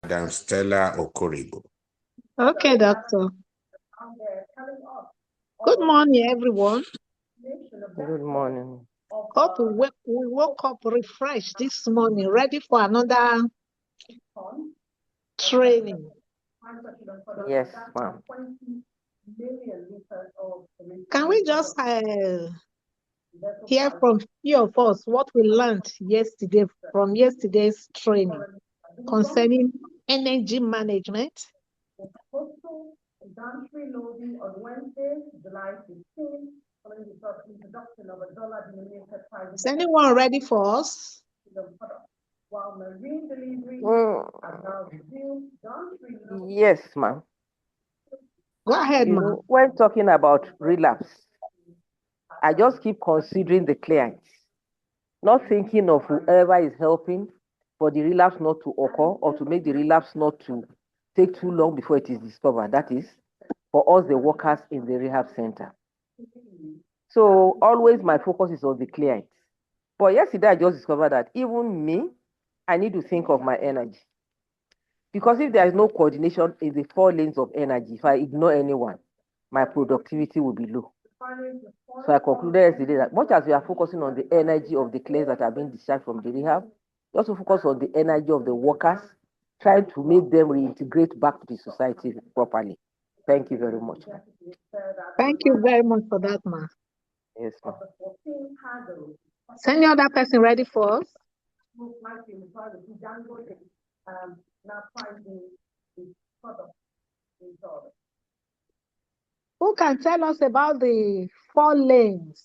Madam Stella Okoribo. Okay, doctor. Good morning, everyone. Good morning. Hope we woke up refreshed this morning, ready for another training. Yes, ma'am. Can we just hear from few of us what we learned yesterday from yesterday's training concerning energy management? On Wednesday, July 15th, following the introduction of a dollar-denominated private. Is anyone ready for us? While marine delivery are now resumed, yes, ma'am. Go ahead, You ma'am. know, when talking about relapse, I just keep considering the clients, not thinking of whoever is helping for the relapse not to occur or to make the relapse not to take too long before it is discovered. That is, for us, the workers in the rehab center. So always my focus is on the client. But yesterday, I just discovered that even me, I need to think of my energy. Because if there is no coordination in the 4 lanes of energy, if I ignore anyone, my productivity will be low. So I concluded yesterday that much as we are focusing on the energy of the clients that are being discharged from the rehab, we also focus on the energy of the workers, trying to make them reintegrate back to the society properly. Thank you very much. Thank you very much for that, ma'am. Yes, ma'am. Is any other person ready for us? Who can tell us about the 4 lanes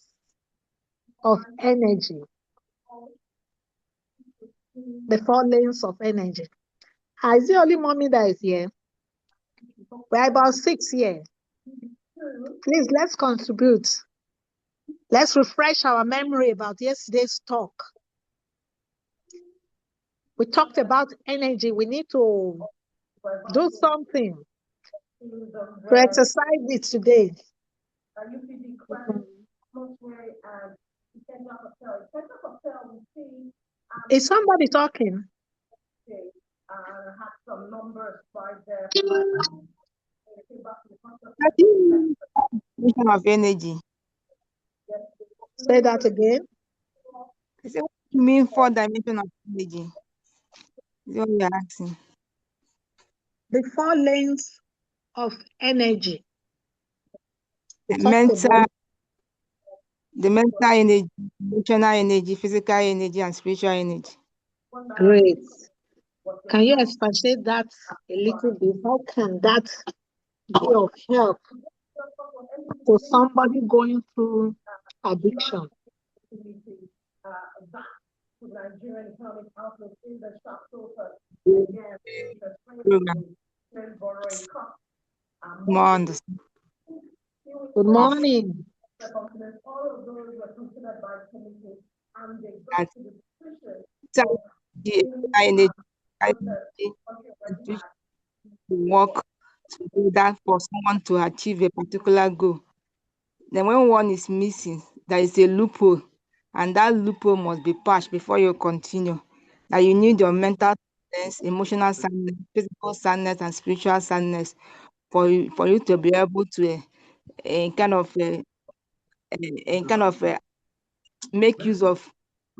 of energy? The 4 lanes of energy. Is the only mommy that is here? We're about 6 here. Please, let's contribute. Let's refresh our memory about yesterday's talk. We talked about energy. We need to do something to exercise it today. Is somebody talking? Of energy. Say that again. I said, what do you mean 4 dimension of energy? Is what you're asking. The 4 lanes of energy. The mental energy, emotional energy, physical energy, and spiritual energy. Great. Can you expatiate that a little bit? How can that be of help to somebody going through addiction? More understand. Good morning. The energy to work together for someone to achieve a particular goal. Then when one is missing, there is a loophole, and that loophole must be patched before you continue. That you need your mental sadness, emotional sadness, physical sadness, and spiritual sadness for you to be able to make use of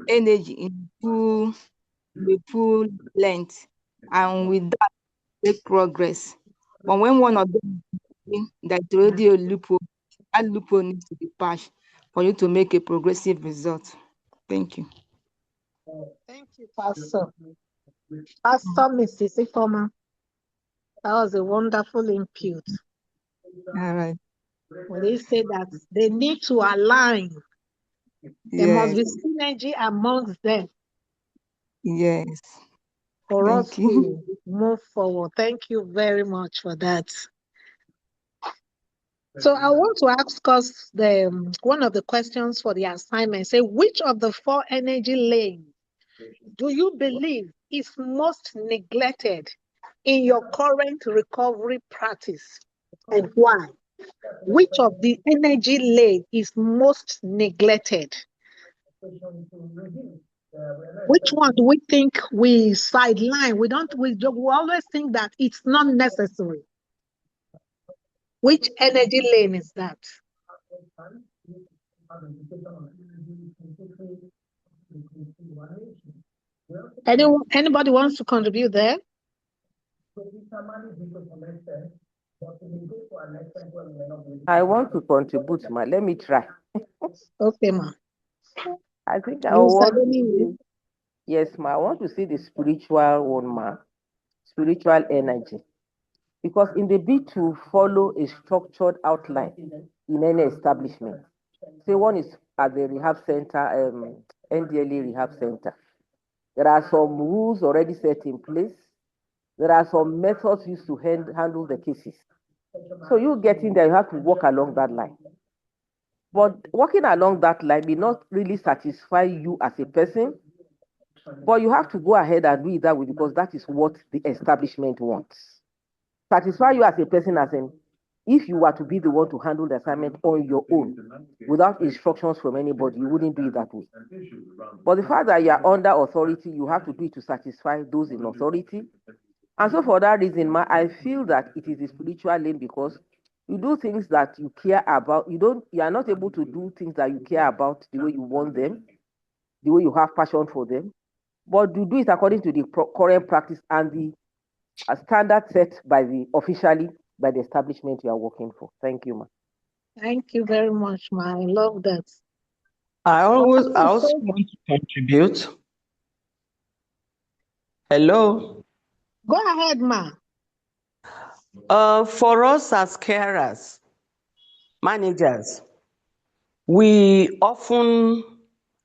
energy in full length, and with that make progress. But when one of them there's already a loophole, that loophole needs to be patched for you to make a progressive result. Thank you. Thank you, Pastor. Pastor Mrs. Ifoma. That was a wonderful input. All right. When they say that they need to align, there must be synergy amongst them. Yes. For Thank us you. to move forward. Thank you very much for that. So I want to ask us one of the questions for the assignment. Say, which of the 4 energy lanes do you believe is most neglected in your current recovery practice, and why? Which of the energy lane is most neglected? Which one do we think we sideline? We always think that it's not necessary. Which energy lane is that? Anybody wants to contribute there? I want to contribute, ma. Let me try. Okay, ma. I think I You want said to see, yes, ma. I want to see the spiritual one, ma. Spiritual energy. Because in the bid to follow a structured outline in any establishment, say one is at the rehab center, NDLA rehab center. There are some rules already set in place. There are some methods used to handle the cases. So you get in there, you have to walk along that line. But walking along that line may not really satisfy you as a person, but you have to go ahead and do it that way because that is what the establishment wants. Satisfy you as a person, as in, if you were to be the one to handle the assignment on your own without instructions from anybody, you wouldn't do it that way. But the fact that you are under authority, you have to do it to satisfy those in authority. And so for that reason, I feel that it is a spiritual lane because you do things that you care about. You are not able to do things that you care about the way you want them, the way you have passion for them, but you do it according to the current practice and the standard set officially by the establishment you are working for. Thank you, ma. Thank you very much, ma. I love that. I also want to contribute. Hello. Go ahead, ma. For us as carers, managers, we often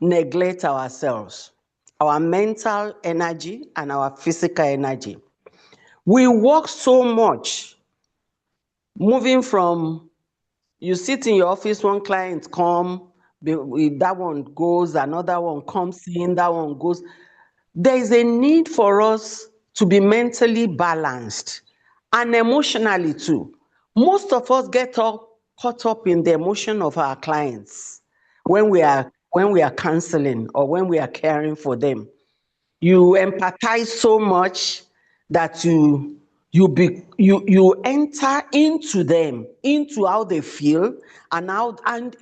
neglect ourselves, our mental energy and our physical energy. We work so much, moving from you sit in your office, one client come, that one goes, another one comes in, that one goes. There is a need for us to be mentally balanced and emotionally too. Most of us get caught up in the emotion of our clients when we are counseling or when we are caring for them. You empathize so much that you enter into them, into how they feel, and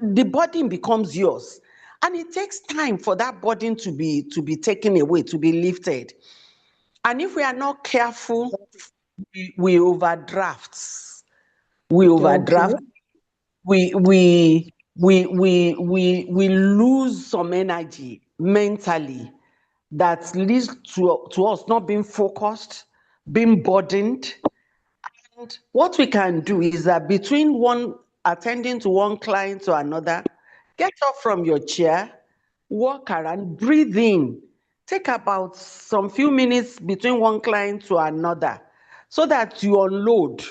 the burden becomes yours. And it takes time for that burden to be taken away, to be lifted. And if we are not careful, we overdraft. We overdraft. We lose some energy mentally that leads to us not being focused, being burdened. And what we can do is that between attending to one client to another, get up from your chair, walk around, breathe in, take about some few minutes between one client to another so that you unload,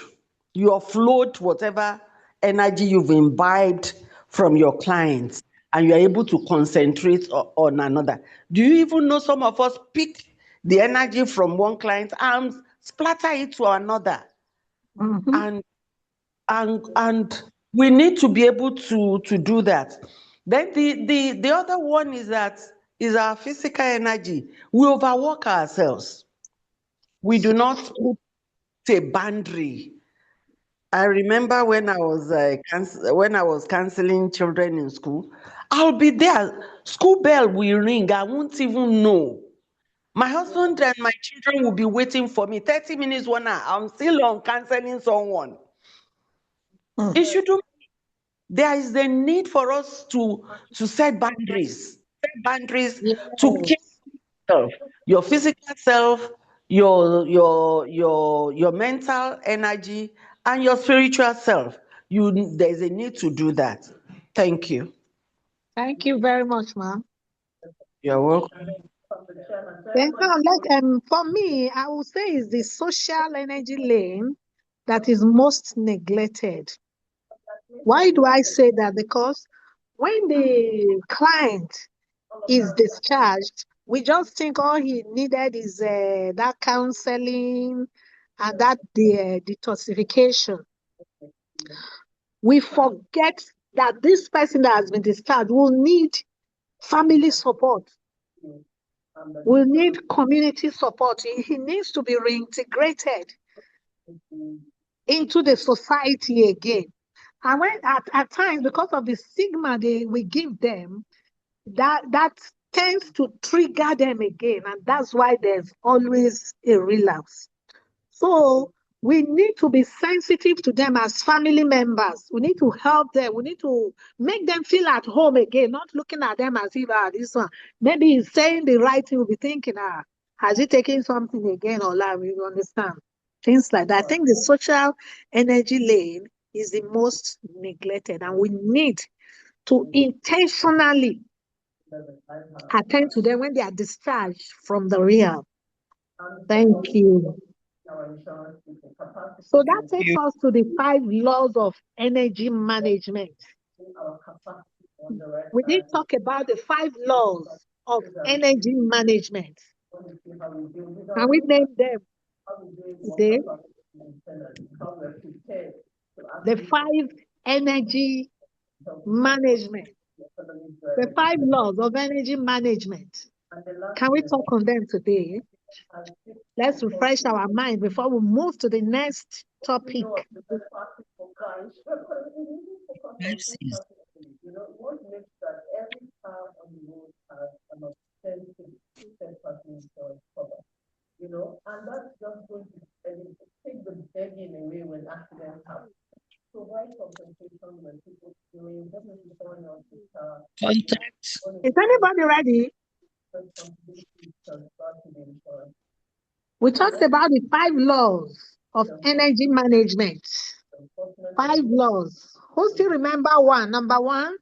you offload whatever energy you've imbibed from your clients and you're able to concentrate on another. Do you even know some of us pick the energy from one client and splatter it to another? Mm-hmm. And we need to be able to do that. Then the other one is our physical energy. We overwork ourselves. We do not put a boundary. I remember when I was counseling children in school, I'll be there. School bell will ring. I won't even know. My husband and my children will be waiting for me. 30 minutes, 1 hour. I'm still on counseling someone. It shouldn't. There is the need for us to set boundaries. Set boundaries to Yes. keep yourself, your physical self, your mental energy, and your spiritual self. There's a need to do that. Thank you. Thank you very much, ma'am. You're welcome. Then now, for me, I would say it's the social energy lane that is most neglected. Why do I say that? Because when the client is discharged, we just think all he needed is that counseling and that detoxification. We forget that this person that has been discharged will need family support. We need community support. He needs to be reintegrated into the society again. And when at times, because of the stigma we give them, that tends to trigger them again. And that's why there's always a relapse. So we need to be sensitive to them as family members. We need to help them. We need to make them feel at home again, not looking at them as if, this one, maybe he's saying the right thing. We'll be thinking, has he taken something again or not? You understand? Things like that. I think the social energy lane is the most neglected, and we need to intentionally attend to them when they are discharged from the real. Thank you. So that takes us to the 5 laws of energy management. We did talk about the 5 laws of energy management. Can we name them today? The 5 energy management. The 5 laws of energy management. Can we talk on them today? Let's refresh our mind before we move to the next topic. And that's just going to take the begging away when accidents happen. Provide compensation when people doing contact. Is anybody ready? We talked about the 5 laws of energy management. 5 laws. Who still remember one? Number 1?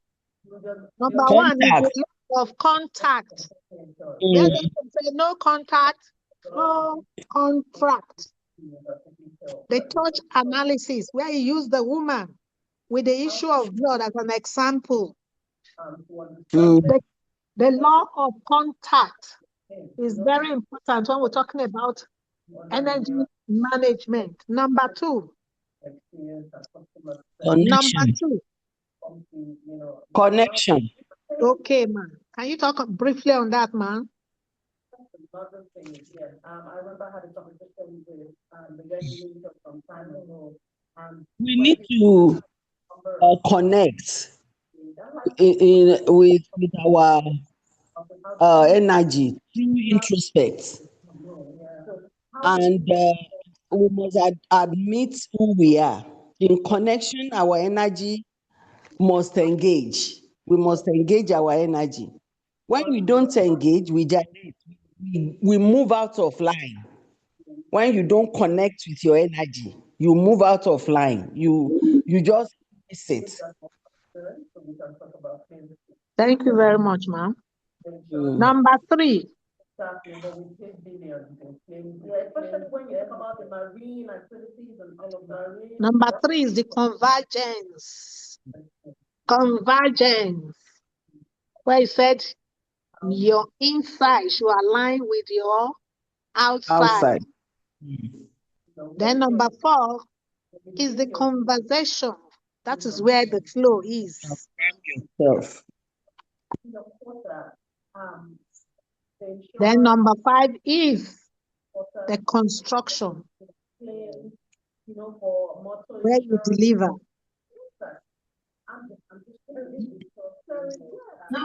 Number 1 is the law of contact. Where they say no contact, no contract. The touch analysis, where you use the woman with the issue of blood as an example. The law of contact is very important when we're talking about energy management. Number 2. Connection. Number 2. Connection. Okay, man. Can you talk briefly on that, man? Another thing is, I remember I had a conversation with the regulator some time ago. We need to connect with our energy through introspect, and we must admit who we are. In connection, our energy must engage. We must engage our energy. When we don't engage, we move out of line. When you don't connect with your energy, you move out of line. You just miss it. Thank you very much, ma'am. Number 3. Number 3 is the convergence. Convergence. Where he said your inside should align with your outside. Then number 4 is the conversation. That is where the flow is. Then number 5 is the construction, where you deliver.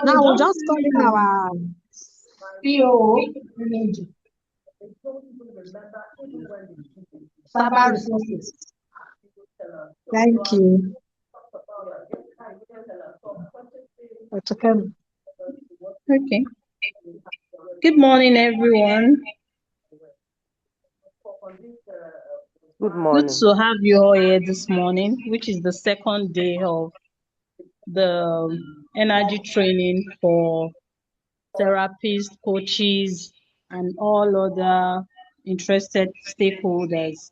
Now we're just calling our PO energy. Cyber resources. Thank you. Okay. Good morning, everyone. Good morning. Good to have you all here this morning, which is the second day of the energy training for therapists, coaches, and all other interested stakeholders.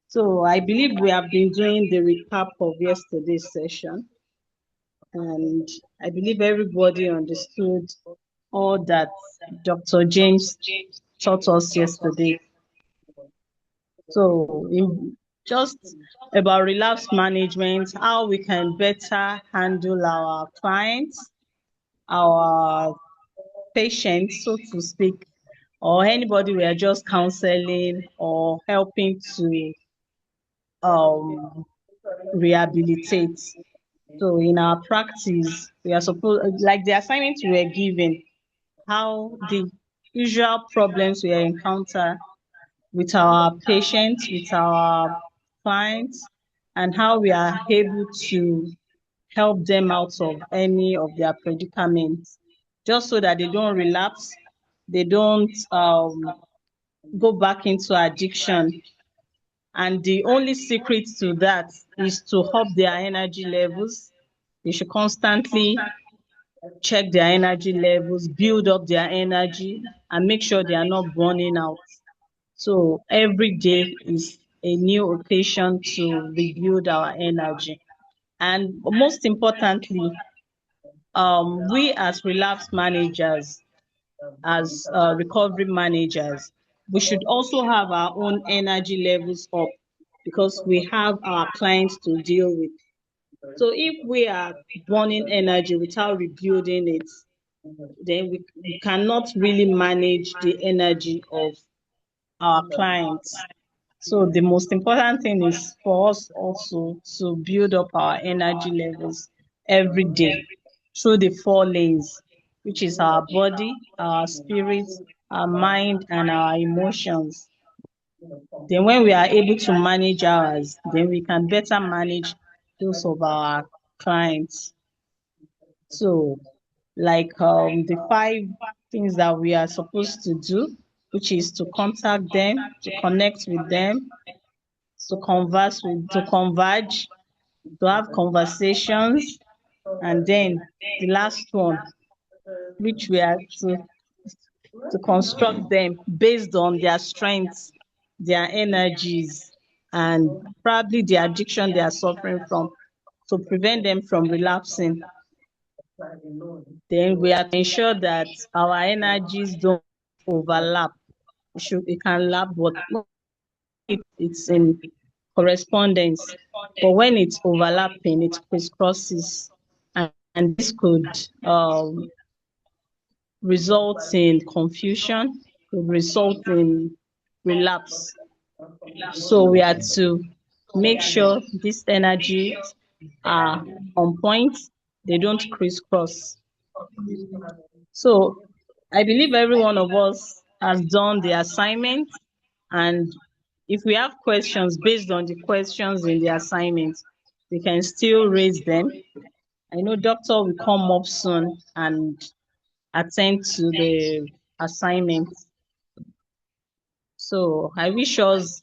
So I believe we have been doing the recap of yesterday's session, and I believe everybody understood all that Dr. James taught us yesterday. So just about relapse management, how we can better handle our clients, our patient, so to speak, or anybody we are just counseling or helping to rehabilitate. So in our practice, we are supposed, like the assignment we were given, how the usual problems we encounter with our patients, with our clients, and how we are able to help them out of any of their predicaments, just so that they don't relapse, they don't go back into addiction. And the only secret to that is to up their energy levels. They should constantly check their energy levels, build up their energy, and make sure they are not burning out. So every day is a new occasion to rebuild our energy. And most importantly, we as relapse managers, as recovery managers, we should also have our own energy levels up because we have our clients to deal with. So if we are burning energy without rebuilding it, then we cannot really manage the energy of our clients. So the most important thing is for us also to build up our energy levels every day through the 4 lanes, which is our body, our spirit, our mind, and our emotions. Then when we are able to manage ours, then we can better manage those of our clients. So like the 5 things that we are supposed to do, which is to contact them, to connect with them, to converse with, to converge, to have conversations, and then the last one, which we are to construct them based on their strengths, their energies, and probably the addiction they are suffering from, to prevent them from relapsing. Then we have to ensure that our energies don't overlap. It can lap, but it's in correspondence. But when it's overlapping, it crisscrosses, and this could result in confusion, could result in relapse. So we are to make sure these energies are on point, they don't crisscross. So I believe every one of us has done the assignment, and if we have questions based on the questions in the assignment, we can still raise them. I know doctor will come up soon and attend to the assignment. So I wish us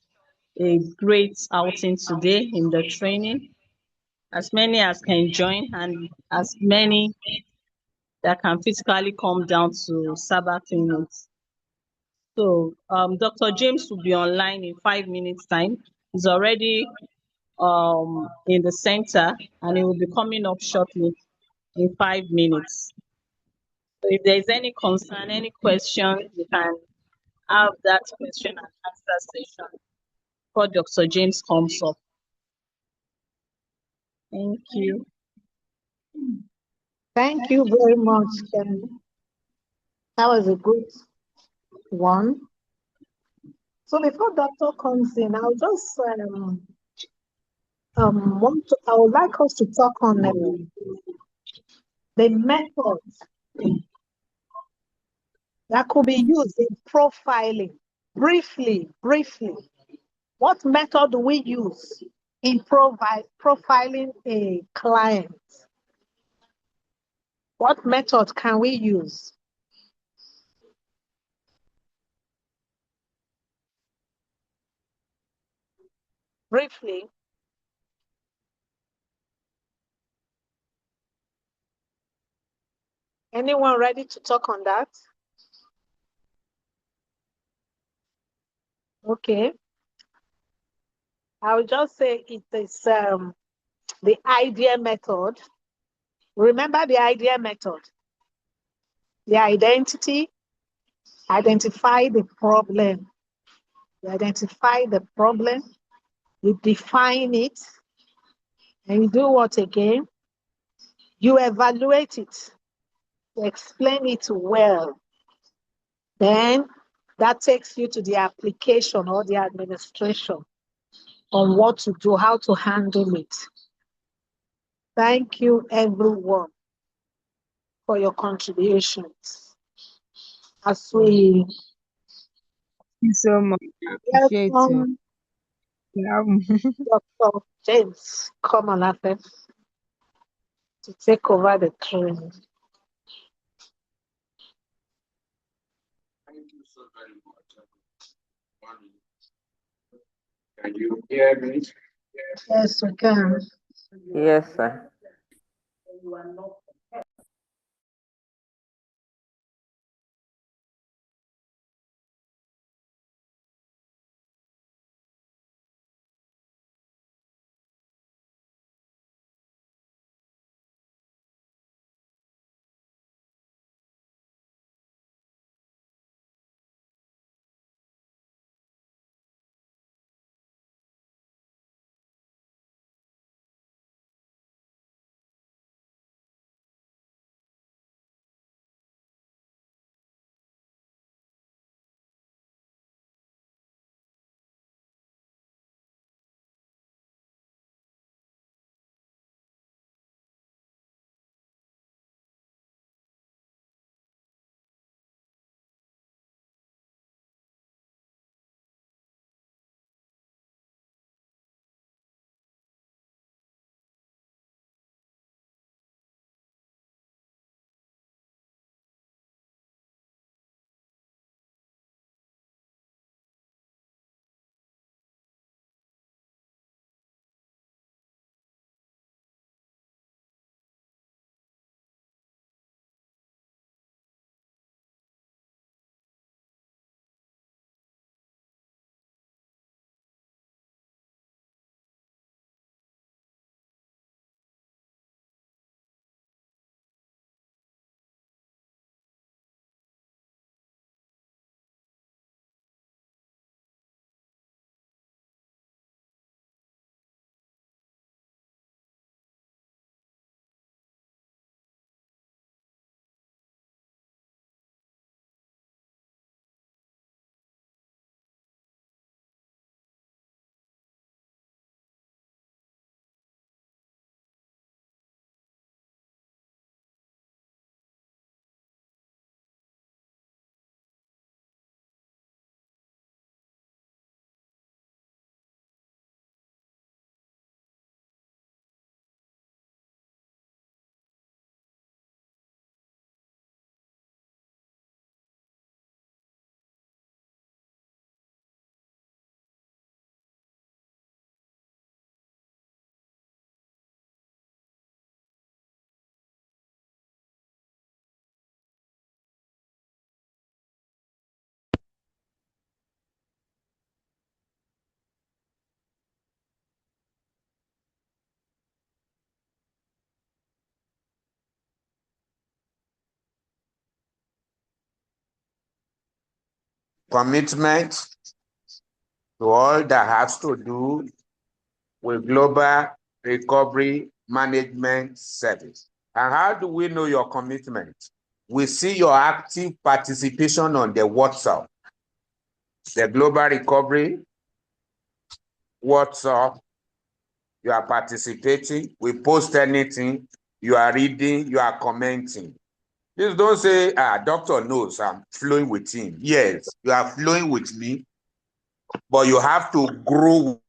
a great outing today in the training. As many as can join and as many that can physically come down to Sabbath clinics. So Dr. James will be online in 5 minutes time. He's already in the center and he will be coming up shortly in 5 minutes. So if there's any concern, any question, you can have that question and answer session before Dr. James comes up. Thank you. Thank you very much, Ken. That was a good one. So before doctor comes in, I'll just I would like us to talk on the methods that could be used in profiling. Briefly, what method do we use in profiling a client? What method can we use? Briefly. Anyone ready to talk on that? Okay. I'll just say it is the idea method. Remember the idea method. The identity, identify the problem. You identify the problem, you define it, and you do what again? You evaluate it, you explain it well. Then that takes you to the application or the administration on what to do, how to handle it. Thank you, everyone, for your contributions. As we Thank you so much. I appreciate you. welcome Yeah. Dr. James Komolafe to take over the training. Thank you so very much. Can you hear me? Yes, we can. Yes, sir. Commitment to all that has to do with global recovery management service. And how do we know your commitment? We see your active participation on the WhatsApp, the global recovery WhatsApp. You are participating. We post anything. You are reading. You are commenting. Please don't say, doctor knows I'm flowing with him. Yes, you are flowing with me, but you have to grow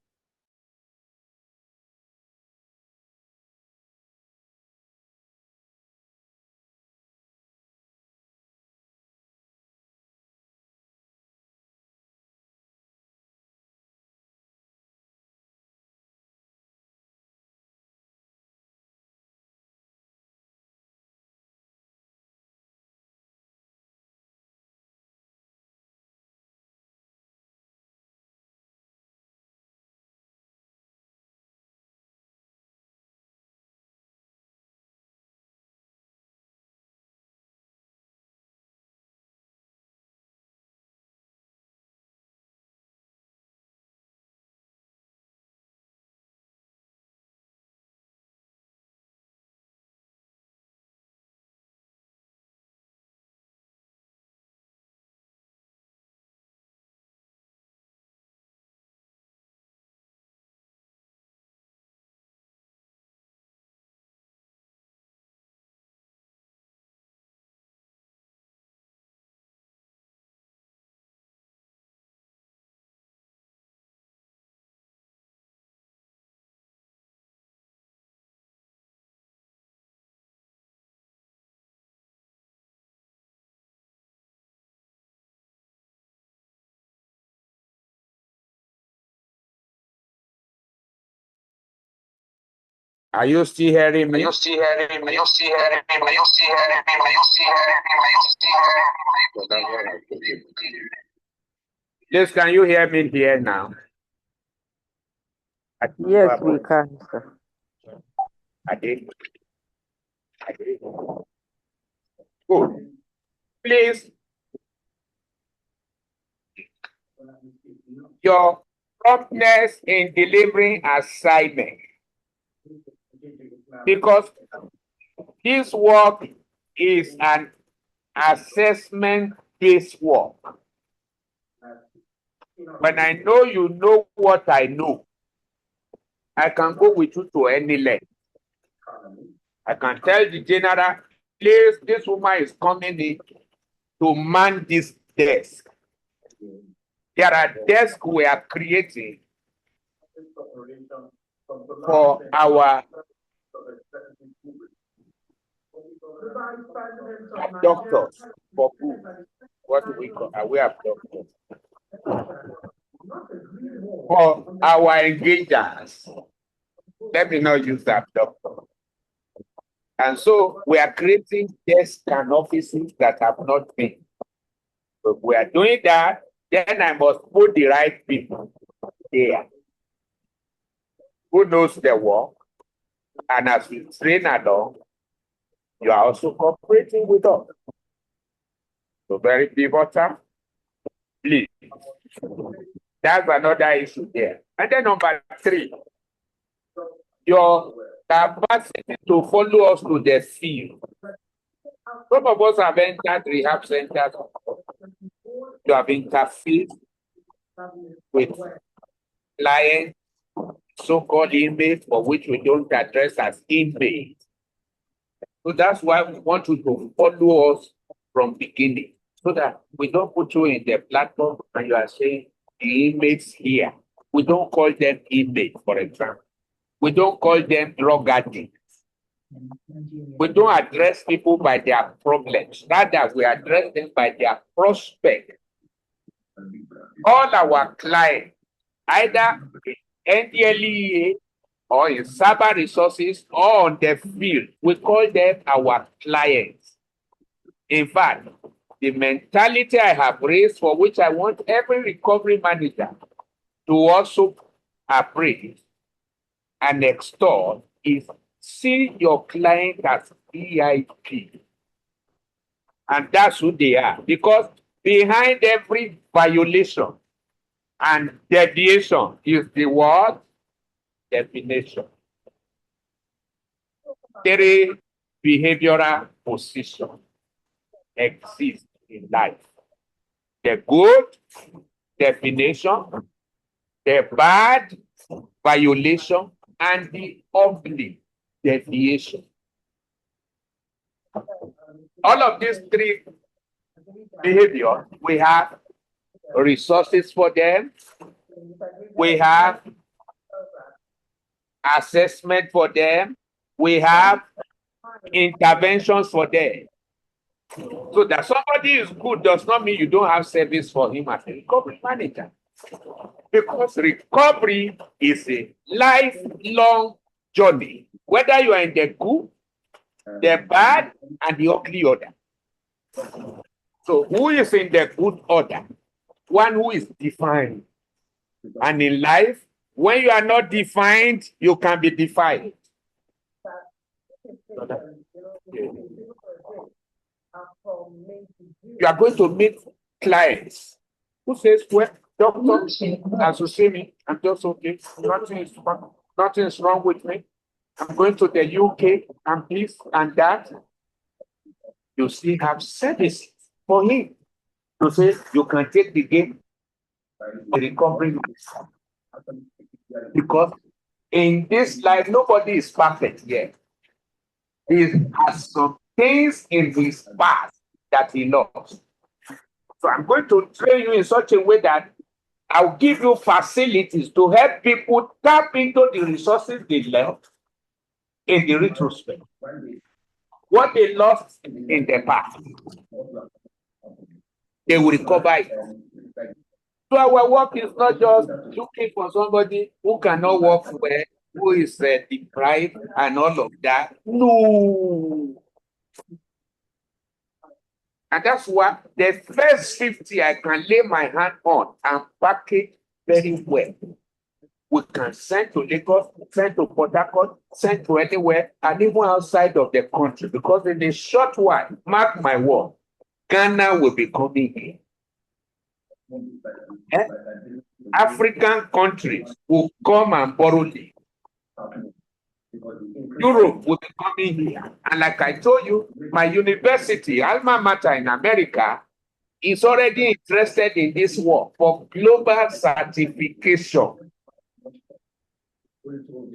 Are you still hearing me? Please, can you hear me here now? Yes, we can, sir. I did. Good. Please, your promptness in delivering assignment, because this work is an assessment-based work. When I know you know what I know, I can go with you to any length. I can tell the general, please, this woman is coming in to man this desk. There are desks we are creating for our doctors, for who? What do we call? We have doctors. For our engagers. Let me not use that doctor. And so we are creating desks and offices that have not been. If we are doing that, then I must put the right people there who knows the work. And as we train along, you are also cooperating with us. So very pivotal. Please. That's another issue there. And then number 3, your capacity to follow us to the field. Some of us have entered rehab centers. You have interfaced with clients, so-called inmates, for which we don't address as inmates. So that's why we want you to follow us from beginning, so that we don't put you in the platform and you are saying the inmates here. We don't call them inmates, for example. We don't call them drug addicts. We don't address people by their problems. Rather, we address them by their prospect. All our clients, either in NDLEA or in cyber resources or on the field, we call them our clients. In fact, the mentality I have raised, for which I want every recovery manager to also appraise and extol, is see your client as VIP. And that's who they are. Because behind every violation and deviation is the word definition. 3 behavioral positions exist in life. The good definition, the bad violation, and the ugly deviation. All of these 3 behaviors, we have resources for them, we have assessment for them, we have interventions for them. So that somebody is good does not mean you don't have service for him as a recovery manager. Because recovery is a lifelong journey, whether you are in the good, the bad, and the ugly order. So who is in the good order? One who is defined. And in life, when you are not defined, you can be defined. You are going to meet clients who says, well, doctor, as you see me, I'm just okay. Nothing is wrong with me. I'm going to the UK and this and that. You still have services for him to say you can take the game, the recovery. Because in this life, nobody is perfect yet. He has some things in his past that he lost. So I'm going to train you in such a way that I'll give you facilities to help people tap into the resources they left in the retrospect. What they lost in the past, they will recover it. So our work is not just looking for somebody who cannot walk well who is deprived and all of that. No. And that's why the first 50 I can lay my hand on and package very well. We can send to Lagos, send to Port Harcourt, send to anywhere, and even outside of the country. Because in a short while, mark my word, Ghana will be coming here. Eh? African countries will come and borrow it. Europe will be coming here. And like I told you, my university, alma mater in America, is already interested in this work for global certification.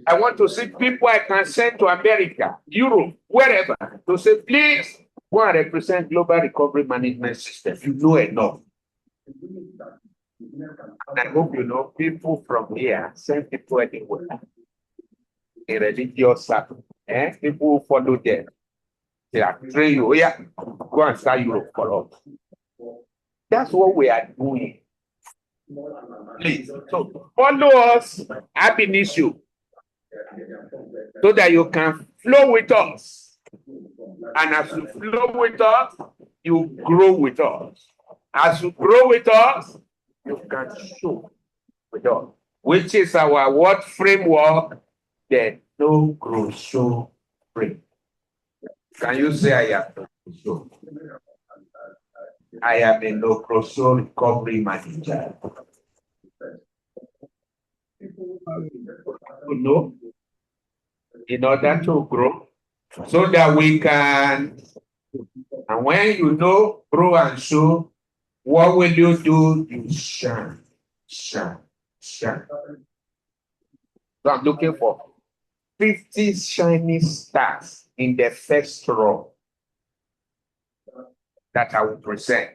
I want to see people I can send to America, Europe, wherever, to say, please go and represent global recovery management system. You know enough. And I hope you know people from here send people anywhere. A religious circle. People who follow them. They are train you. Oh, yeah, go and start Europe for us. That's what we are doing. Please. So follow us ab initio so that you can flow with us. And as you flow with us, you grow with us. As you grow with us, you can show with us, which is our what framework? The no grow show frame. Can you say I am no grow? I am a no grow show recovery manager. No, in order to grow, so that we can, and when you know, grow and show, what will you do? You shine, shine, shine. So I'm looking for 50 shiny stars in the first row that I will present.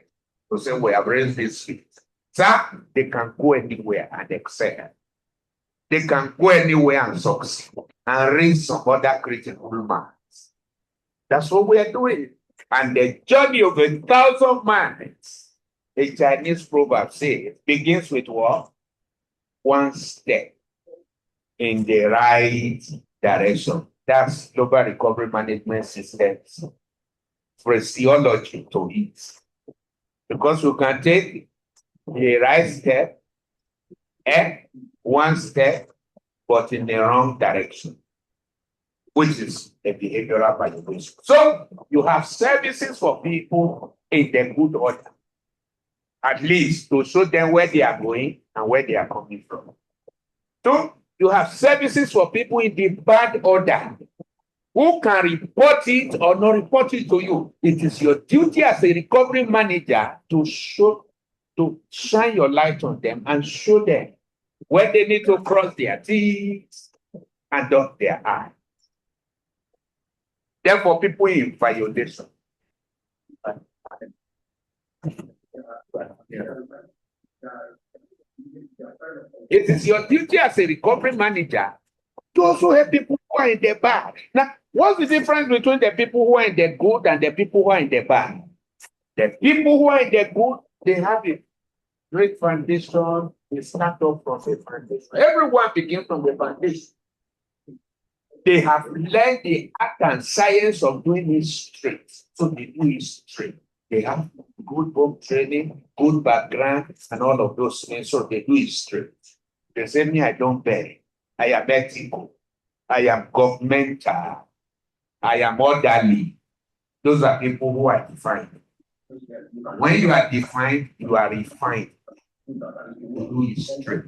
To say we have raised this feet. Sir, they can go anywhere and excel. They can go anywhere and succeed and raise some other critical minds. That's what we are doing. And the journey of 1,000 miles, a Chinese proverb says, begins with what? One step in the right direction. That's global recovery management systems phraseology to it. Because you can take the right step, one step, but in the wrong direction, which is a behavioral violation. So you have services for people in the good order, at least to show them where they are going and where they are coming from. So you have services for people in the bad order, who can report it or not report it to you. It is your duty as a recovery manager to shine your light on them and show them where they need to cross their T's and dot their I's. Therefore, people in violation. It is your duty as a recovery manager to also help people who are in the bad. Now, what's the difference between the people who are in the good and the people who are in the bad? The people who are in the good, they have a great foundation. They start up from a foundation. Everyone begins from the foundation. They have learned the art and science of doing it straight. So they do it straight. They have good home training, good background, and all of those things. So they do it straight. They say, me, I don't beg. I am ethical. I am governmental. I am orderly. Those are people who are defined. When you are defined, you are refined. You do it straight.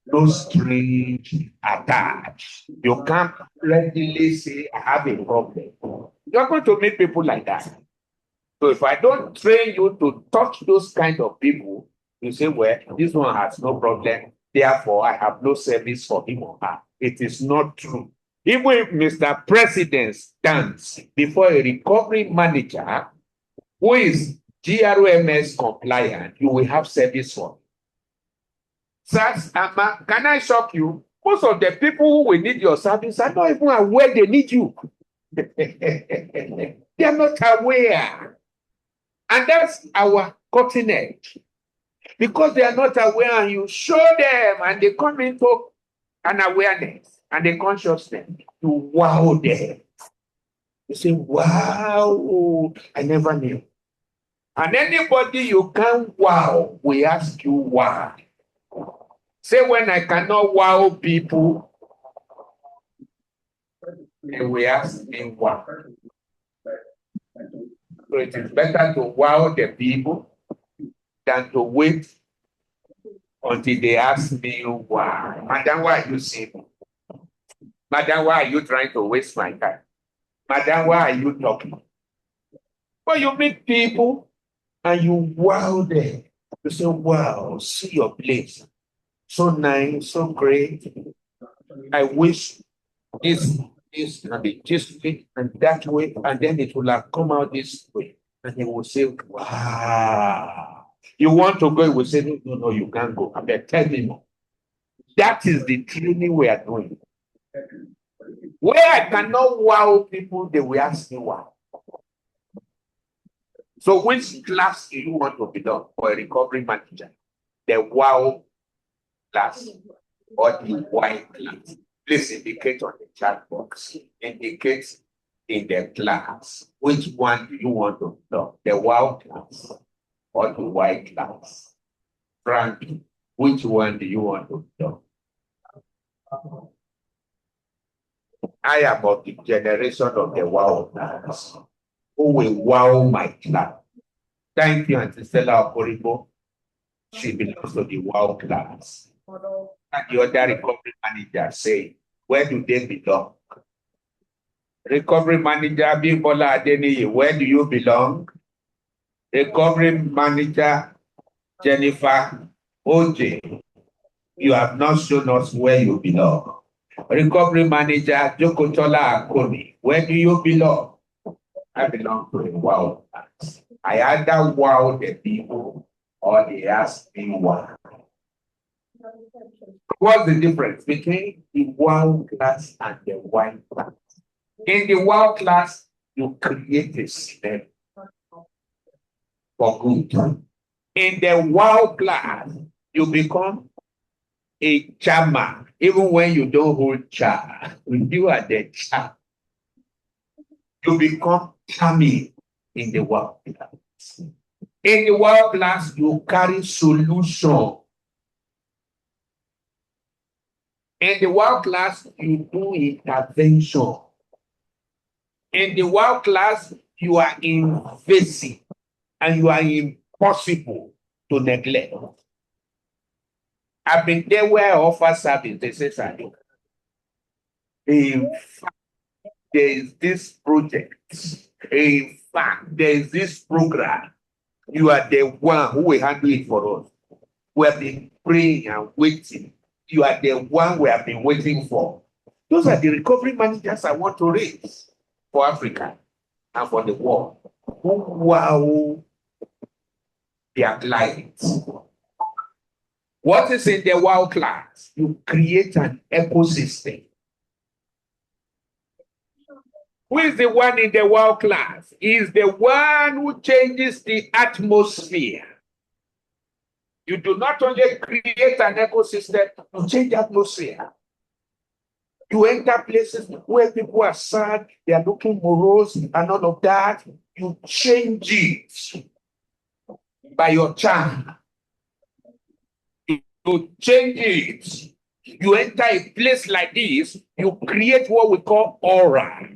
No strange attach. You can't readily say, I have a problem. You're going to meet people like that. So if I don't train you to touch those kind of people, you say, well, this one has no problem. Therefore, I have no service for him or her. It is not true. Even if Mr. President stands before a recovery manager who is GRMS compliant, you will have service for him. Sirs, Amma, can I shock you? Most of the people who will need your service are not even aware they need you. They are not aware. And that's our cutting edge. Because they are not aware and you show them and they come into an awareness. and the consciousness, you wow them. You say, wow, I never knew. And anybody you can wow, we ask you why. Say, when I cannot wow people, and we ask me why. So it is better to wow the people than to wait until they ask me why. Madam, why are you saying? Madam, why are you trying to waste my time? Madam, why are you talking? But you meet people and you wow them. You say, wow, see your place. So nice, so great. I wish this can be this way and that way, and then it will have come out this way. And they will say, wow. You want to go, you will say, no, no, no, you can't go. And they tell me, that is the training we are doing. Where I cannot wow people, they will ask me why. So which class do you want to belong for a recovery manager? The wow class or the white class? Please indicate on the chat box. Indicate in the class. Which one do you want to belong? The wow class or the white class? Frank, which one do you want to belong? I am of the generation of the wow class. Who will wow my class? Thank you, Auntie Stella Okoribo. She belongs to the wow class. And the other recovery manager say, where do they belong? Recovery manager Bimbola Adeniyi, where do you belong? Recovery manager Jennifer Oje, you have not shown us where you belong. Recovery manager Jokotola Akoni, where do you belong? I belong to the wow class. I either wow the people or they ask me why. What's the difference between the wow class and the white class? In the wow class, you create a system for good. In the wow class, you become a charmer, even when you don't hold char. When you are the char, you become charming in the wow class. In the wow class, you carry solution. In the wow class, you do intervention. In the wow class, you are invasive and you are impossible to neglect. I've been there where I offer service, they say, Sadi. In fact, there is this project. In fact, there is this program. You are the one who will handle it for us. We have been praying and waiting. You are the one we have been waiting for. Those are the recovery managers I want to raise for Africa and for the world. Who wow their clients. What is in the wow class? You create an ecosystem. Who is the one in the wow class? He is the one who changes the atmosphere. You do not only create an ecosystem, you change the atmosphere. You enter places where people are sad, they are looking morose and all of that. You change it by your charm. You change it. You enter a place like this, you create what we call aura.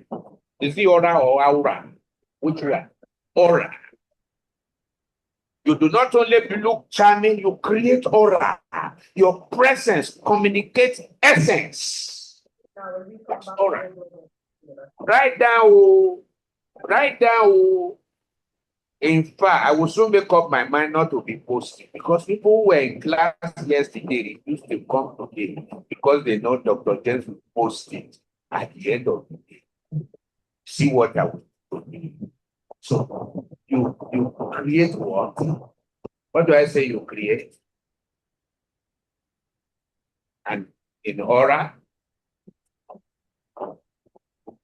Is it aura or aura? Which one? Aura. You do not only look charming, you create aura. Your presence communicates essence. That's aura. Write down. Write down. In fact, I will soon make up my mind not to be posting because people who were in class yesterday used to come today because they know Dr. James will post it at the end of the day. See what I will do. So you create what? What do I say you create? And in aura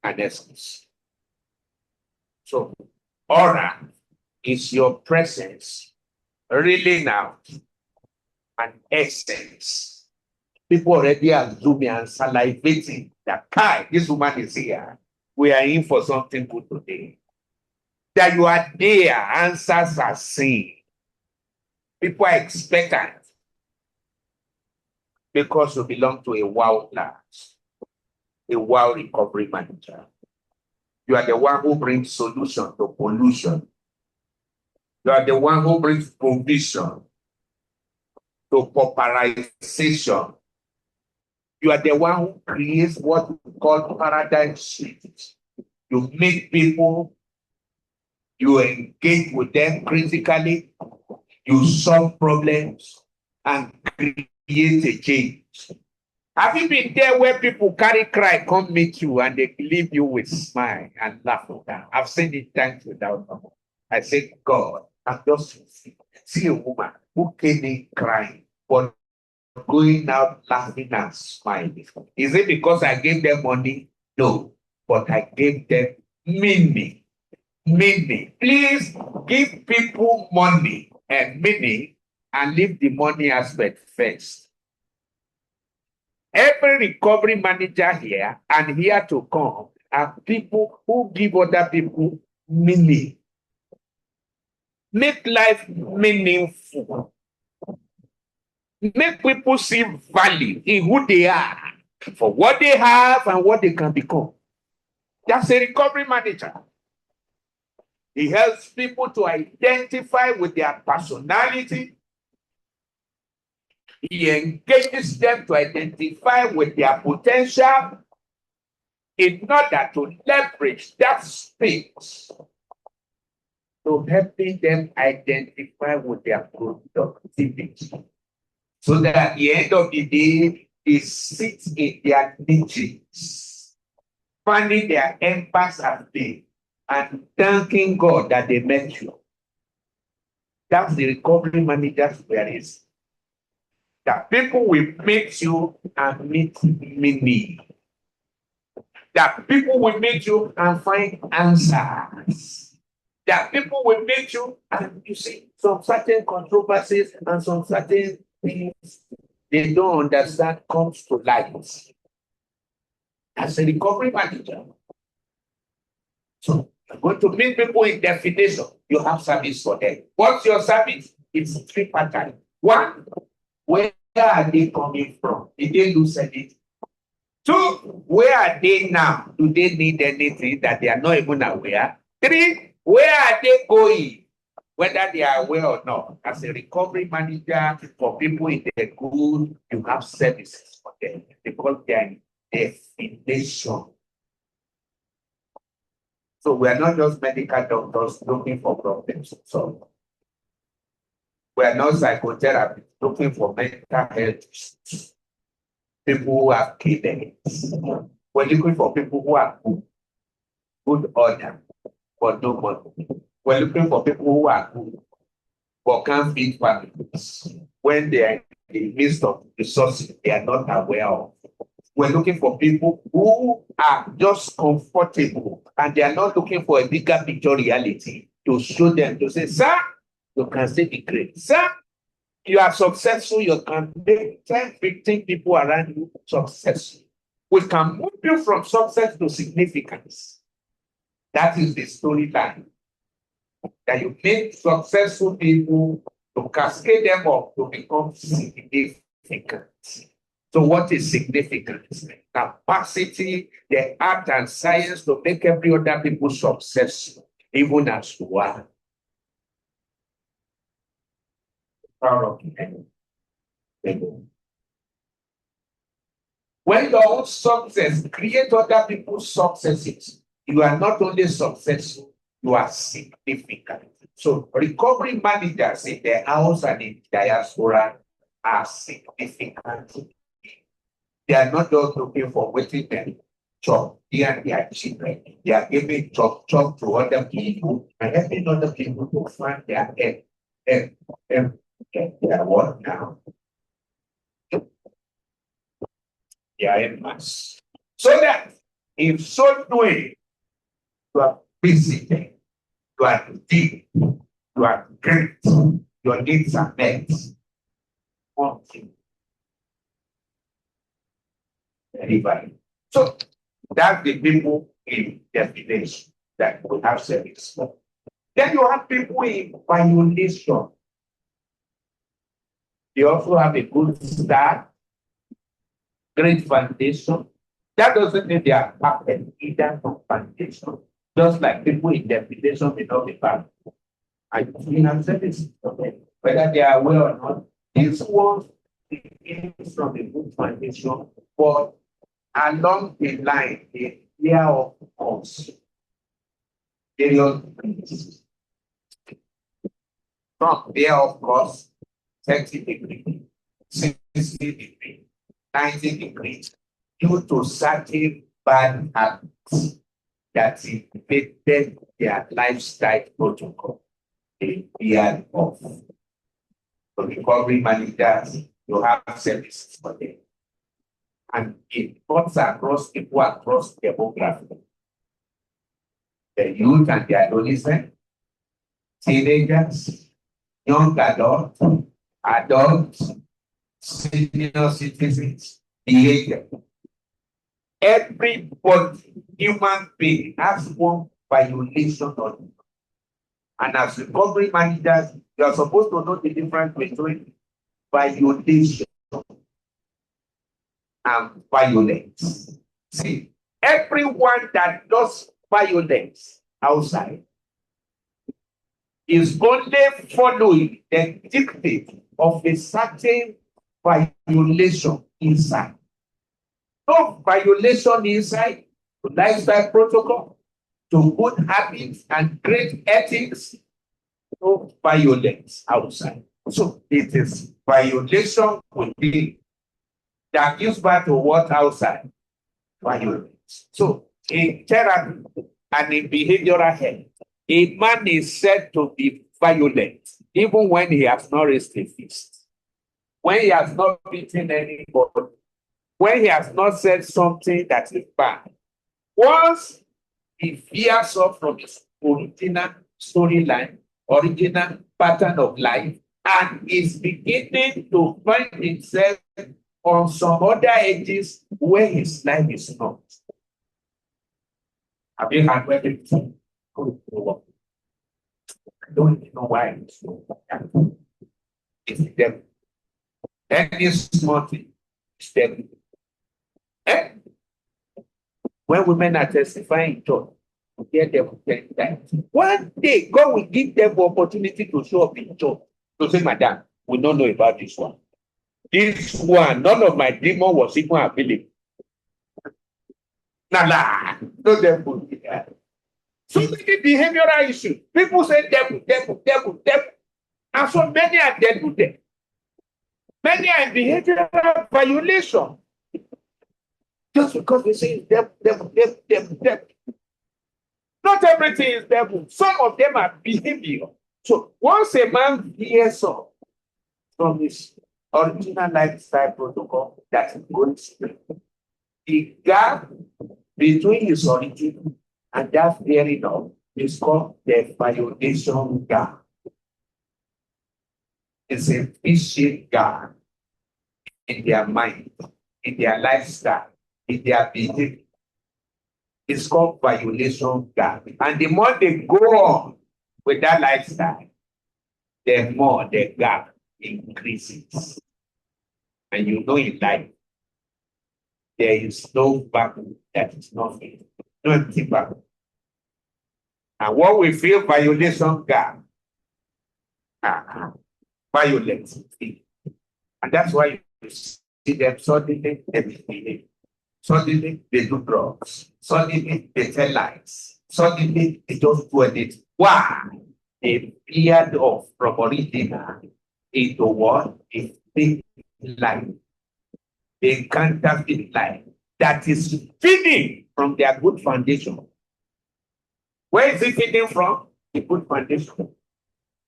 and essence. So aura is your presence reeling out, and essence People already assuming and salivating that, Kai, this woman is here. We are in for something good today. That you are there, answers are seen. People are expectant because you belong to a wow class, a wow recovery manager. You are the one who brings solution to pollution. You are the one who brings provision to pauperization. You are the one who creates what we call paradigm shift. You meet people, you engage with them critically, you solve problems, and create a change. Have you been there where people carry cry, come meet you, and they leave you with smile and laughter? I've seen it times without number. I say, God, I'm just see a woman who came in crying, but going out laughing and smiling. Is it because I gave them money? No, but I gave them meaning. Meaning. Please give people money and meaning and leave the money aspect first. Every recovery manager here and here to come are people who give other people meaning. Make life meaningful. Make people see value in who they are, for what they have and what they can become. That's a recovery manager. He helps people to identify with their personality. He engages them to identify with their potential in order to leverage that space to helping them identify with their productivity. So that at the end of the day, they sit in their niches, finding their empires as they and thanking God that they met you. That's the recovery manager's queries. That people will meet you and meet meaning. That people will meet you and find answers. That people will meet you and you see some certain controversies and some certain things they don't understand comes to light. As a recovery manager. So you're going to meet people in definition. You have service for them. What's your service? It's three patterns. One, where are they coming from? Did they lose anything? Two, where are they now? Do they need anything that they are not even aware? Three, where are they going? Whether they are aware or not. As a recovery manager, for people in the good, you have services for them because they are in definition. So we are not just medical doctors looking for problems. So we are not psychotherapists looking for mental health. People who have kidneys. We're looking for people who are good order, but no money. We're looking for people who are good, but can't feed families. When they are in the midst of resources they are not aware of. We're looking for people who are just comfortable and they are not looking for a bigger picture reality to show them, to say, sir, you can still be great. Sir, you are successful, you can make 10, 15 people around you successful. We can move you from success to significance. That is the storyline. That you make successful people to cascade them up to become significant. So what is significance? Capacity, the art and science to make every other people successful, even as you are. Proud of you. When your own success create other people's successes, you are not only successful, you are significant. So recovery managers in the house and in diaspora are significant. They are not just looking for waiting them chop here and their children. They are giving chop to other people and helping other people to find their their work now. GRMS. So that if so doing, you are busy, you are deep, you are great, your needs are met. One thing. Very valid. So that's the people in definition that will have service. Then you have people in violation. They also have a good start, great foundation. That doesn't mean they are perfect either from foundation. Just like people in definition may not be perfect. I have said this, okay? Whether they are aware or not, these ones begin from a good foundation, but along the line, the fear of us. Various degrees. From there, of course, 30 degrees, 60 degrees, 90 degrees, due to certain bad habits that invaded their lifestyle protocol. They fear of. For recovery managers, you have services for them. And it cuts across people across demographic. The youth and the adolescent, teenagers, young adults, senior citizens, behavior. Everybody, human being, has one violation on it. And as recovery managers, you are supposed to know the difference between violation and violence. See, everyone that does violence outside is only following the dictate of a certain violation inside. No violation inside to lifestyle protocol, to good habits and great ethics, no violence outside. So it is violation within that gives back to what outside? Violence. So in therapy and in behavioral health, a man is said to be violent even when he has not raised a fist, when he has not beaten anybody, when he has not said something that is bad. Once he veers off from his original storyline, original pattern of life, and is beginning to find himself on some other edges where his life is not. Have you had where people go to work? I don't even know why it's so. It's the devil. Any small thing is devil. Eh? When women are testifying in church, you hear them 10 times. One day, God will give them the opportunity to show up in church. To say, Madam, we don't know about this one. This one, none of my demon was even available. Nah, no devil. So many behavioral issues. People say devil. And so many are dead with them. Many are in behavioral violation. Just because they say devil. Not everything is devil. Some of them are behavior. So once a man hears from his original lifestyle protocol that is going straight, the gap between his origin and that fearing of is called the violation gap. It's a vicious gap in their mind, in their lifestyle, in their behavior. It's called violation gap. And the more they go on with that lifestyle, the more the gap increases. And you know in life, there is no vacuum that is not filled. No empty vacuum. And what we feel violation gap, violence. And that's why you see them suddenly they misbehave. Suddenly they do drugs. Suddenly they tell lies. Suddenly they just do it. Why? They veered off from original into what? A fake life. They counterfeit life that is feeding from their good foundation. Where is it feeding from? The good foundation.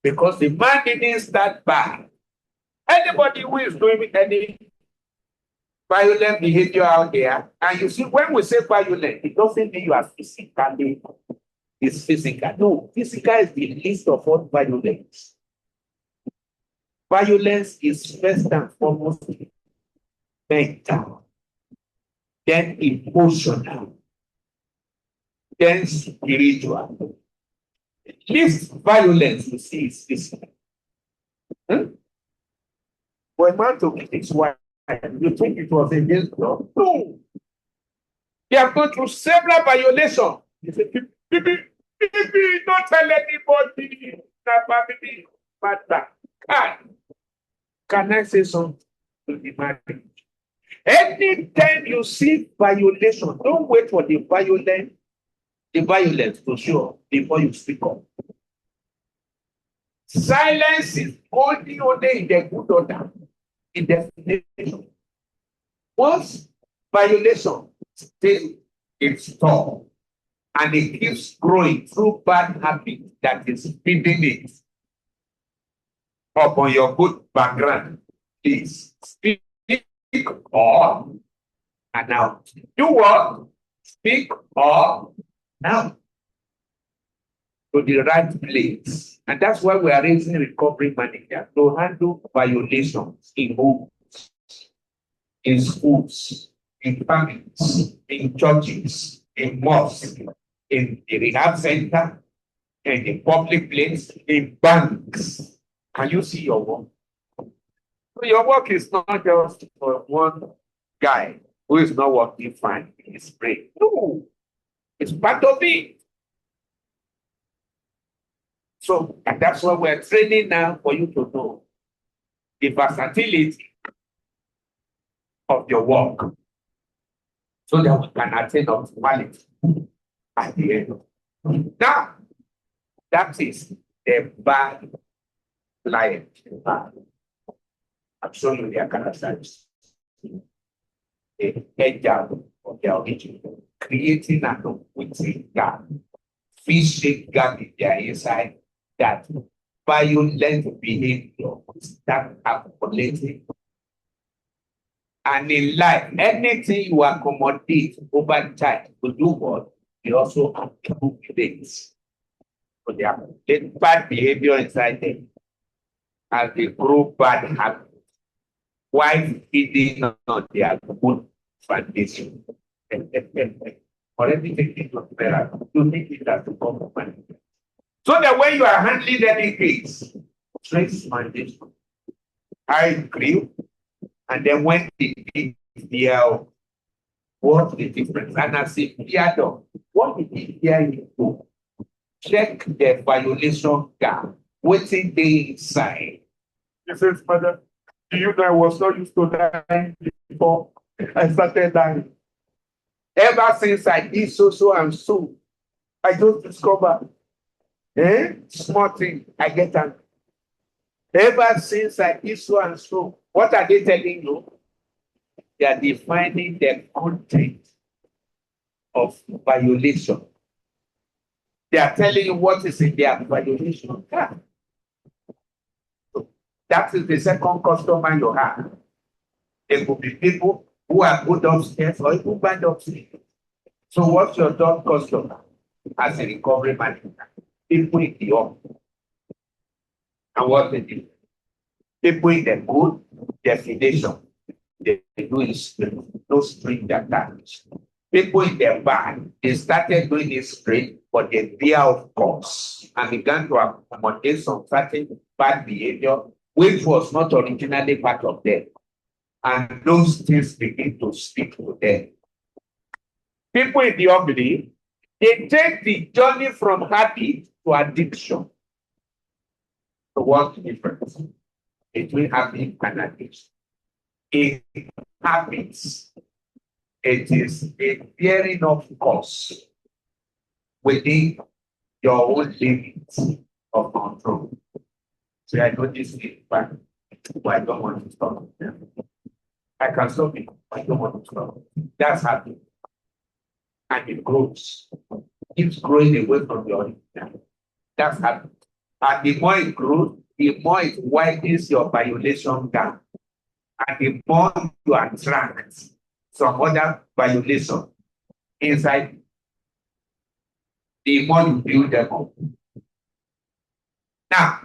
Because the man didn't start bad. Anybody who is doing any violent behavior out there, and you see, when we say violent, it doesn't mean you are physically, it's physical. No, physical is the least of all violence. Violence is first and foremost mental. then emotional, then spiritual. Least violence you see is this. For a man to kill his wife, you think it was against God? No. They have gone through several violations. He said, don't tell anybody that family matter. Can I say something to the marriage? Anytime you see violation, don't wait for the violence to show up before you speak up. Silence is only in the good order, in destination. Once violation stays in store and it keeps growing through bad habit that is feeding it upon your good background, please speak up and now. Do what? Speak up now to the right place. And that's why we are raising recovery managers to handle violations in homes, in schools, in families, in churches, in mosques, in the rehab center, in the public place, in banks. Can you see your work? So your work is not just for one guy who is not working fine in his brain. No, it's part of it. So and that's why we're training now for you to know the versatility of your work so that we can attain optimality at the end. Now, that is the bad client. I'm showing you their characteristics. The head job of their origin, creating an unwitting gap, fishing gap in their inside that violent behavior start accumulating. And in life, anything you accommodate over time to do what? They also accumulate. So they accumulate bad behavior inside them as they grow bad habits while feeding on their good foundation. Already taking to better, you make it as a common man. So that when you are handling any case, trace foundation. I agree. And then when the DL, what's the difference? And I say, what did he hear you do? Check the violation gap. What's in the inside? He says, Father, do you know I was not used to dying before I started dying? Ever since I did so and so, I just discovered, small thing, I get angry. Ever since I did so and so, what are they telling you? They are defining the content of violation. They are telling you what is in their violation. Yeah. So that is the second customer you have. There could be people who are good upstairs or even bad upstairs. So what's your third customer as a recovery manager? People in the up. And what they do? People in the good definition. They do is no string attached. People in the bad, they started doing this string, but they veer off course and began to accommodate some certain bad behavior, which was not originally part of them. And those things begin to speak to them. People in the ugly, they take the journey from habit to addiction. So what's the difference between habit and addiction? In habits, it is a bearing of course within your own limits of control. So I know this is bad, but I don't want to stop. I can stop it, I don't want to stop. That's habit. And it grows. Keeps growing away from your original. That's habit. And the more it grows, the more it widens your violation gap. And the more you attract some other violation inside, the more you build them up. Now,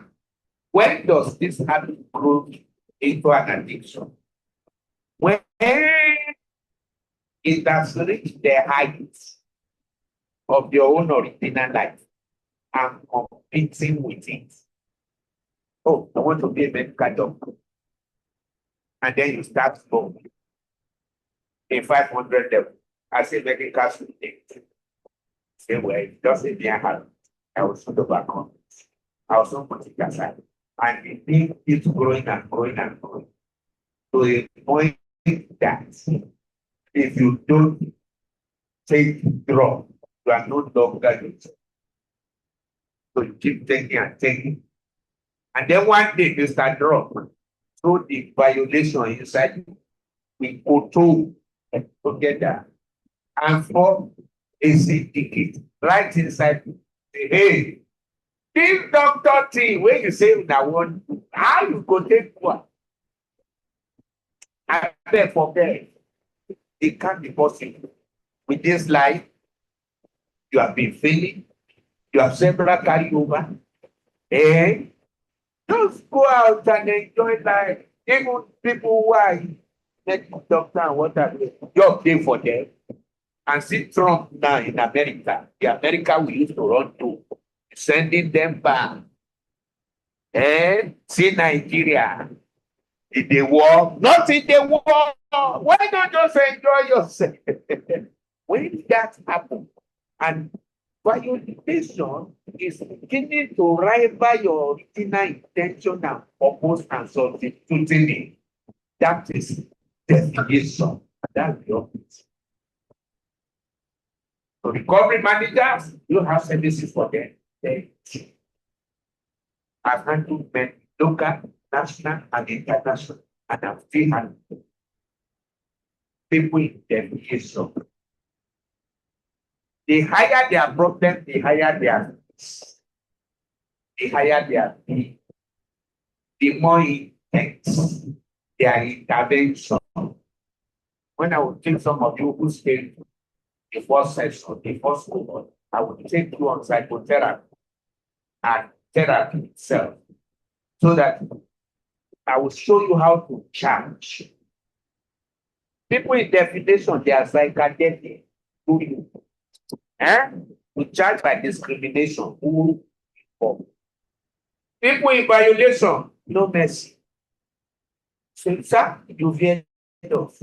when does this habit grow into an addiction? When it has reached the height of your own original life and competing with it. Oh, I want to be a medical doctor. And then you start small. In 500 level, as a medical student. Say, well, it doesn't mean I will soon overcome it. I will soon put it aside. And the thing keeps growing and growing and growing. To a point that if you don't take drug, you are no longer used. So you keep taking and taking. And then one day you start drug. Through the violation inside you, we go to together and form a syndicate right inside you. Say, hey, this doctor thing, when you say that one, how you go take one? I beg forget. It can't be possible. With this life, you have been failing, you have several carryover, and just go out and enjoy life. Even people who are medical doctor and what have you, just pay for them. And see Trump now in America, the America we used to run to, sending them back. And see Nigeria in the war, not in the war. Why don't you just enjoy yourself? When did that happen? And violation is beginning to rival your original intention and purpose and substituting it. That is definition. That's the opposite. So recovery managers, you have services for them. I've handled men local, national, and international, and I've still handled people in deviation. The higher their problem, the higher their risk. The higher their fee, the more intense their intervention. When I would take some of you who stayed the first session, the first cohort, I would take you on psychotherapy and therapy itself, so that I will show you how to charge. People in definition, they are psychedelic. To charge by discrimination. People in violation, no mercy. So, sir, you hear of.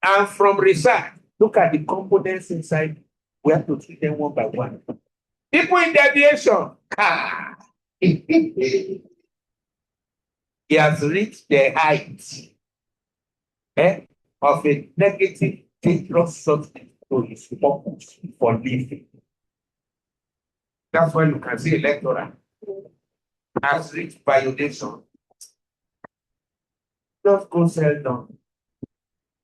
And from research, look at the components inside. We have to treat them one by one. People in deviation, he has reached the height of a negative, dangerous substance to his purpose for living. That's why you can see a lecturer has reached violation. Just go sell down.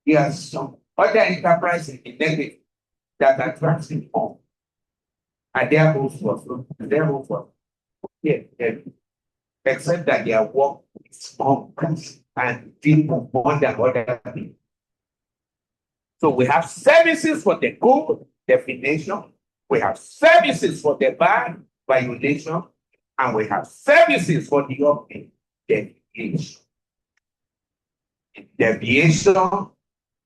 He has some other enterprises in negative that attracts him on. And their hopes for except that their work is complex and deep more than other people. So we have services for the good definition, we have services for the bad violation, and we have services for the okay deviation. In deviation,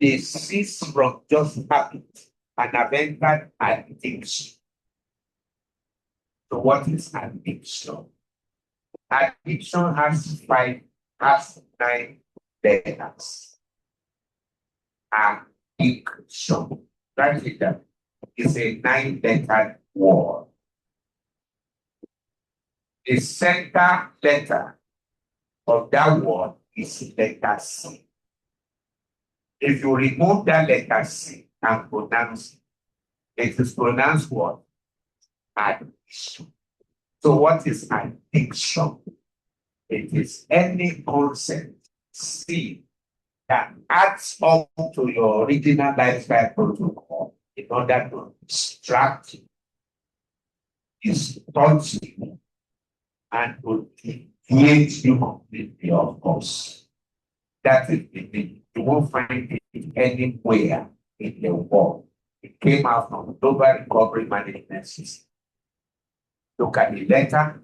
they cease from just habit and have entered addiction. So what is addiction? Addiction has 9 letters. Addiction. Write it down. It's a 9-letter word. The center letter of that word is letter C. If you remove that letter C and pronounce it, it is pronounced what? Addiction. So what is addiction? It is any concept, C, that adds on to your original lifestyle protocol in order to distract you, distort you, and to deviate you completely, of course. That is the thing. You won't find it anywhere in the world. It came out from Global Recovery Management System. Look at the letter.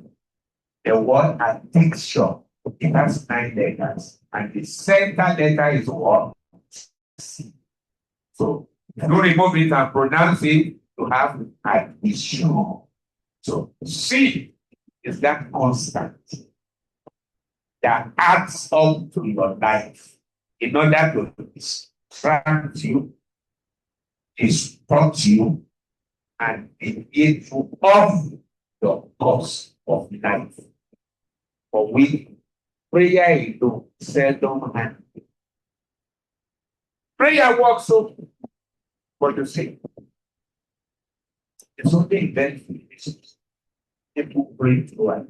The word addiction, it has 9 letters. And the center letter is what? C. So If you remove it and pronounce it, you have addition. So C is that constant that adds up to your life in order to distract you, distort you, and deviate you off your course of life. For we, prayer alone seldom handle. Prayer works so, but you see, it's only very few people pray through it.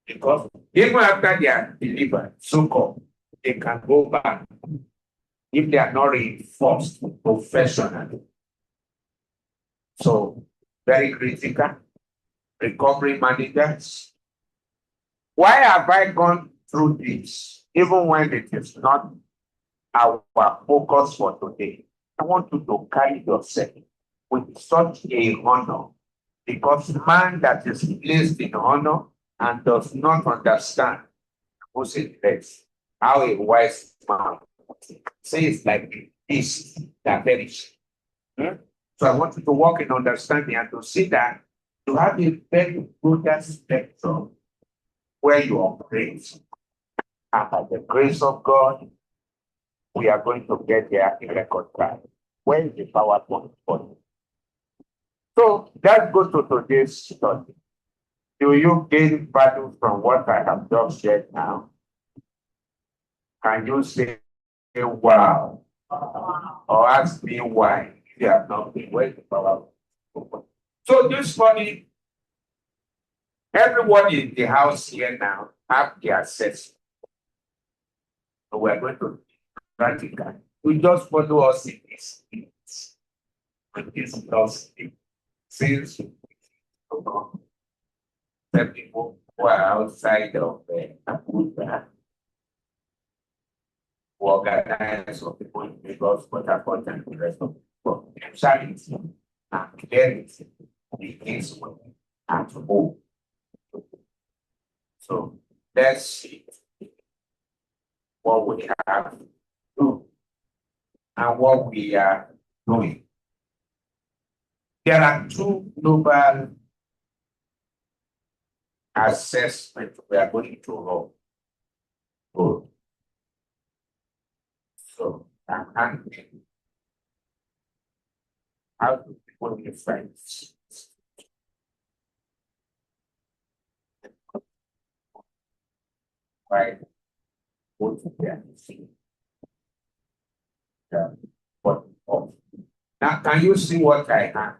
Because even after they are delivered, so-called, they can go back if they are not reinforced professionally. So, very critical. Recovery managers. Why have I gone through this, even when it is not our focus for today? I want you to carry yourself with such a honor, because man that is placed in honor and does not understand who's in place, how a wise man says like this that perish. So I want you to walk in understanding and to see that you have a very good spectrum where you operate. And by the grace of God, we are going to get there in record time. Where is the PowerPoint for you? So let's go to today's study. Do you gain value from what I have just shared now? Can you say wow? Or ask me why if you have not been? Where is the PowerPoint? So this morning, everyone in the house here now have the access. So we're going to practical. We just follow us in this. With this lost since the people who are outside of Abuja, who organize for people in Lagos, Port Harcourt, and the rest of people, charity and clarity begins with at home. So let's see what we have to do and what we are doing. There are two global assessments we are going to run. Good. So I'm handling how do people define this? Right? What can you see? Now, can you see what I have?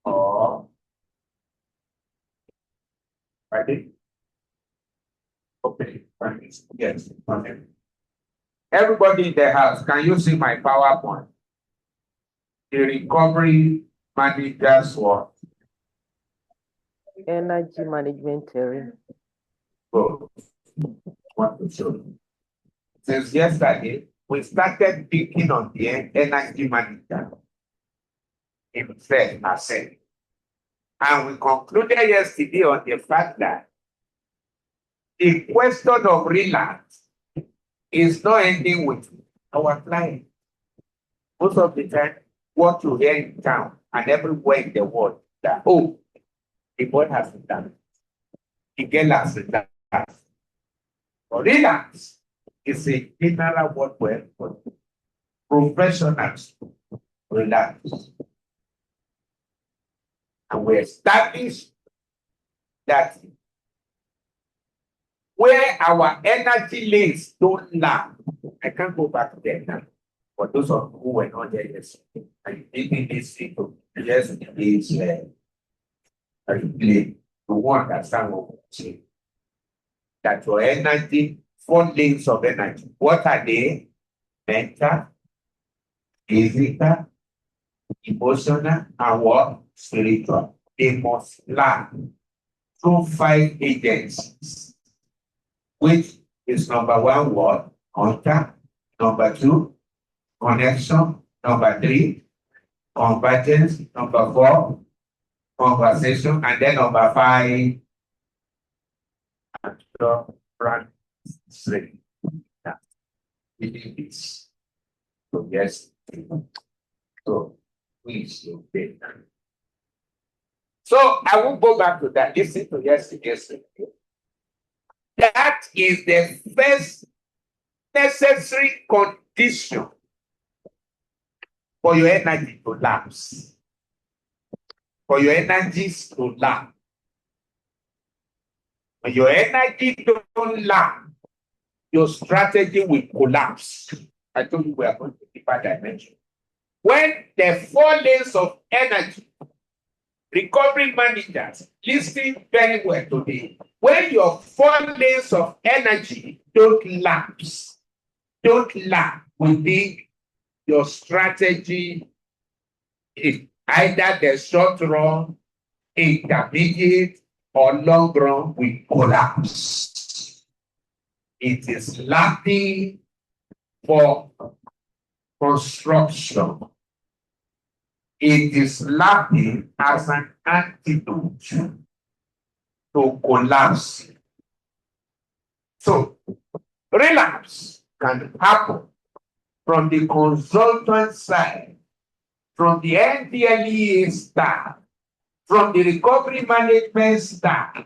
Or, ready? Okay, yes. Okay. Everybody in the house, can you see my PowerPoint? The recovery managers what? Energy management theory. Good. Want to show you. Since yesterday, we started picking on the energy manager himself, herself. And we concluded yesterday on the fact that the question of relapse is not ending with our client. Most of the time, what you hear in town and everywhere in the world, that, oh, the boy has been done. The girl has been done. But relapse is a general word for professionals relapse. And we establish that where our energy lanes don't land, I can't go back there now. For those of who were not there yesterday, and you didn't listen to yesterday's replay, you won't understand what we say. That your energy, 4 lanes of energy, what are they? Mental, physical, emotional, and what? Spiritual. They must land through 5 agencies, which is number 1, what? Contact. Number 2, connection. Number 3, convergence. Number 4, conversation. And then number 5, translation. reading this. So yes, so please obey. So I will go back to that. Listen to yes. That is the first necessary condition for your energy to lapse. For your energies to lapse. When your energy don't lapse, your strategy will collapse. I told you we are going to deeper dimension. When the 4 lanes of energy, recovery managers, listen very well today. When your 4 lanes of energy don't lapse within your strategy, is either the short run, intermediate, or long run will collapse. It is lacking for construction. It is lacking as an antidote to collapse. So, relapse can happen from the consultant side, from the NDLEA staff, from the recovery management staff,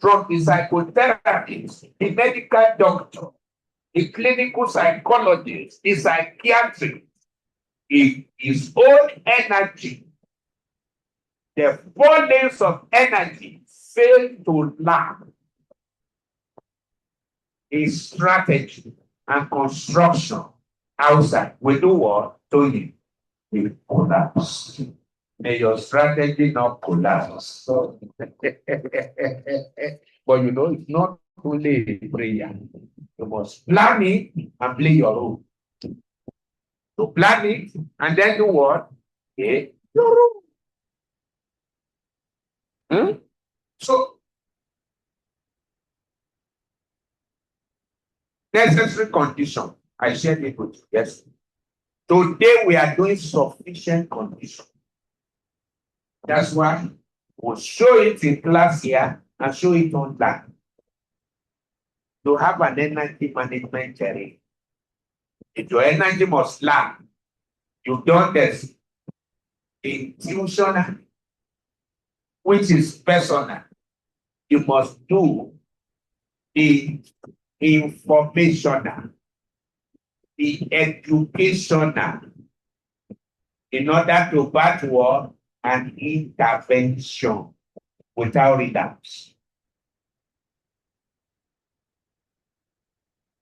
from the psychotherapist, the medical doctor, the clinical psychologist, the psychiatrist. It is own energy. The 4 lanes of energy fail to lack a strategy and construction outside. We do what? To you. We collapse. May your strategy not collapse. So, but you know, it's not only a prayer. You must plan it and play your role. To plan it and then do what? Play your role. So, necessary condition. I shared it with you. Yes. Today we are doing sufficient condition. That's why we'll show it in class here and show it online. To have an energy management terrain. If your energy must lack, you've done this institutional, which is personal. You must do the informational, the educational, in order to battle an intervention without relapse.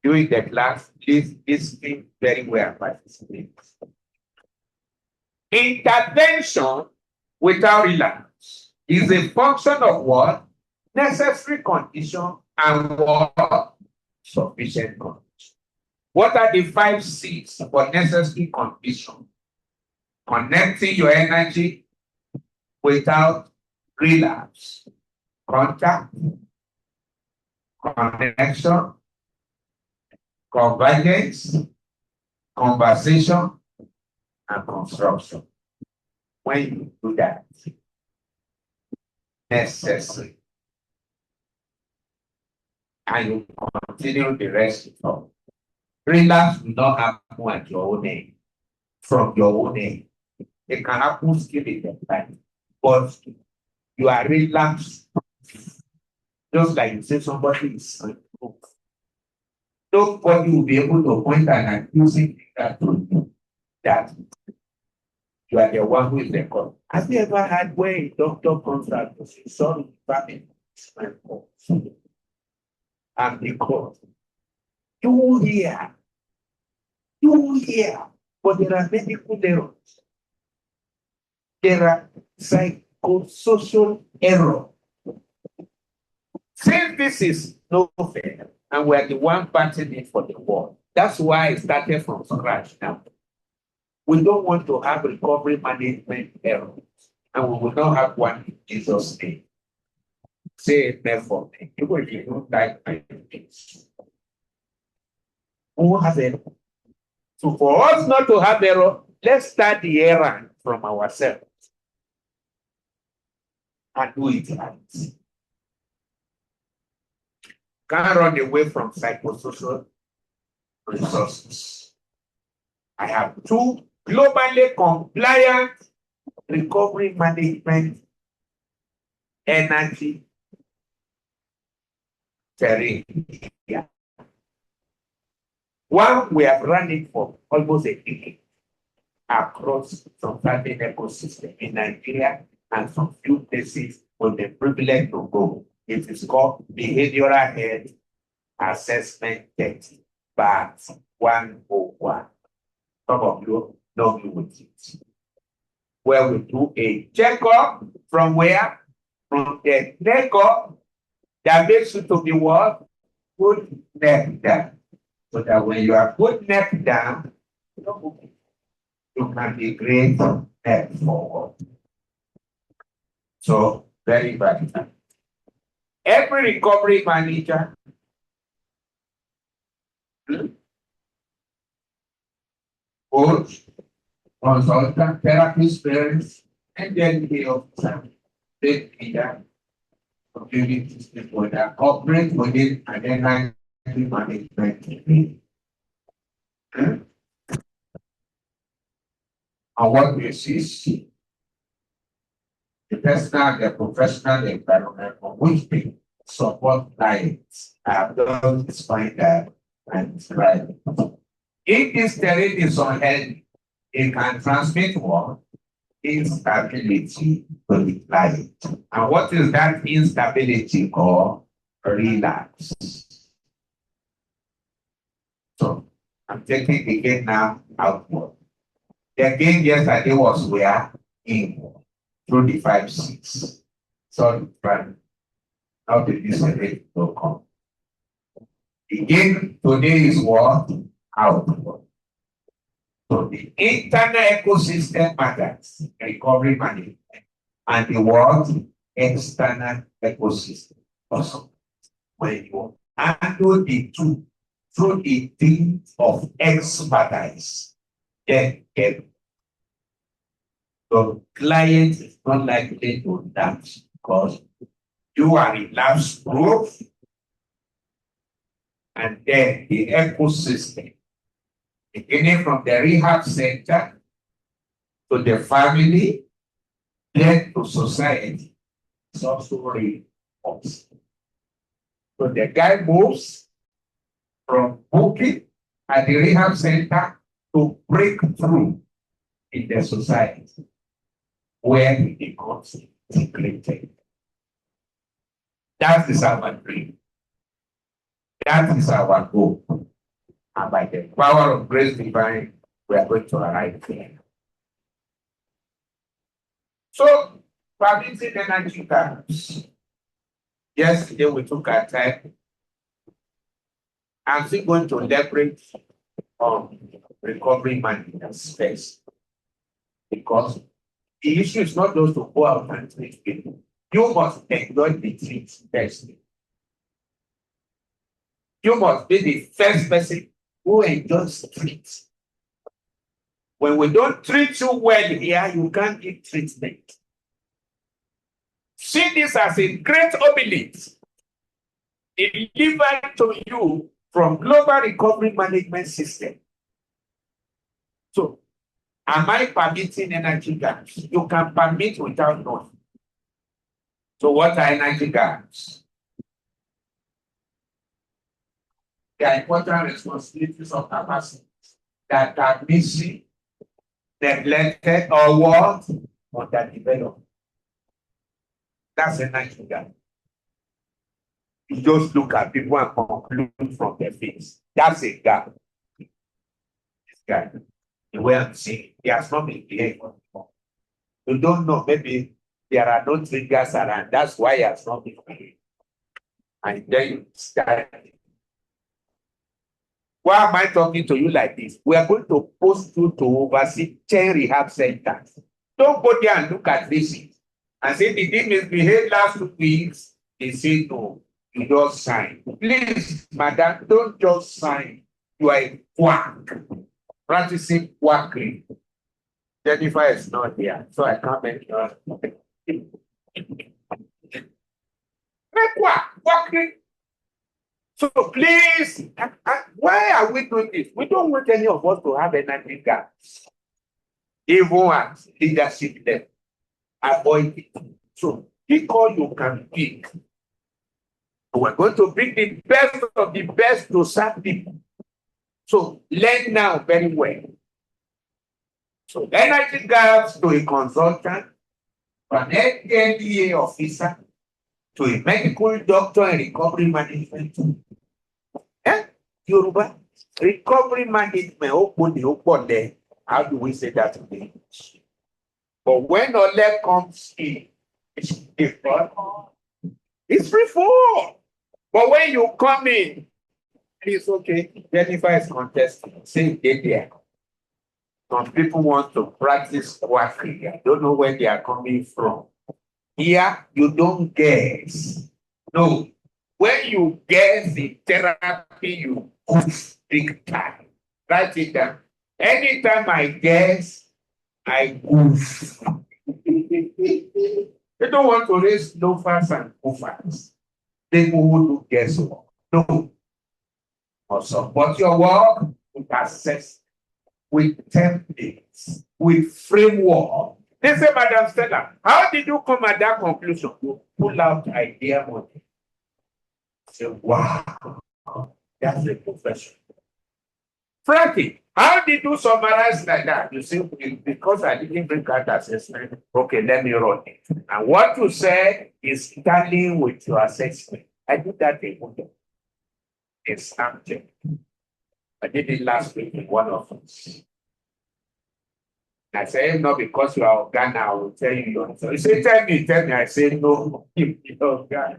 During the class, please listen very well, participants. Intervention without relapse is a function of what? Necessary condition and what? Sufficient condition. What are the 5 C's for necessary condition? Connecting your energy without relapse. Contact, connection, convergence, conversation, and construction. When you do that, necessary. And you continue the rest of relapse will not happen at your own name, from your own name. It can happen still in the time, but you are relapsed. Just like you say somebody is nobody will be able to point an accusing finger to you that you are the one who is the cause. Have you ever had where a doctor comes out to say, sorry, family, it's my fault. I'm the cause. You hear, but there are medical errors. There are psychosocial errors. Since this is no fair, and we're the one battling it for the world, that's why I started from scratch now. We don't want to have recovery management errors, and we will not have one in Jesus' name. Say amen for me. Even if you don't like my things. We won't have error. So for us not to have error, let's start the errand from ourselves and do it right. Can't run away from psychosocial resources. I have 2 globally compliant recovery management energy terrain. One, we have run it for almost a decade across some certain ecosystem in Nigeria and some few places with the privilege to go. It is called Behavioral Health Assessment Test, BAT 101. Some of you know me with it. Where we do a checkup from where? From the checkup that makes you to be what? Good neck down. So that when you are good neck down, you can be great neck forward. So very vital. Every recovery manager coach, consultant, therapist, parents, and then the officer, state leader, community stakeholder, operate within an energy management technique. And what we see, the personal, the professional environment for which they support clients have done this find that and describe it. If this terrain is unhealthy, it can transmit what? Instability to the client. And what is that instability called? Relapse. So I'm taking the gain now outward. The gain yesterday was where? Inward. Through the 5-6. So how did this rate will come? The gain today is what? Outward. So the internal ecosystem matters, recovery management, and the what? External ecosystem. Also, when you handle the two through the thing of expertise, then the client is not likely to dance because you are in lapse growth, and then the ecosystem, beginning from the rehab center to the family, then to society, is also reinforced. So the guy moves from booking at the rehab center to break through in the society where he becomes integrated. That is our dream. That is our goal. And by the power of grace divine, we are going to arrive there. So, permitting energy gaps. Yesterday we took our time. I'm still going to leverage on recovery management space. Because the issue is not just to go out and treat people. You must enjoy the treat first. You must be the first person who enjoys treat. When we don't treat you well here, you can't get treatment. See this as a great ability delivered to you from Global Recovery Management System. So, am I permitting energy gaps? You can permit without knowing. So, what are energy gaps? They are important responsibilities of capacity that are missing, neglected, or what? Underdeveloped. That's energy gap. You just look at people and conclude from their face. That's a gap. This guy, the way I'm seeing, he has not been behaving before. You don't know, maybe there are no triggers around. That's why he has not been behaving. And then you start. Why am I talking to you like this? We are going to post you to oversee 10 rehab centers. Don't go there and look at this and say, did he misbehave last 2 weeks? They say no. You just sign. Please, madam, don't just sign. You are a quack. Practicing quackery. Jennifer is not here, so I can't make her. Quack, quackery. So please, Why are we doing this? We don't want any of us to have energy gaps. Even at leadership level. Avoid it. So pick all you can pick. We're going to bring the best of the best to serve people. So learn now very well. So energy gaps to a consultant, to an NDA officer, to a medical doctor and recovery management. Yoruba, recovery management, how do we say that today? But when Ole comes in, it's different. It's free for all. But when you come in, it's okay. Jennifer is contesting. Say they there. Some people want to practice quackery. I don't know where they are coming from. Here, you don't guess. No. When you guess in therapy, you goof big time. Write it down. Anytime I guess, I goof. They don't want to raise loafers and goofers. They who do guesswork. No. Or support your work with assessment, with templates, with framework. They say, Madam Stella, how did you come at that conclusion? You pull out idea money. Say, wow, that's a profession. Frankie, how did you summarize like that? You say, because I didn't bring out assessment, okay, let me run it. And what you said is tallying with your assessment. I did that in subject. I did it last week in one of us. I say, no, because you are Ghana, I will tell you your answer. You say, tell me. I say, no, you're Ghana.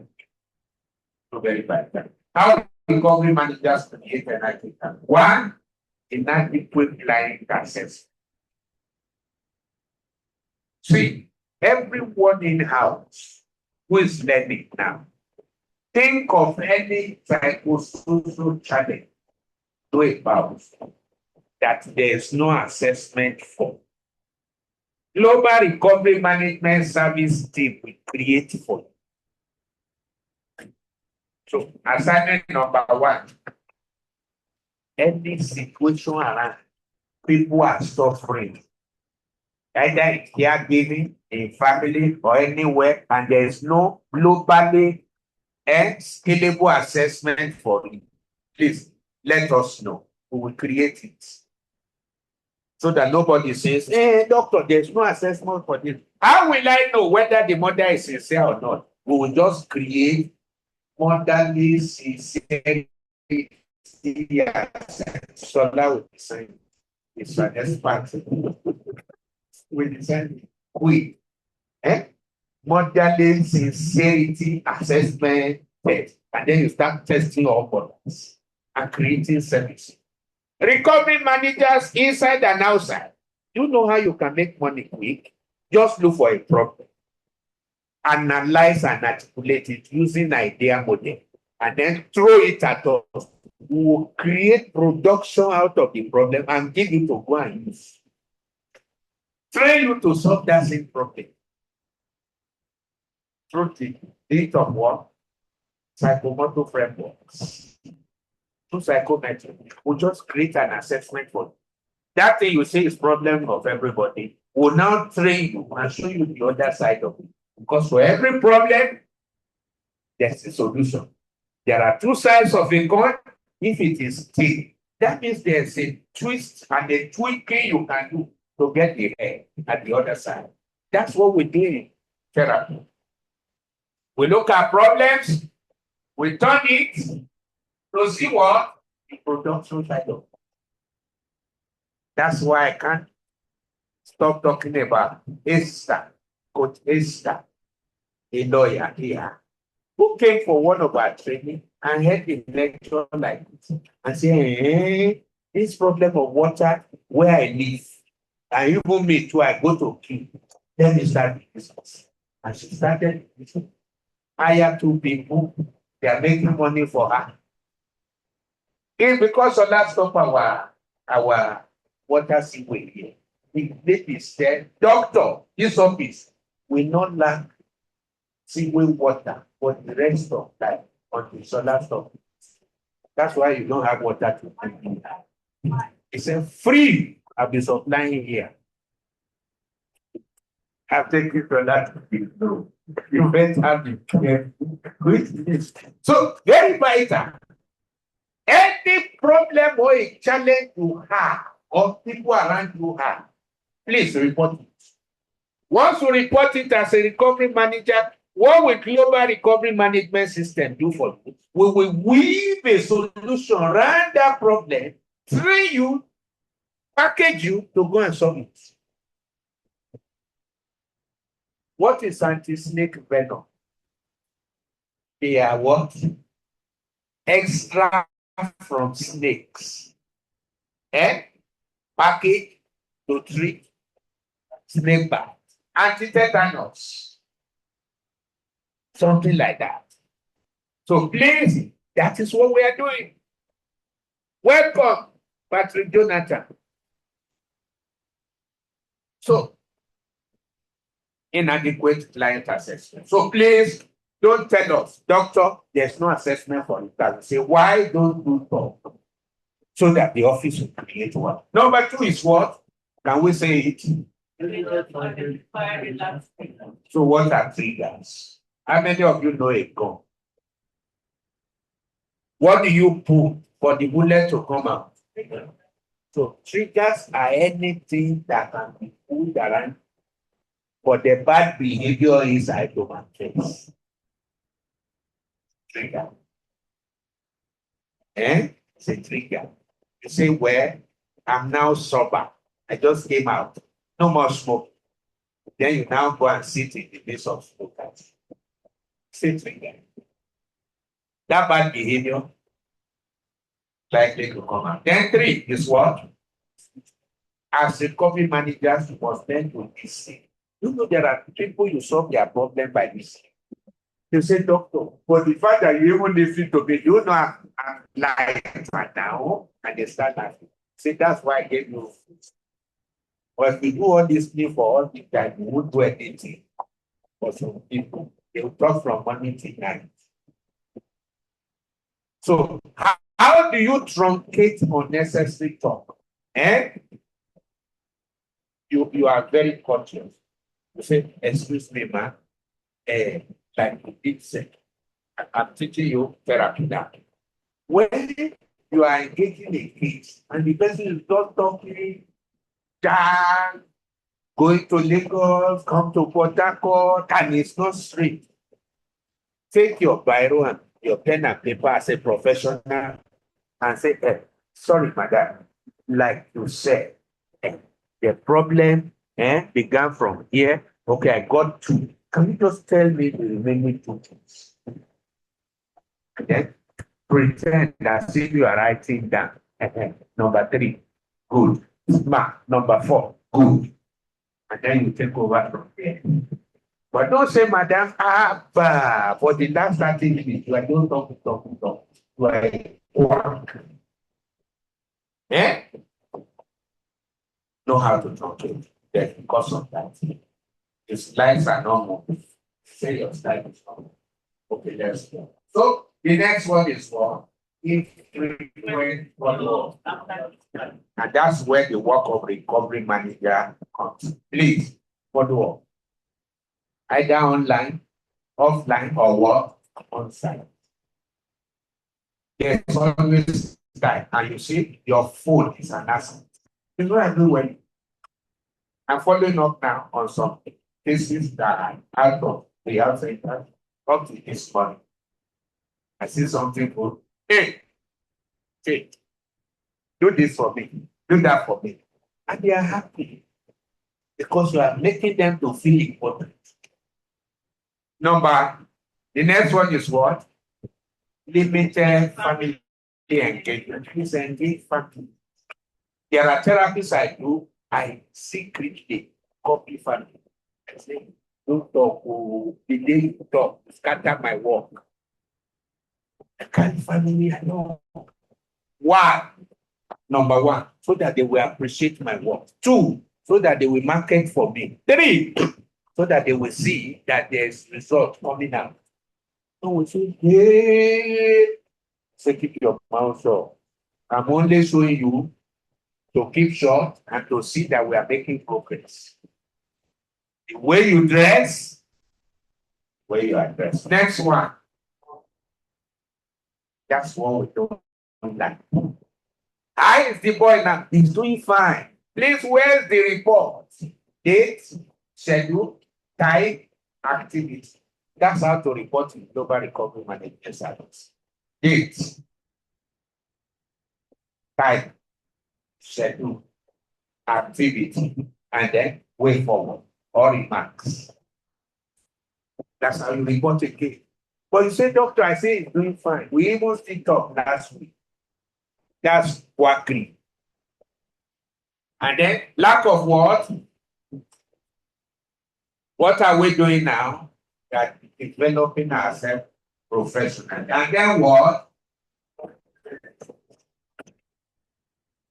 So very bad. How do recovery managers create an IT? One, inadequate client access. See, everyone in house who is learning now, think of any psychosocial challenge to about that there is no assessment for. Global Recovery Management Service team will create for you. So, assignment number one, any situation around, people are suffering, either in caregiving, in family, or anywhere, and there is no globally scalable assessment for it. Please let us know. We will create it. So that nobody says, hey, doctor, there's no assessment for this. How will I know whether the mother is sincere or not? We will just create motherly sincerity. Sola will design. It's an expert. We design quick. Motherly sincerity assessment test. And then you start testing all products and creating services. Recovery managers inside and outside. You know how you can make money quick? Just look for a problem. Analyze and articulate it using idea model. And then throw it at us. We will create production out of the problem and give you to go and use. Train you to solve that same problem. Through the date of what? Psychomotor frameworks. Through psychometry. We'll just create an assessment for you. That thing you say is problem of everybody. We'll now train you and show you the other side of it. Because for every problem, there's a solution. There are two sides of a coin. If it is thin, that means there's a twist and a tweaking you can do to get the hair at the other side. That's what we do in therapy. We look at problems, we turn it to see what the production side of it. That's why I can't stop talking about Esther, Coach Esther, a lawyer here, who came for one of our training and had a lecture like this and say, hey, this problem of water where I live, and even me too, I go to kill. Let me start the business. And she started hire two people, they are making money for her. It's because of that stop our water seaway here. The lady said, doctor, this office will not lack seaway water for the rest of time until solar stop. That's why you don't have water to drink. It's a free. I'll be supplying here. I've taken for that. No, you better have the careful with this. So very vital. Any problem or a challenge you have or people around you have, please report it. Once you report it as a recovery manager, what will global recovery management system do for you? We will weave a solution around that problem, train you, package you to go and solve it. What is anti-snake venom? They are what? Extra from snakes. Package to treat snake bite. Anti-tetanus. Something like that. So please, that is what we are doing. Welcome, Patrick Jonathan. So, inadequate client assessment. So please, don't tell us, doctor, there's no assessment for it. And say, why don't you talk? So that the office will create one. Number 2 is what? Can we say it? So what are triggers? How many of you know a gun? What do you put for the bullet to come out? So triggers are anything that can be put around for the bad behavior inside human case. Trigger. It's a trigger. You say, well, I'm now sober. I just came out. No more smoke. Then you now go and sit in the place of smokers. It's a trigger. That bad behavior likely to come out. Then 3 is what? As recovery managers, you must learn to listen. You know there are people you solve their problem by listening. You say, doctor, but the fact that you even listen to me, you know I'm like right now, and they start laughing. Say, that's why I gave you. But if you do all this thing for all the time, you won't do anything. For some people, they will talk from morning to night. So, how do you truncate unnecessary talk? You are very conscious. You say, excuse me, man. Like you did say, I'm teaching you therapy now. When you are engaging a case and the person is not talking, down, going to Lagos, come to Port Harcourt, and it's not straight. Take your biro and your pen and paper as a professional and say, sorry, madam, like you said, the problem began from here. Okay, I got 2. Can you just tell me the remaining 2 things? And then pretend as if you are writing down. Number 3, good. Smart. Number 4, good. And then you take over from there. But don't say, madam, for the last 30 minutes, you are don't talk. You are work. Know how to talk to it. Then because of that, the slides are not moving. Say your slide is not moving. Okay, let's go. So the next one is what? Infrequent follow-up. And that's where the work of recovery manager comes. Please follow up. Either online, offline, or what? On site. There's always time. And you see, your phone is an asset. You know I do when I'm following up now on some cases that are out of the outside up to this morning. I see something good. Hey, do this for me, do that for me. And they are happy because you are making them to feel important. The next one is what? Limited family engagement. Please engage family. There are therapies I do, I secretly copy family. I say, don't talk, the day you talk, scatter my work. I carry family, I know. Why? Number 1, so that they will appreciate my work. 2, so that they will market for me. 3, so that they will see that there's results coming out. So we say, hey, Say keep your mouth shut. I'm only showing you to keep short and to see that we are making progress. The way you dress, where you are dressed. Next one. That's what we don't like. How is the boy now? He's doing fine. Please, where's the report? Date, schedule, time, activity. That's how to report in Global Recovery Management Service. Date, time, schedule, activity, and then way forward or remarks. That's how you report again. But you say, doctor, I say he's doing fine. We even still talk last week. That's quackery. And then lack of what? What are we doing now? That developing ourselves professionally. And then what?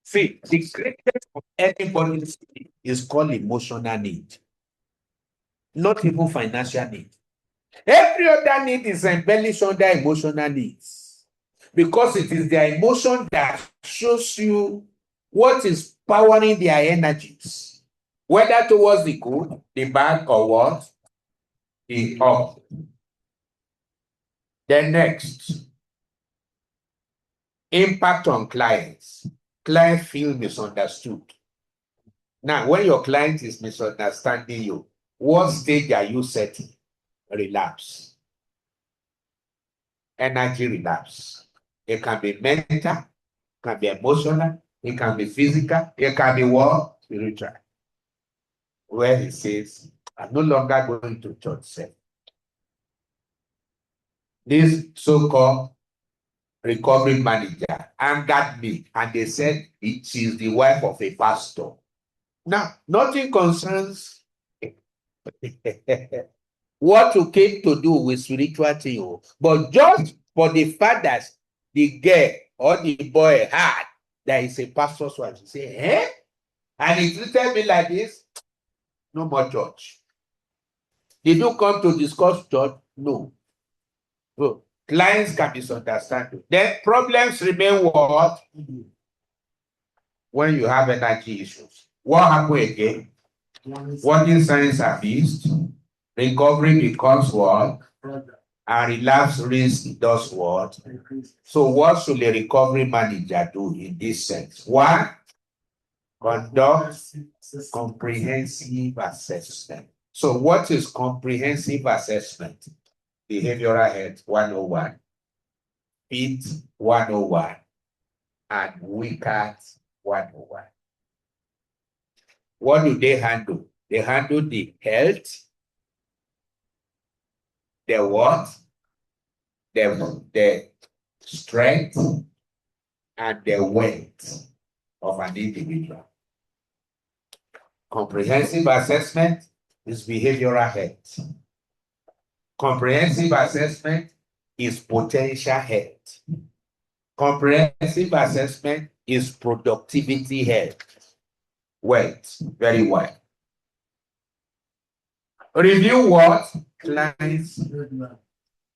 See, the greatest of anybody's need is called emotional need, not even financial need. Every other need is embellished under emotional needs because it is their emotion that shows you what is powering their energies, whether towards the good, the bad, or what? The up. Then next, impact on clients. Client feel misunderstood. Now, when your client is misunderstanding you, what stage are you setting? Relapse. Energy relapse. It can be mental, it can be emotional, it can be physical, it can be what? Spiritual. Where he says, I'm no longer going to church. Self. This so-called recovery manager angered me, and they said she's the wife of a pastor. Now, nothing concerns what you came to do with spiritual thing, but just for the fact that the girl or the boy had that is a pastor's wife, you say, eh? And he treated me like this, no more church. Did you come to discuss church? No. So, clients can misunderstand you. Then problems remain what? When you have energy issues. What happened again? Warning signs are missed. Recovery becomes what? And relapse risk does what? So what should a recovery manager do in this sense? One, conduct comprehensive assessment. So what is comprehensive assessment? Behavioral health 101, FIT 101, and WCAT 101. What do they handle? They handle the health, the what? The strength and the weight of an individual. Comprehensive assessment is behavioral health. Comprehensive assessment is potential health. Comprehensive assessment is productivity health. Wait, very well. Review what? Clients.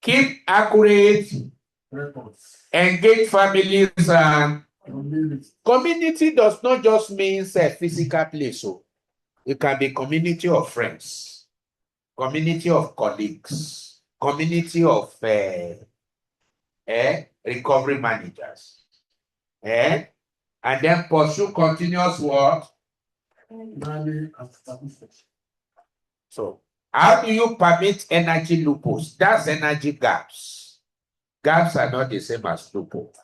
Keep accurate records. Engage families and community does not just mean a physical place. So it can be community of friends, community of colleagues, community of recovery managers. And then pursue continuous work. So how do you permit energy loopholes? That's energy gaps. Gaps are not the same as loopholes.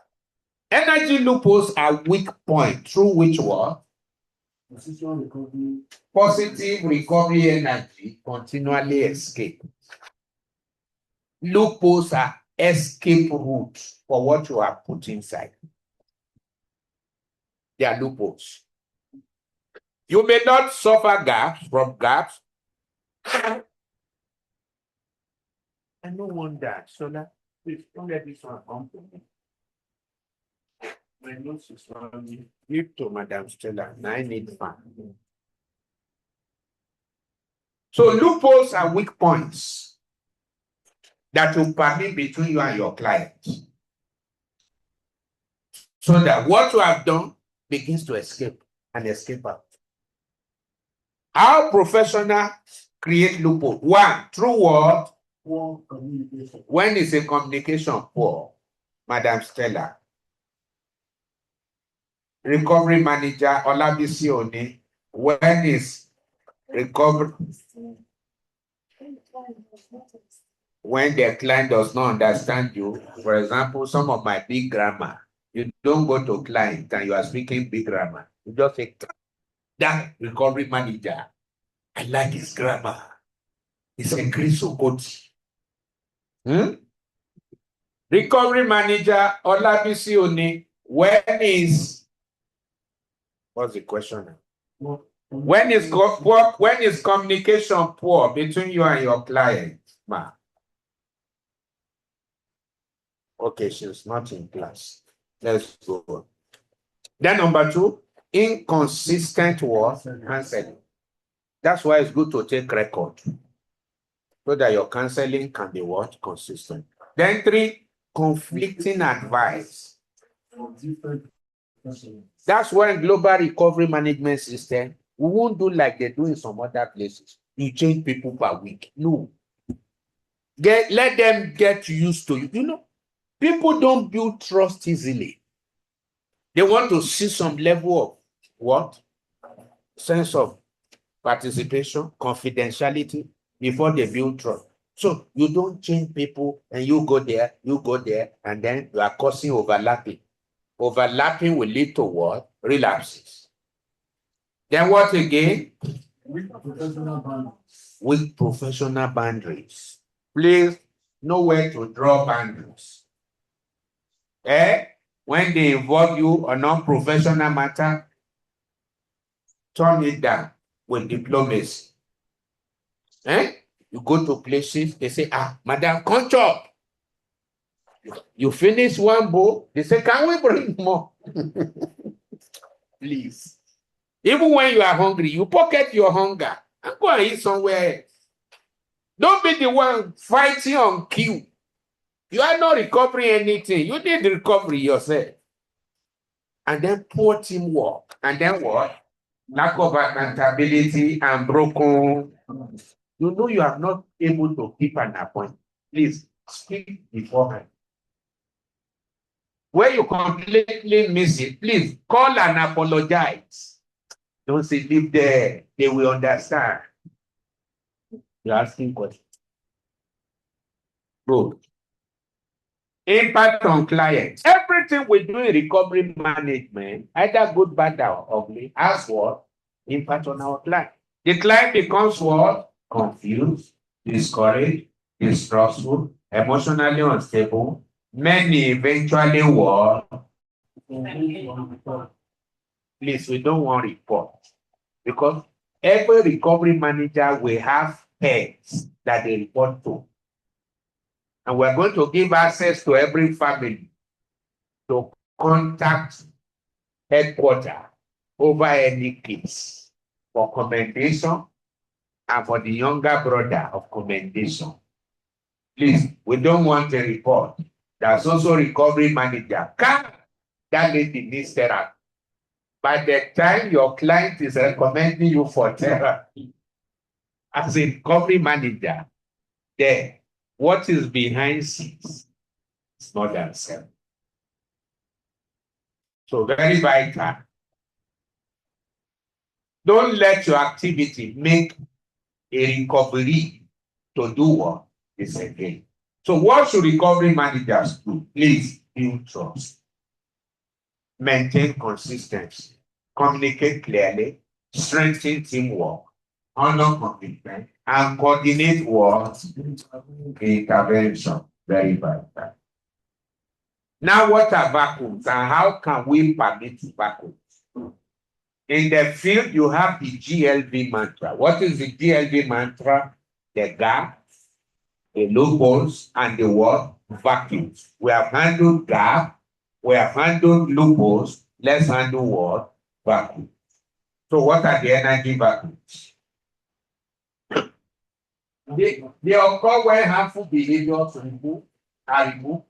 Energy loopholes are weak points through which what? Positive recovery energy continually escape. Loopholes are escape routes for what you are put inside. They are loopholes. You may not suffer gaps from gaps. I don't want that. So that please don't let this one come to me. My nose is running. Give to Madam Stella. I need fan. So loopholes are weak points that will permit between you and your client. So that what you have done begins to escape and escape out. How professional create loophole? One, through what? Poor communication. When is a communication poor? Madam Stella. Recovery manager Olabisi Oni. When is recovery? When the client does not understand you. For example, some of my big grammar. You don't go to client and you are speaking big grammar. You just say, that recovery manager, I like his grammar. It's a Chris Okoti. Recovery manager Olabisi Oni, when is, what's the question now? When is communication poor between you and your client, ma? Okay, she's not in class. Let's go on. Then number two, inconsistent words counseling. That's why it's good to take record so that your counseling can be what? Consistent. Then three, conflicting advice. That's why in global recovery management system, we won't do like they do in some other places. You change people per week. No. Let them get used to you. You know, people don't build trust easily. They want to see some level of what? Sense of participation, confidentiality before they build trust. So you don't change people and you go there, and then you are causing overlapping. Overlapping will lead to what? Relapses. Then what again? With professional boundaries. Please know where to draw boundaries. When they involve you on non-professional matter, turn it down with diplomacy. You go to places, they say, madam, come chop. You finish one bowl, they say, can we bring more? Please. Even when you are hungry, you pocket your hunger and go and eat somewhere else. Don't be the one fighting on queue. You are not recovering anything. You need recovery yourself. And then poor teamwork. And then what? Lack of accountability and broken. You know you are not able to keep an appointment. Please speak beforehand. When you completely miss it, please call and apologize. Don't say leave there. They will understand. You're asking questions. Good. Impact on clients. Everything we do in recovery management, either good, bad, or ugly, has what? Impact on our client. The client becomes what? Confused, discouraged, distrustful, emotionally unstable. Many eventually what? Please, we don't want report. Because every recovery manager will have pets that they report to. And we're going to give access to every family to contact headquarters over any case for commendation and for the younger brother of commendation. Please, we don't want a report. There's also recovery manager. Come, that lady needs therapy. By the time your client is recommending you for therapy, as a recovery manager, there, what is behind scenes is not themselves. So very vital. Don't let your activity make a recovery to do what is again. So what should recovery managers do? Please build trust. Maintain consistency. Communicate clearly. Strengthen teamwork. Honor commitment. And coordinate what? Intervention. Very vital. Now, what are vacuums and how can we permit vacuums? In the field, you have the GLV mantra. What is the GLV mantra? The gap, the loopholes, and the what? Vacuums. We have handled gap, we have handled loopholes. Let's handle what? Vacuums. So what are the energy vacuums? They occur when harmful behaviors are removed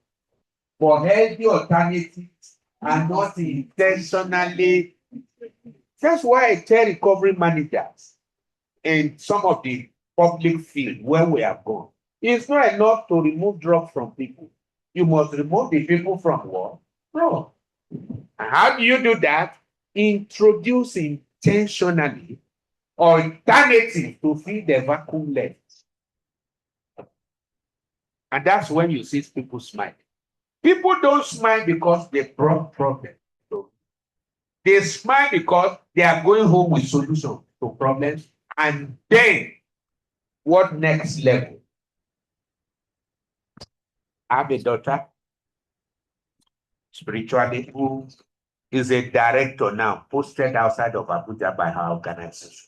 for healthy alternatives are not intentionally. That's why I tell recovery managers in some of the public field where we have gone. It's not enough to remove drugs from people. You must remove the people from what? Drugs. And how do you do that? Introduce intentionally alternative to fill the vacuum left. And that's when you see people smile. People don't smile because they brought problems. They smile because they are going home with solutions to problems. And then, what next level? I have a daughter, spiritually, who is a director now, posted outside of Abuja by her organization.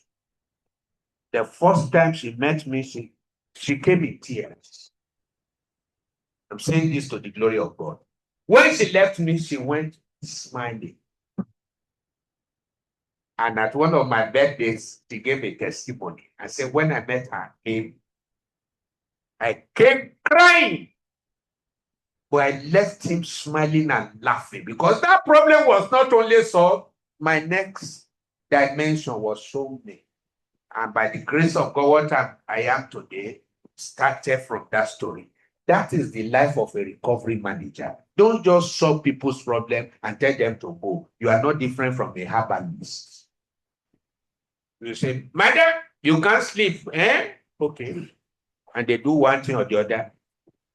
The first time she met me, she came in tears. I'm saying this to the glory of God. When she left me, she went smiling. And at one of my birthdays, she gave a testimony. I said, when I met her, I came crying. But I left him smiling and laughing because that problem was not only solved, my next dimension was shown me. And by the grace of God, what I am today started from that story. That is the life of a recovery manager. Don't just solve people's problem and tell them to go. You are not different from a herbalist. You say, madam, you can't sleep. Okay. And they do one thing or the other.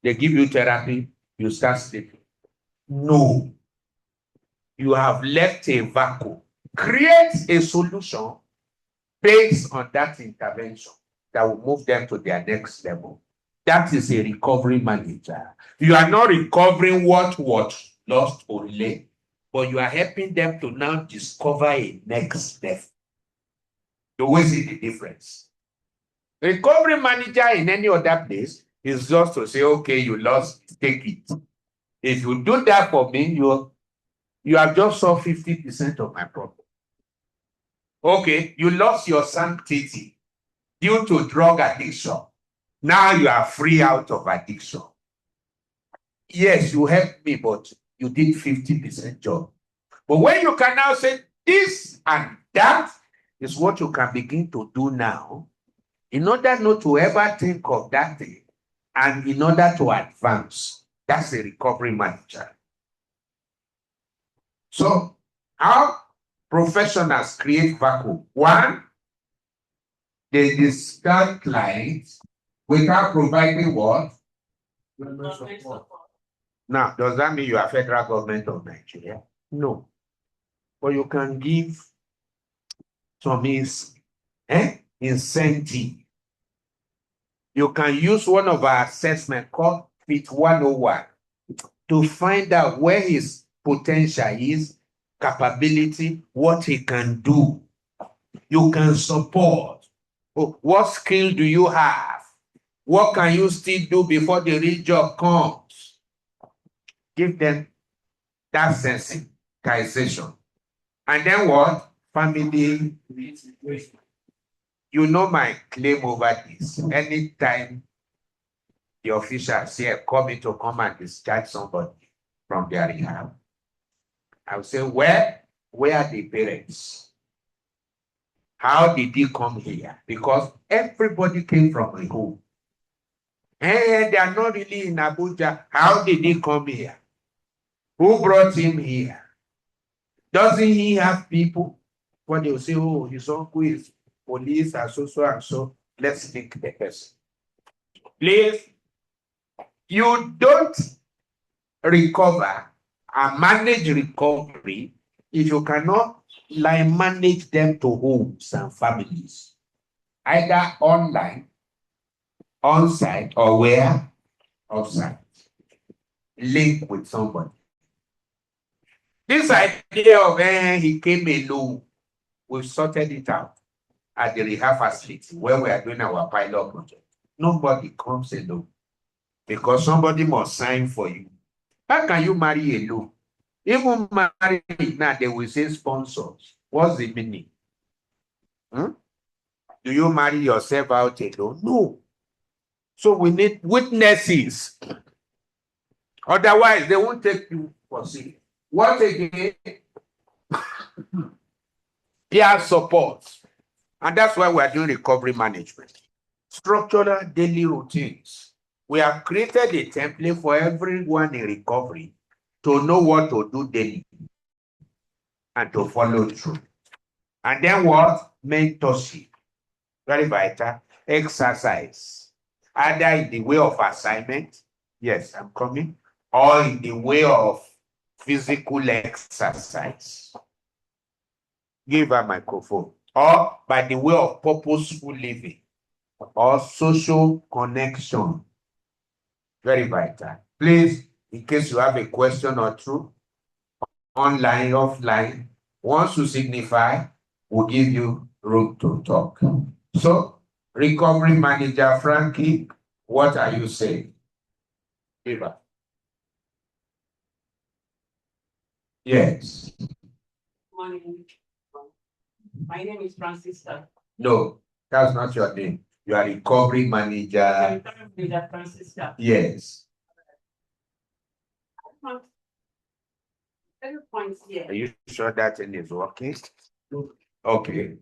They give you therapy, you start sleeping. No. You have left a vacuum. Create a solution based on that intervention that will move them to their next level. That is a recovery manager. You are not recovering what was lost only, but you are helping them to now discover a next level. You will see the difference. Recovery manager in any other place is just to say, okay, you lost, take it. If you do that for me, you have just solved 50% of my problem. Okay, you lost your sanctity due to drug addiction. Now you are free out of addiction. Yes, you helped me, but you did 50% job. But when you can now say this and that is what you can begin to do now, in order not to ever think of that thing, and in order to advance. That's a recovery manager. So, how professionals create vacuum? One, they discard clients without providing what? Now, does that mean you are federal government of Nigeria? No. But you can give some incentive. You can use one of our assessment called Fit 101 to find out where his potential is, capability, what he can do. You can support. What skill do you have? What can you still do before the real job comes? Give them that sensitization. And then what? Family. You know my claim over this. Anytime the officials here call me to come and discharge somebody from their rehab, I will say, where are the parents? How did he come here? Because everybody came from a home. And they are not really in Abuja. How did he come here? Who brought him here? Doesn't he have people? When they will say, oh, his uncle is police and so. Let's link the person. Please, you don't recover and manage recovery if you cannot manage them to homes and families, either online, on-site, or where? Off-site. Link with somebody. This idea of he came alone, we've sorted it out at the rehab facility where we are doing our pilot project. Nobody comes alone because somebody must sign for you. How can you marry alone? Even married now, they will say sponsors. What's the meaning? Do you marry yourself out alone? No. So we need witnesses. Otherwise, they won't take you for serious. What again? Peer support. And that's why we are doing recovery management. Structural daily routines. We have created a template for everyone in recovery to know what to do daily and to follow through. And then what? Mentorship. Very vital. Exercise. Either in the way of assignment, yes, I'm coming, or in the way of physical exercise. Give her microphone. Or by the way of purposeful living or social connection. Very vital. Please, in case you have a question or two, online, offline, once you signify, we'll give you room to talk. So, recovery manager Frankie, what are you saying? Eva. Yes. Morning. My name is Francisca. No, that's not your name. You are recovery manager. Recovery manager Francisca. Yes. Every point here. Are you sure that thing is working? Okay.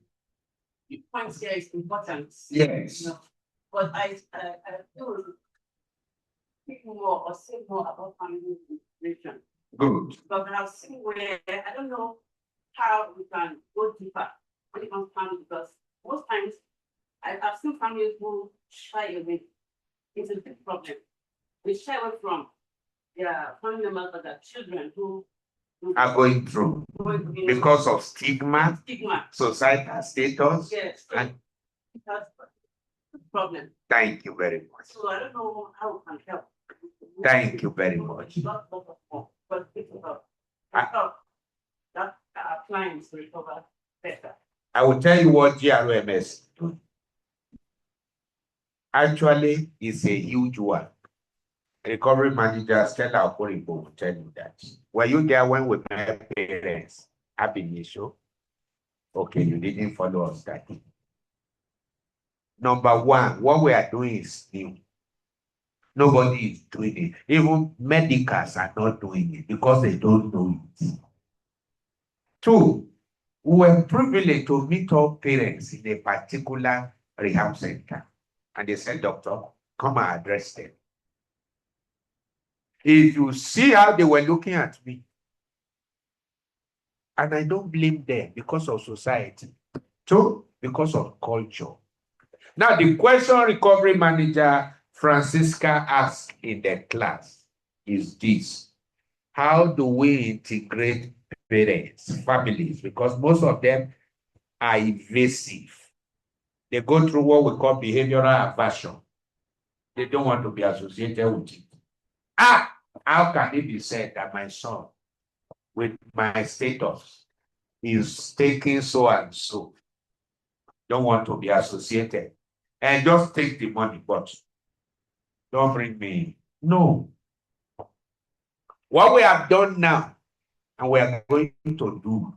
The point here is important. Yes. You know, but I feel speak more or say more about family integration. Good. But I've seen where I don't know how we can go deeper when it comes to family, because most times I've seen families who shy away. It's a big problem. They shy away from their family members or their children who are going through because of stigma, societal status. Yes, and that's a problem. Thank you very much. So I don't know how we can help. Thank you very much. But it's about that our clients recover better. I will tell you what GRMS do. Actually, it's a huge one. Recovery manager Stella Okoribo will tell you that. Were you there when we met parents? Happy issue. Okay, you didn't follow us that day. Number one, what we are doing is new. Nobody is doing it. Even medicals are not doing it because they don't know it. Two, we were privileged to meet all parents in a particular rehab center. And they said, doctor, come and address them. If you see how they were looking at me, and I don't blame them because of society. Two, because of culture. Now, the question recovery manager Francisca asked in the class is this: how do we integrate parents, families? Because most of them are evasive. They go through what we call behavioral aversion. They don't want to be associated with it. How can it be said that my son, with my status, is taking so and so? Don't want to be associated. And just take the money, but don't bring me. No. What we have done now, and we are going to do,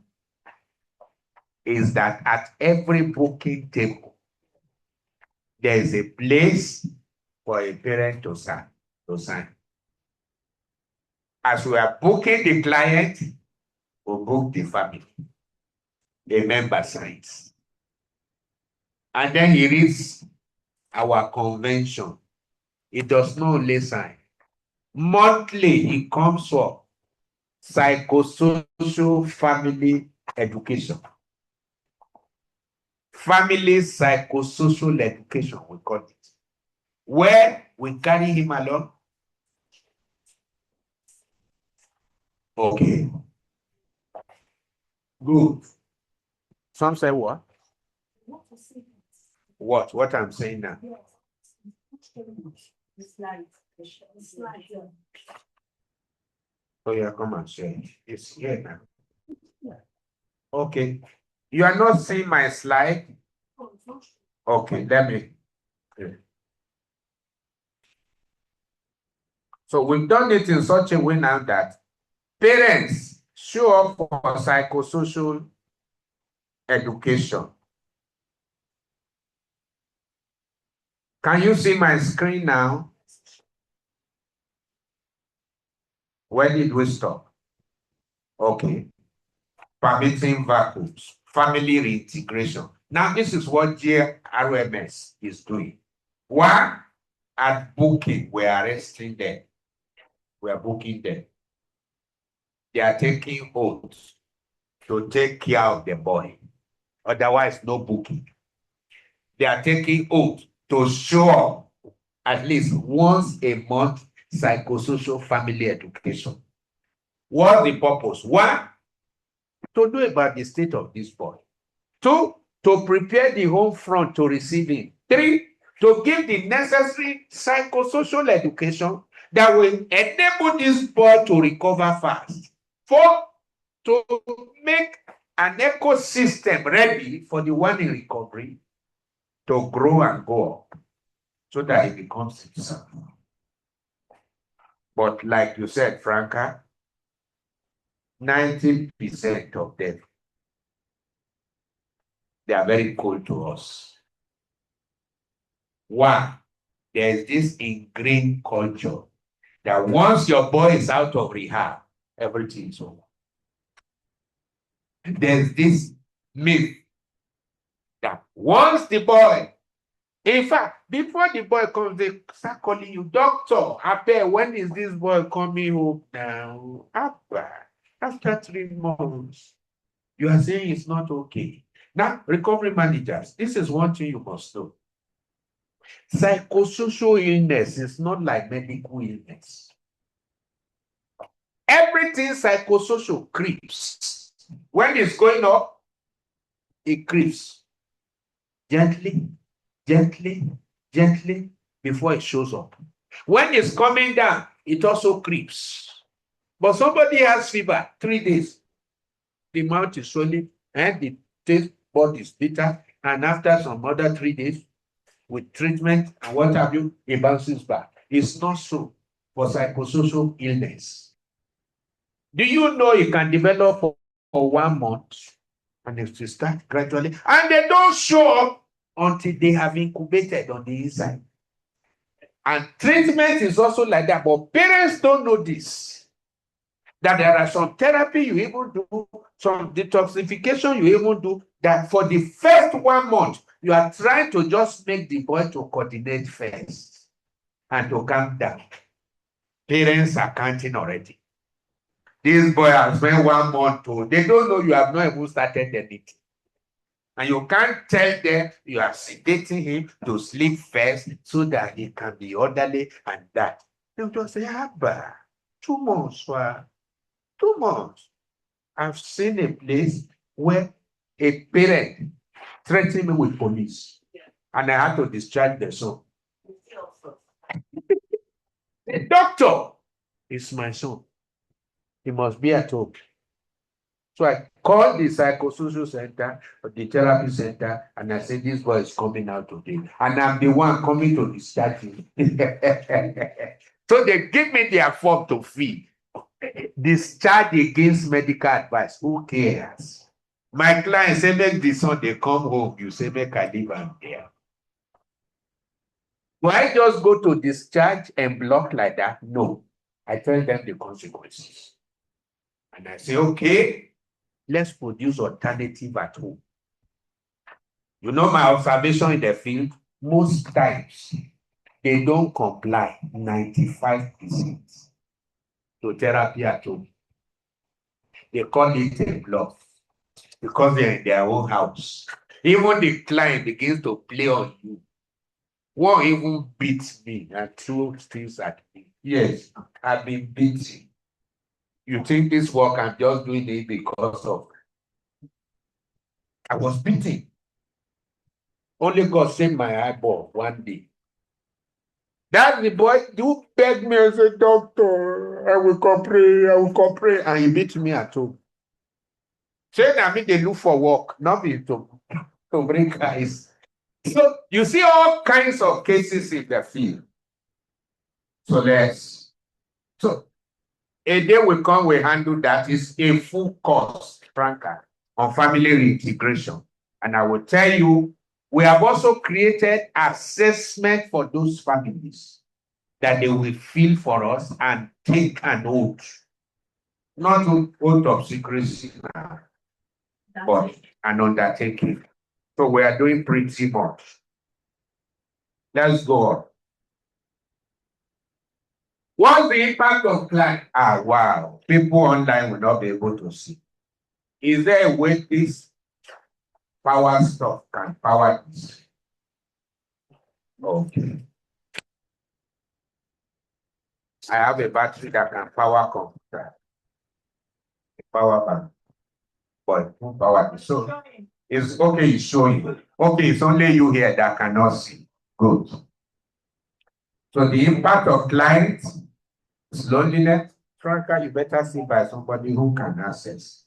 is that at every booking table, there is a place for a parent to sign. As we are booking the client, we book the family. The member signs. And then he reads our convention. He does not only sign. Monthly, he comes for psychosocial family education. Family psychosocial education, we call it. Where we carry him along. Okay. Good. Some say what? What I'm saying now? Oh, yeah, come and share it. It's here now. Okay. You are not seeing my slide? Okay, let me. So we've done it in such a way now that parents show up for psychosocial education. Can you see my screen now? Where did we stop? Okay. Permitting vacuums, family reintegration. Now, this is what GRMS is doing. One, at booking, we are arresting them. We are booking them. They are taking oaths to take care of the boy. Otherwise, no booking. They are taking oath to show up at least once a month psychosocial family education. What's the purpose? One, to know about the state of this boy. Two, to prepare the home front to receive him. Three, to give the necessary psychosocial education that will enable this boy to recover fast. Four, to make an ecosystem ready for the one in recovery to grow and go up so that he becomes himself. But like you said, Franca, 90% of them, they are very cold to us. One, there's this ingrained culture that once your boy is out of rehab, everything is over. There's this myth that once the boy, in fact, before the boy comes, they start calling you, doctor, Abel, when is this boy coming home now? Abba, after 3 months, you are saying it's not okay. Now, recovery managers, this is one thing you must know. Psychosocial illness is not like medical illness. Everything psychosocial creeps. When it's going up, it creeps. Gently, gently, gently, before it shows up. When it's coming down, it also creeps. But somebody has fever, 3 days. The mouth is swollen and the taste bud is bitter. And after some other 3 days, with treatment and what have you, it bounces back. It's not so for psychosocial illness. Do you know you can develop for 1 month and it will start gradually, and they don't show up until they have incubated on the inside. And treatment is also like that, but parents don't know this. That there are some therapy you even do, some detoxification you even do, that for the first 1 month, you are trying to just make the boy to coordinate first and to calm down. Parents are counting already. This boy has spent 1 month to, they don't know you have not even started anything. And you can't tell them you are sedating him to sleep first so that he can be orderly and that. They'll just say, Abba, 2 months, 2 months. I've seen a place where a parent threatened me with police, and I had to discharge the son. The doctor is my son. He must be at home. So I called the psychosocial center, the therapy center, and I said, this boy is coming out today. And I'm the one coming to discharge him. So they give me their form to fill. Discharge against medical advice. Who cares? My client say, make the son, they come home. You say, make I leave am there. Do I just go to discharge and block like that? No. I tell them the consequences. And I say, okay, let's produce alternative at home. You know my observation in the field? Most times, they don't comply 95% to therapy at home. They call it a bluff because they're in their own house. Even the client begins to play on you. One even beats me and throws things at me. Yes, I've been beaten. You think this work I'm just doing it because of I was beaten. Only God saved my eyeball one day. That's the boy who begged me and said, doctor, I will cooperate, and he beat me at home. Saying I mean they look for work, not be to bring eyes. So you see all kinds of cases in the field. So a day will come, we handle that. Is a full course, Franca, on family reintegration. And I will tell you, we have also created assessment for those families that they will fill for us and take an oath not oath of secrecy now, but an undertaking. So we are doing pretty much. Let's go on. What's the impact of climate? Ah, wow. People online will not be able to see. Is there a way this power stuff can power this? Okay. I have a battery that can power computer. A power bank. But power this. So it's okay, it's showing. Okay, it's only you here that cannot see. Good. So the impact of climate is loneliness. Franca, you better see by somebody who can access.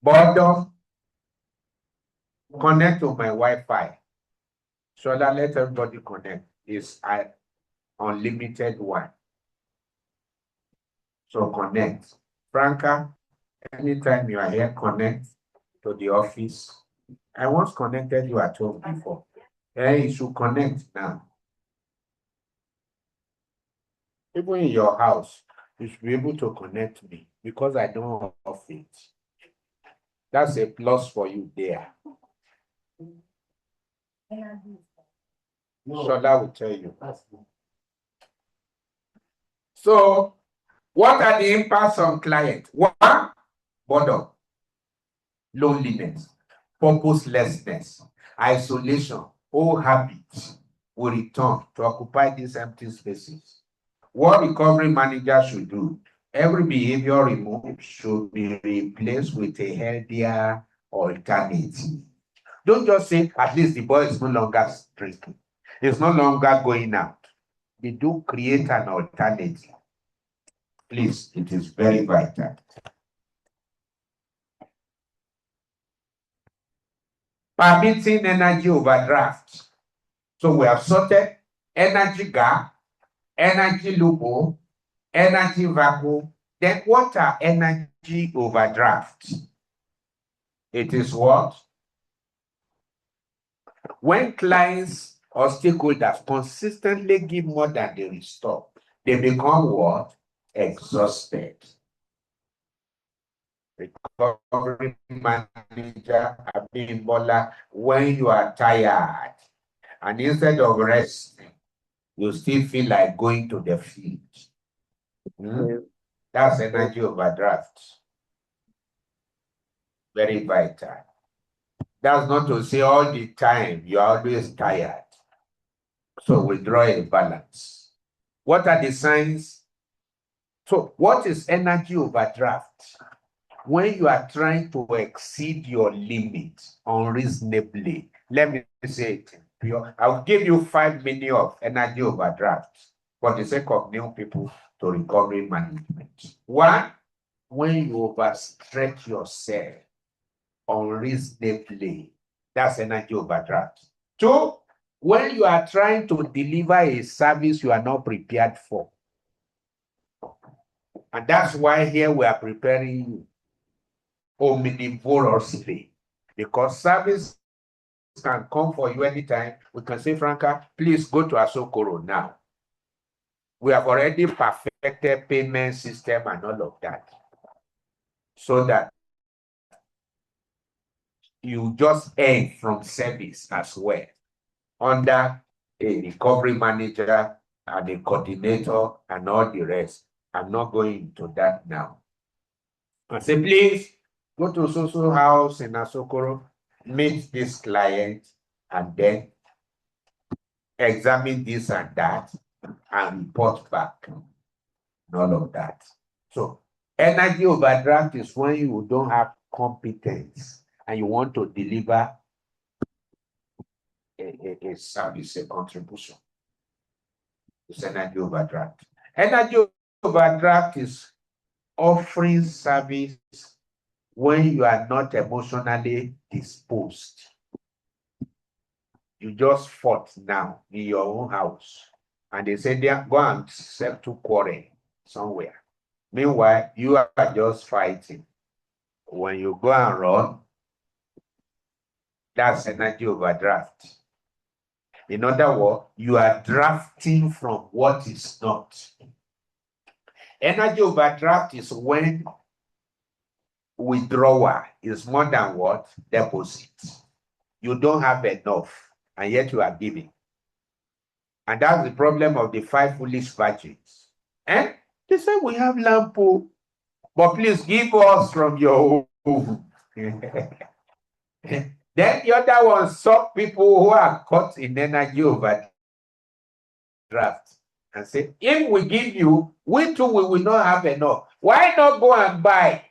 Boredom. Connect to my Wi-Fi. So that let everybody connect. It's unlimited one. So connect. Franca, anytime you are here, connect to the office. I once connected you at home before. You should connect now. Even in your house, you should be able to connect me because I don't have it. That's a plus for you there. Shola will tell you. So, what are the impacts on client? One, boredom, loneliness, purposelessness, isolation, old habits will return to occupy these empty spaces. What recovery manager should do? Every behavior removed should be replaced with a healthier alternative. Don't just say, at least the boy is no longer drinking. He's no longer going out. They do create an alternative. Please, it is very vital. Permitting energy overdraft. So we have sorted energy gap, energy loophole, energy vacuum. Then what are energy overdrafts? It is what? When clients or stakeholders consistently give more than they restore, they become what? Exhausted. Recovery manager, Abimbola, when you are tired, and instead of resting, you still feel like going to the field. That's energy overdraft. Very vital. That's not to say all the time you're always tired. So we draw a balance. What are the signs? So what is energy overdraft? When you are trying to exceed your limit unreasonably. Let me say it. I'll give you 5 minutes of energy overdraft for the sake of new people to recovery management. One, when you overstretch yourself unreasonably, that's energy overdraft. Two, when you are trying to deliver a service you are not prepared for. And that's why here we are preparing you omnivorously, because service can come for you anytime. We can say, Franca, please go to Asokoro now. We have already perfected payment system and all of that, so that you just earn from service as well under a recovery manager and a coordinator and all the rest. I'm not going into that now. I say, please go to social house in Asokoro, meet this client, and then examine this and that, and report back. None of that. So energy overdraft is when you don't have competence and you want to deliver a service, a contribution. It's energy overdraft. Energy overdraft is offering service when you are not emotionally disposed. You just fought now in your own house, and they say, go and settle quarrel somewhere. Meanwhile, you are just fighting. When you go and run, that's energy overdraft. In other words, you are drafting from what is not. Energy overdraft is when withdrawal is more than what? Deposit. You don't have enough, and yet you are giving. And that's the problem of the 5 foolish virgins. Eh? They say we have lampo, but please give us from your own. Then the other one saw people who are caught in energy overdraft and say, if we give you, we too we will not have enough. Why not go and buy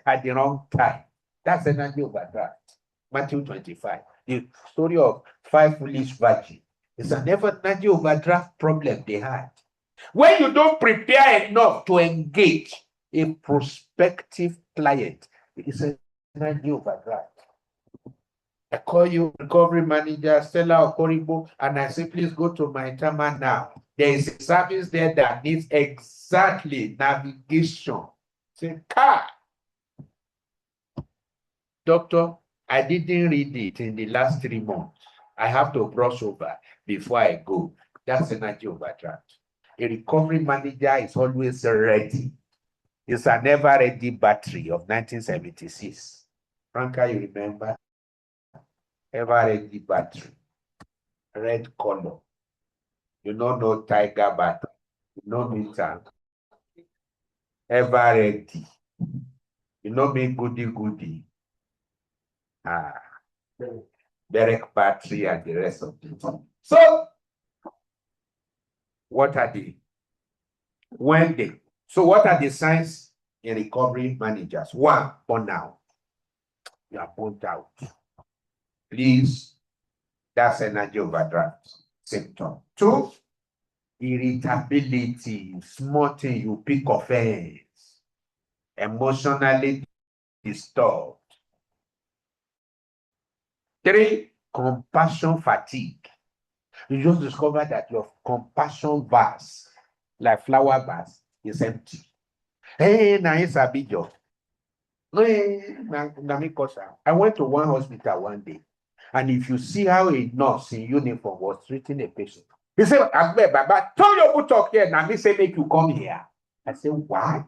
at the wrong time? That's energy overdraft. Matthew 25. The story of 5 foolish virgins. It's an energy overdraft problem they had. When you don't prepare enough to engage a prospective client, it's an energy overdraft. I call you recovery manager, Stella Okoribo, and I say, please go to my Tama now. There is a service there that needs exactly navigation. Say, car. Doctor, I didn't read it in the last 3 months. I have to brush over before I go. That's energy overdraft. A recovery manager is always ready. It's an ever-ready battery of 1976. Franca, you remember? Ever-ready battery. Red color. You don't know tiger battery. You know me tank. Ever-ready. You know me goody. Derek battery and the rest of it. So, what are the signs in recovery managers? 1, burnout. You are burnt out. Please, that's energy overdraft symptom. 2, irritability. Small thing, you pick offense. Emotionally disturbed. 3, compassion fatigue. You just discover that your compassion vase, like flower vase, is empty. Hey, now it's a big job. I went to one hospital one day, and if you see how a nurse in uniform was treating a patient, he said, Baba, turn your boot up here. Now, me say, make you come here. I said, what?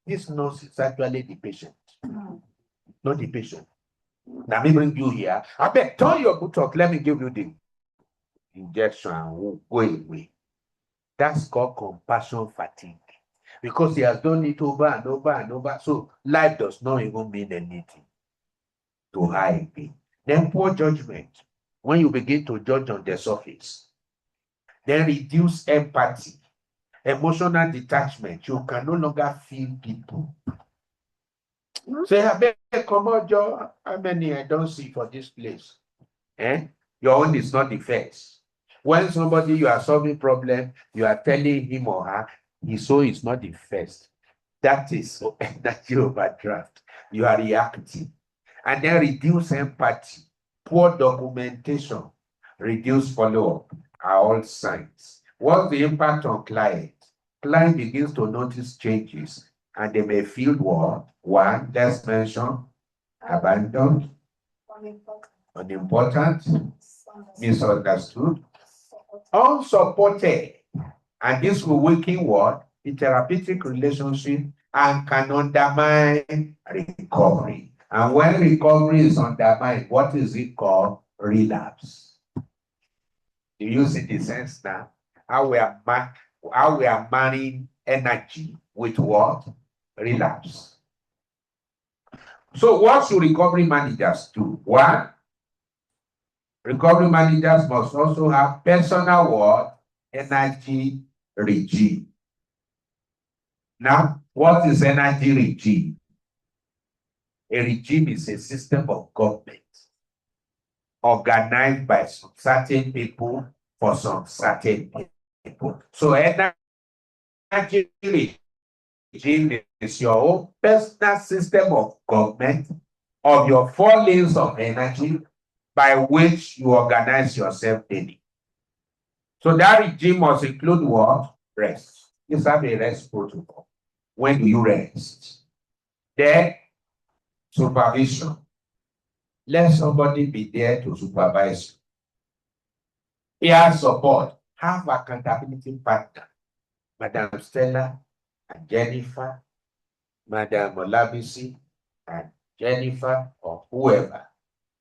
This nurse is actually the patient, not the patient. Now, me bring you here. I bet, turn your boot up. Let me give you the injection and we'll go away. That's called compassion fatigue, because he has done it over and over and over. So life does not even mean anything to her again. Then poor judgment. When you begin to judge on the surface, then reduce empathy, emotional detachment. You can no longer feel people. Say, I beg, come on, Joe. How many I don't see for this place? Your own is not the first. When somebody you are solving problem, you are telling him or her, his soul is not the first. That is energy overdraft. You are reacting. And then reduce empathy, poor documentation, reduce follow-up are all signs. What's the impact on client? Client begins to notice changes, and they may feel what? 1, let's mention, abandoned, unimportant, misunderstood, unsupported, and this will weaken what? The therapeutic relationship and can undermine recovery. And when recovery is undermined, what is it called? Relapse. Do you see the sense now? How we are marrying energy with what? Relapse. So what should recovery managers do? 1, recovery managers must also have personal what? Energy regime. Now, what is energy regime? A regime is a system of government organized by some certain people for some certain people. So energy regime is your own personal system of government of your 4 lanes of energy by which you organize yourself daily. So that regime must include what? Rest. You have a rest protocol. When do you rest? Then supervision. Let somebody be there to supervise you. Peer support. Have accountability partner. Madam Stella, and Jennifer, Madam Olabisi, and Jennifer, or whoever,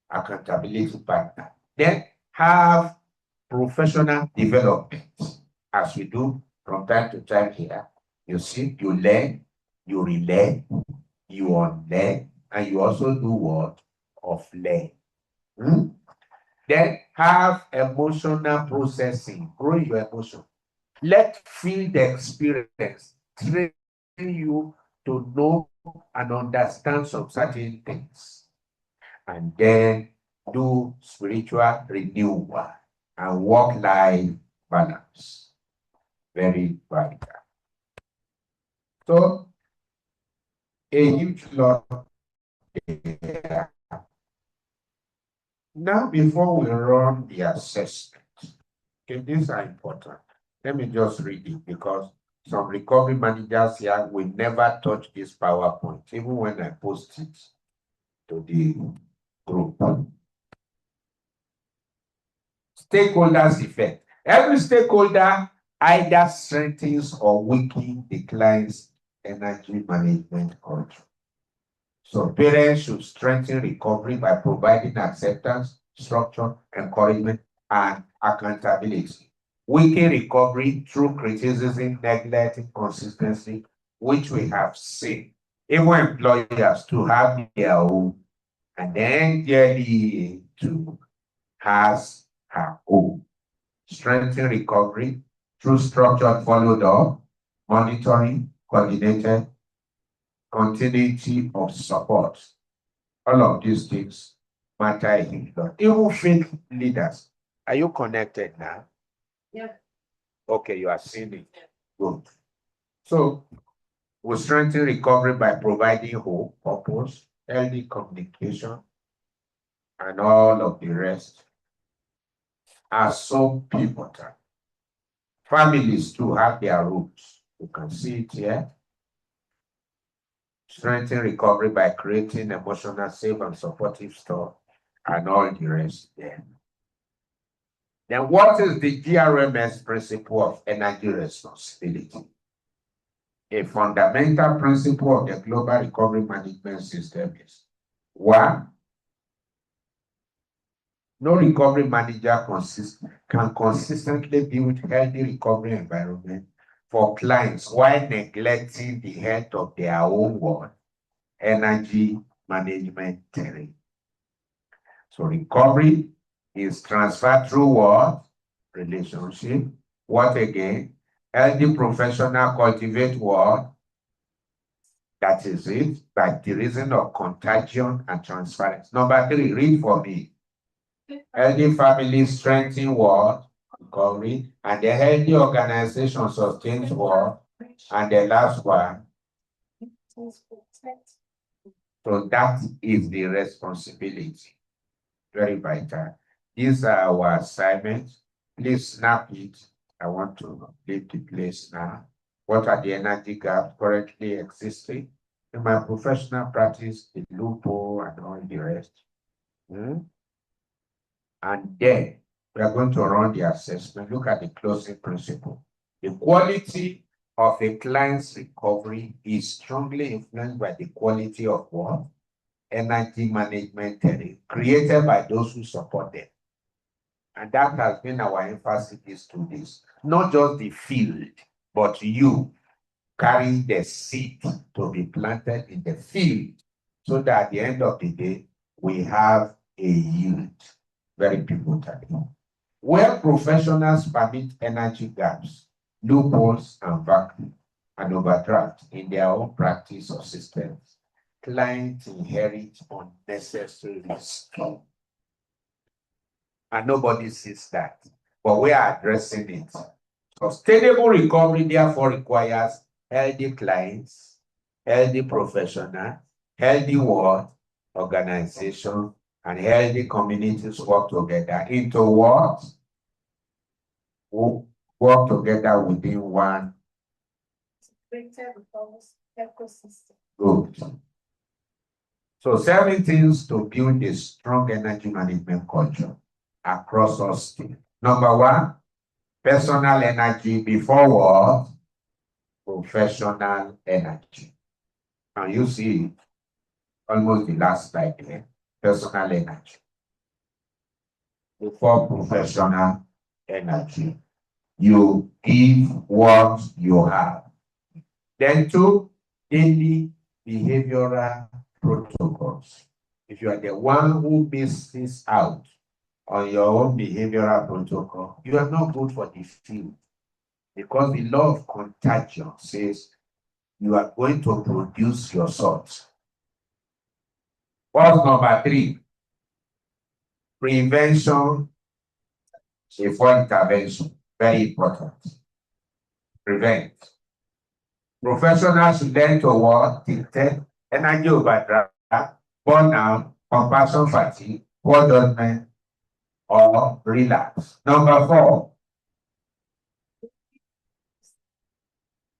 accountability partner. Then have professional development, as we do from time to time here. You see, you learn, you relearn, you unlearn, and you also do what? Offlearn. Then have emotional processing, grow your emotion. Let field experience train you to know and understand some certain things. And then do spiritual renewal and work-life balance. Very vital. So, a huge lot there. Now, before we run the assessment, okay, these are important. Let me just read it because some recovery managers here will never touch this PowerPoint, even when I post it to the group. Stakeholders effect. Every stakeholder either strengthens or weakens the client's energy management culture. So parents should strengthen recovery by providing acceptance, structure, encouragement, and accountability. Weaken recovery through criticism, neglect, inconsistency, which we have seen. Even employers to have their own, and then Jelly to has her own. Strengthen recovery through structured followed up, monitoring, coordinated, continuity of support. All of these things matter a lot. Even faith leaders. Are you connected now? Yeah. Okay, you are seeing it. Good. So we strengthen recovery by providing hope, purpose, healthy communication, and all of the rest are so pivotal. Families too have their roots. You can see it here. Strengthen recovery by creating emotional, safe, and supportive stuff, and all the rest there. Then what is the GRMS principle of energy responsibility? A fundamental principle of the global recovery management system is one, no recovery manager can consistently build healthy recovery environment for clients while neglecting the health of their own world, energy management terrain. So recovery is transferred through what? Relationship. What again? Healthy professional cultivate what? That is it, by the reason of contagion and transference. Number three, read for me. Healthy families strengthen what? Recovery. And the healthy organization sustains what? And the last one. So that is the responsibility. Very vital. These are our assignments. Please snap it. I want to leave the place now. What are the energy gaps currently existing? In my professional practice, the loophole and all the rest. And then we are going to run the assessment. Look at the closing principle. The quality of a client's recovery is strongly influenced by the quality of what? Energy management created by those who support them. And that has been our emphasis to this. Not just the field, but you carrying the seed to be planted in the field so that at the end of the day, we have a yield. Very pivotal. Where professionals permit energy gaps, loopholes, and vacuum, and overdraft in their own practice or systems, clients inherit unnecessary risk. And nobody sees that. But we are addressing it. Sustainable recovery therefore requires healthy clients, healthy professionals, healthy world organization, and healthy communities work together into what? Work together within one ecosystem. Good. So 7 things to build a strong energy management culture across all states. Number 1, personal energy before what? professional energy. And you see almost the last slide here, personal energy. Before professional energy, you give what you have. Then two, daily behavioral protocols. If you are the one who misses out on your own behavioral protocol, you are not good for the field. Because the law of contagion says you are going to produce your sort. What's number three? Prevention before intervention. Very important. Prevent. Professionals should learn to work, detect energy overdraft, burnout, compassion fatigue, poor judgment, or relapse. Number four,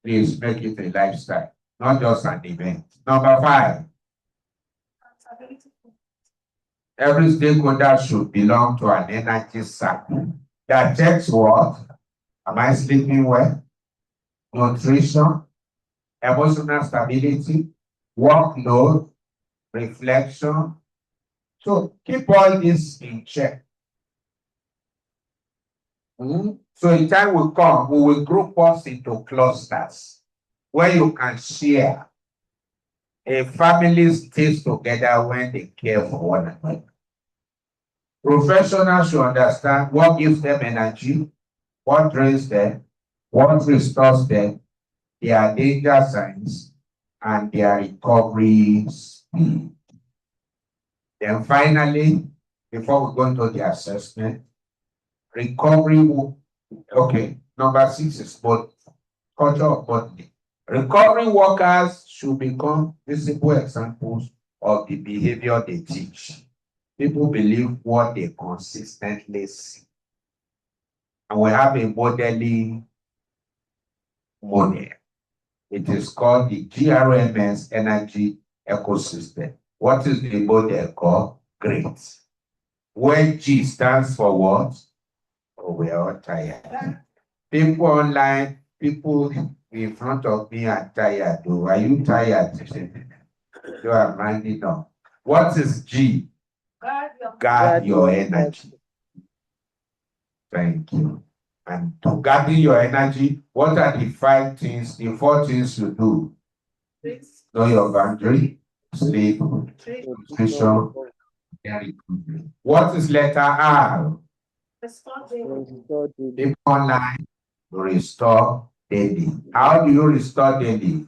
please make it a lifestyle, not just an event. Number five, every stakeholder should belong to an energy circle that checks what? Am I sleeping well? Nutrition, emotional stability, workload, reflection. So keep all this in check. So in time will come, we will group us into clusters where you can share. A family stays together when they care for one another. Professionals should understand what gives them energy, what drains them, what restores them, their danger signs, and their recovery speed. Then finally, before we go into the assessment, recovery, okay, number 6 is both culture of body. Recovery workers should become visible examples of the behavior they teach. People believe what they consistently see. And we have a modeling model. It is called the GRMS energy ecosystem. What is the model called? Great. Where G stands for what? Oh, we are all tired. People online, people in front of me are tired. Oh, are you tired? You are minding up. What is G? Guard your energy. Thank you. And to guard your energy, what are the 5 things, the 4 things you do? Know your boundary, sleep, nutrition, and recovery. What is letter R? Keep online to restore daily. How do you restore daily?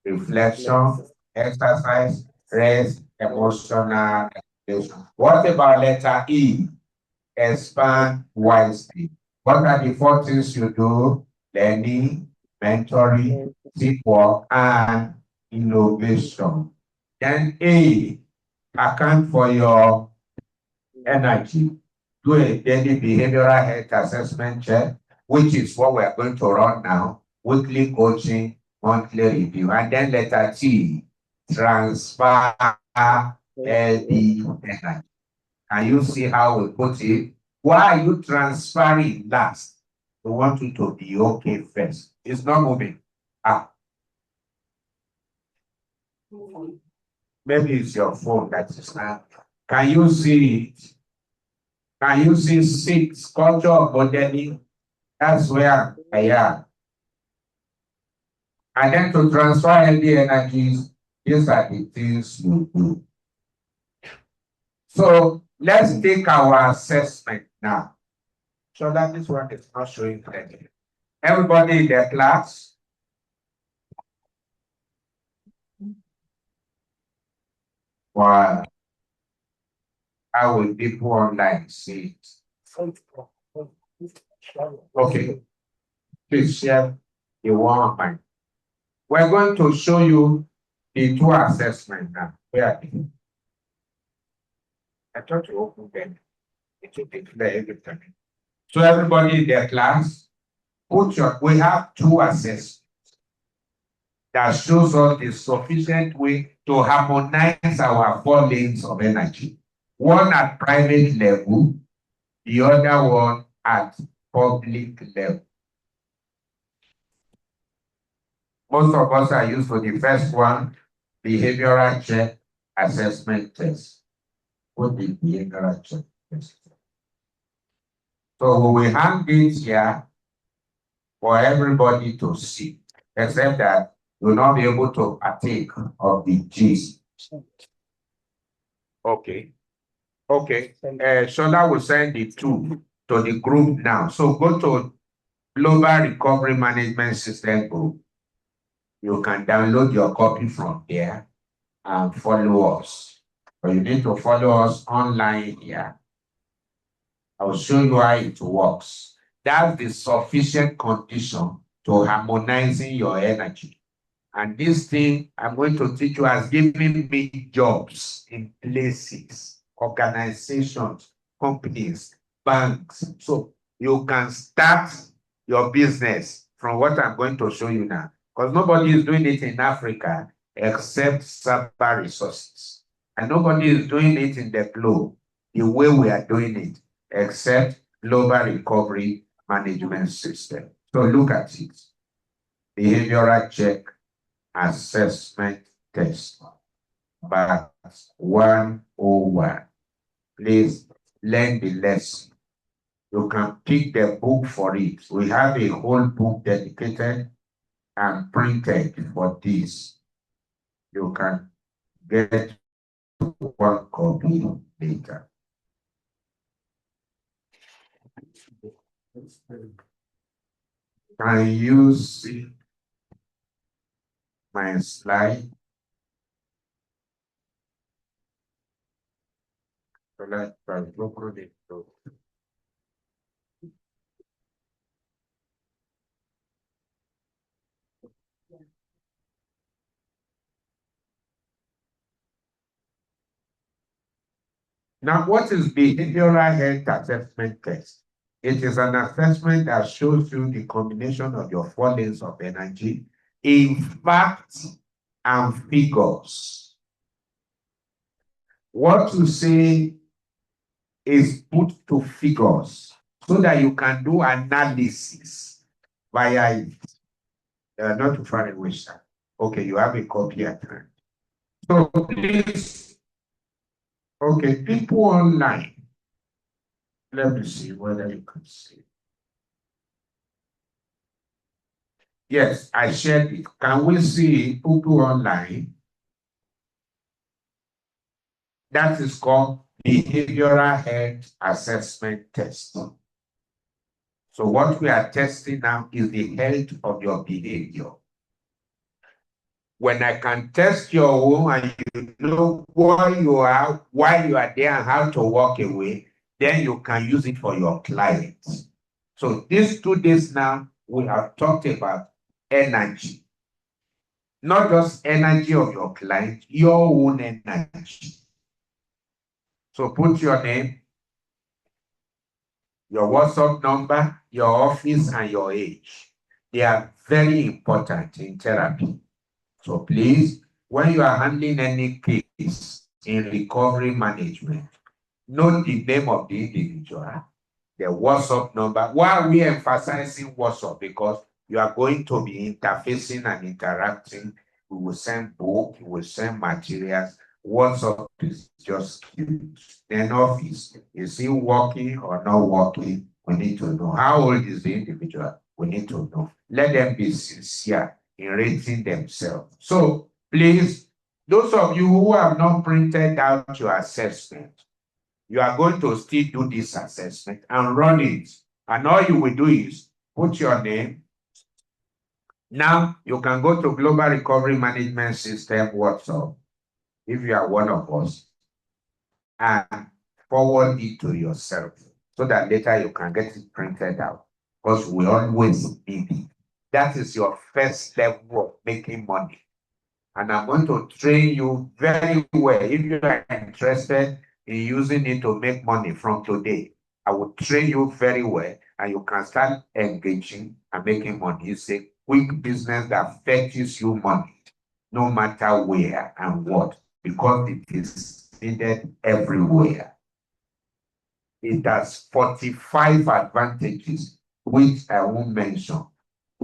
Reflection, exercise, rest, emotional regulation. What about letter E? Expand wisely. What are the 4 things you do? Learning, mentoring, teamwork, and innovation. Then A, account for your energy. Do a daily behavioral health assessment check, which is what we're going to run now. Weekly coaching, monthly review. And then letter T, transfer healthy energy. Can you see how we put it? Why are you transferring last? We want you to be okay first. It's not moving. Maybe it's your phone that is not. Can you see it? Can you see 6? Culture of modeling? That's where I am. And then to transfer healthy energies, these are the things you do. So let's take our assessment now. So that this one is not showing clearly. Everybody in their class? Wow. How will people online see it? Okay. Please share the one mind. We're going to show you the 2 assessments now. Where are they? I thought you opened them. It will declare everything. So everybody in their class, we have 2 assessments that shows us the sufficient way to harmonize our 4 lanes of energy. One at private level, the other one at public level. Most of us are used to the first one, behavioral check assessment test. What the behavioral check test? So we will hang it here for everybody to see, except that you will not be able to partake of the gist. Okay. Okay. Shola will send the two to the group now. So go to Global Recovery Management System group. You can download your copy from there and follow us. But you need to follow us online here. I will show you how it works. That's the sufficient condition to harmonizing your energy. And this thing I'm going to teach you has given me jobs in places, organizations, companies, banks. So you can start your business from what I'm going to show you now. Because nobody is doing it in Africa except Saba Resources. And nobody is doing it in the globe the way we are doing it except Global Recovery Management System. So look at it. Behavioral check assessment test. But 101. Please learn the lesson. You can pick the book for it. We have a whole book dedicated and printed for this. You can get one copy later. Can you see my slide? Now, what is behavioral health assessment test? It is an assessment that shows you the combination of your four lanes of energy in facts and figures. What you say is put to figures so that you can do analysis via it. Not too far away, sir. Okay, you have a copy at hand. So please, okay, people online, let me see whether you can see. Yes, I shared it. Can we see people online? That is called behavioral health assessment test. So what we are testing now is the health of your behavior. When I can test your own and you know why you are there and how to walk away, then you can use it for your clients. So these 2 days now, we have talked about energy. Not just energy of your client, your own energy. So put your name, your WhatsApp number, your office, and your age. They are very important in therapy. So please, when you are handling any case in recovery management, note the name of the individual, the WhatsApp number. Why are we emphasizing WhatsApp? Because you are going to be interfacing and interacting. We will send book, we will send materials. WhatsApp is just cute. Then office, is he working or not working? We need to know. How old is the individual? We need to know. Let them be sincere in rating themselves. So please, those of you who have not printed out your assessment, you are going to still do this assessment and run it. And all you will do is put your name. Now you can go to Global Recovery Management System WhatsApp, if you are one of us, and forward it to yourself so that later you can get it printed out. Because we always need it. That is your first level of making money. And I'm going to train you very well. If you are interested in using it to make money from today, I will train you very well and you can start engaging and making money. It's a quick business that fetches you money, no matter where and what, because it is needed everywhere. It has 45 advantages, which I won't mention.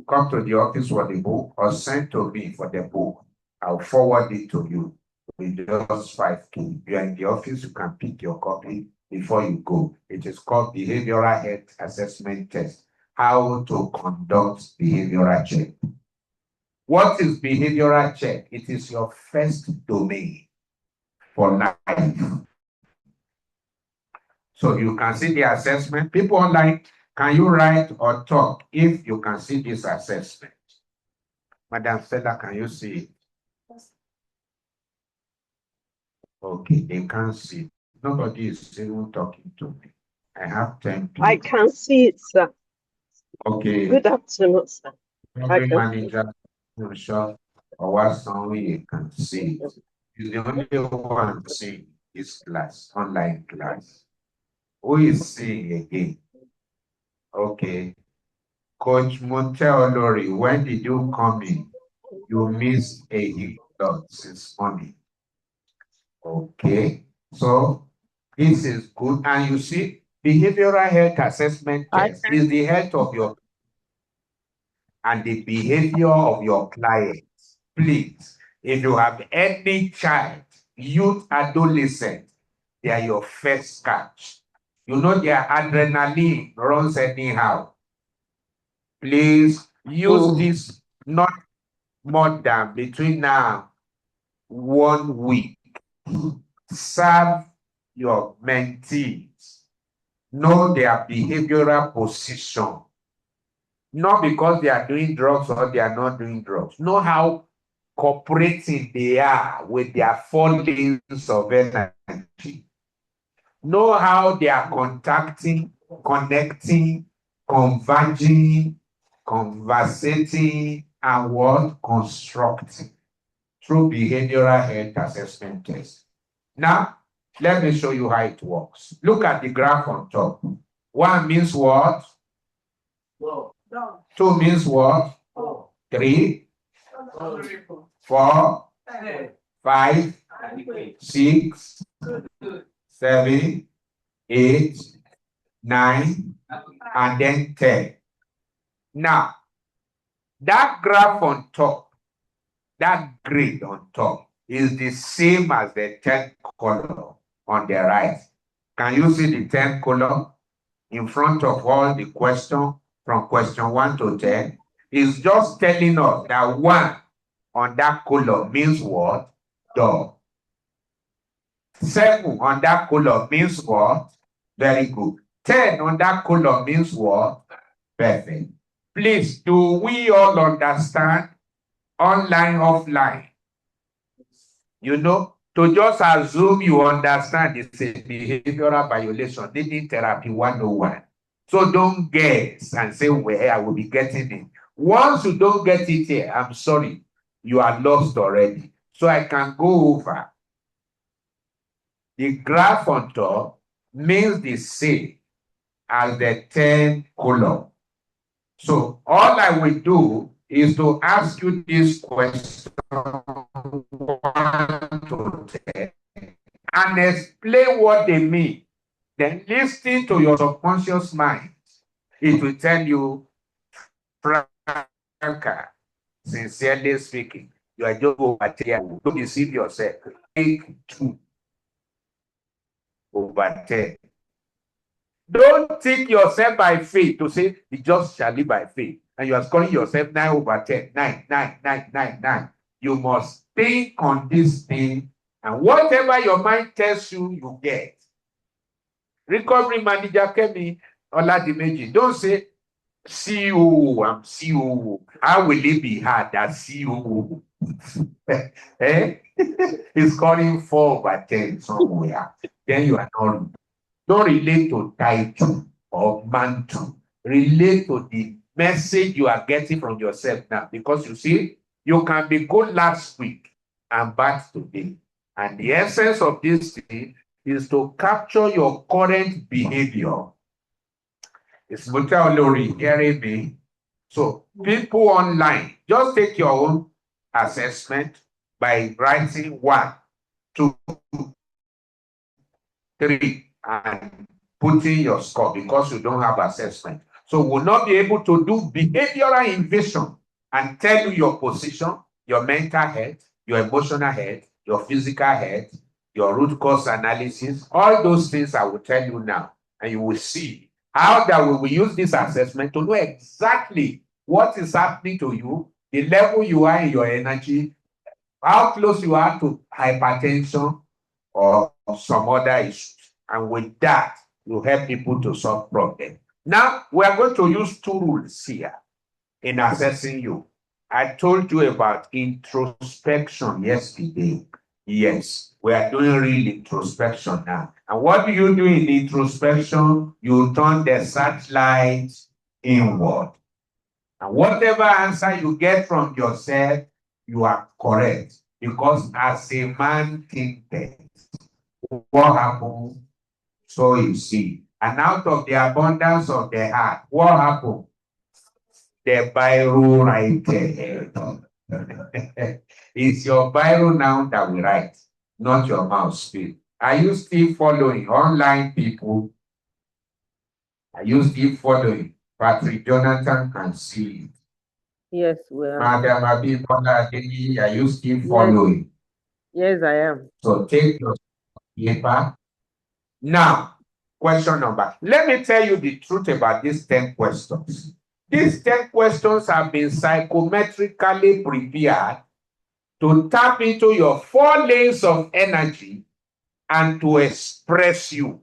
come to the office for the book or send to me for the book. I'll forward it to you with just 5K. You're in the office, you can pick your copy before you go. It is called Behavioral Health Assessment Test. How to conduct behavioral check. What is behavioral check? It is your first domain for life. So you can see the assessment. People online, can you write or talk if you can see this assessment? Madam Stella, can you see it? Okay, they can't see. Nobody is even talking to me. I have 10 people. I can see it, sir. Okay. Good afternoon, sir. Every manager, I'm sure, or what song you can see it. You're the only one seeing this class, online class. Who is seeing again? Okay. Coach Montel Lori, when did you come in? You missed a lot since morning. Okay. So this is good. And you see, behavioral health assessment test is the health of your and the behavior of your clients. Please, if you have any child, youth, adolescent, they are your first catch. You know their adrenaline runs anyhow. Please use this not more than between now 1 week. Serve your mentees. Know their behavioral position. Not because they are doing drugs or they are not doing drugs. Know how cooperating they are with their 4 lanes of energy. Know how they are contacting, connecting, converging, conversating, and what? Constructing through behavioral health assessment test. Now, let me show you how it works. Look at the graph on top. 1 means what? 2 means what? 3, 4, 5, 6, 7, 8, 9, and then 10. Now, that graph on top, that grid on top, is the same as the 10th column on the right. Can you see the 10th column in front of all the questions from question 1 to 10? It's just telling us that 1 on that column means what? Dog. 7 on that column means what? Very good. 10 on that column means what? Perfect. Please, do we all understand online, offline? You know, to just assume you understand it's a behavioral violation, needing therapy 101. So don't guess and say, well, I will be getting it. Once you don't get it here, I'm sorry, you are lost already. So I can go over. The graph on top means the same as the 10 column. So all I will do is to ask you this question 1 to 10 and explain what they mean. Then listen to your subconscious mind. It will tell you, Franca, sincerely speaking, you are just over 10. Don't deceive yourself. Take 2 over 10. Don't take yourself by faith to say, the just shall live by faith. And you are scoring yourself 9 over 10. 9, 9, 9, 9, 9. You must think on this thing. And whatever your mind tells you, you get. Recovery manager Kemi Oladimeji, don't say, CEO, I'm CEO. How will it be hard that CEO? Eh? He's scoring 4 over 10 somewhere. Then you are not. Don't relate to title or mantle. Relate to the message you are getting from yourself now. Because you see, you can be good last week and bad today. And the essence of this thing is to capture your current behavior. It's Muta Olori hearing me. So people online, just take your own assessment by writing 1, 2, 3, and putting your score because you don't have assessment. So we'll not be able to do behavioral invasion and tell you your position, your mental health, your emotional health, your physical health, your root cause analysis, all those things I will tell you now. And you will see how that we will use this assessment to know exactly what is happening to you, the level you are in your energy, how close you are to hypertension or some other issues. And with that, you help people to solve problems. Now, we are going to use two rules here in assessing you. I told you about introspection yesterday. Yes, we are doing real introspection now. And what do you do in introspection? You turn the searchlight inward. And whatever answer you get from yourself, you are correct. Because as a man thinketh, what happens? So you see. And out of the abundance of the heart, what happened? The Bible writed. It's your Bible now that we write, not your mouth speak. Are you still following online people? Are you still following? Patrick Jonathan can see it. Yes, we are. Madam Abibola Adeni, are you still following? Yes, I am. So take your paper. Now, question number. Let me tell you the truth about these 10 questions. These 10 questions have been psychometrically prepared to tap into your 4 lanes of energy and to express you.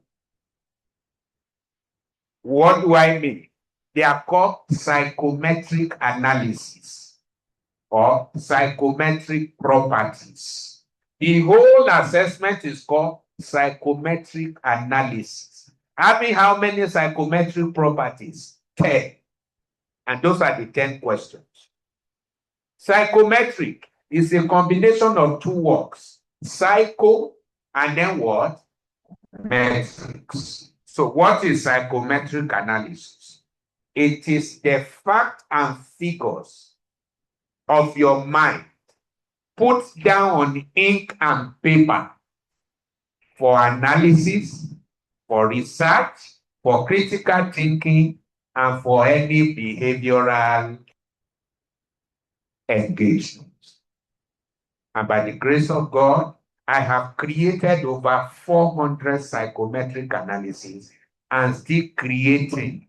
What do I mean? They are called psychometric analysis or psychometric properties. The whole assessment is called psychometric analysis. Having how many psychometric properties? 10. And those are the 10 questions. Psychometric is a combination of 2 words, psycho and then what? Metrics. So what is psychometric analysis? It is the fact and figures of your mind put down on ink and paper for analysis, for research, for critical thinking, and for any behavioral engagement. And by the grace of God, I have created over 400 psychometric analyses and still creating.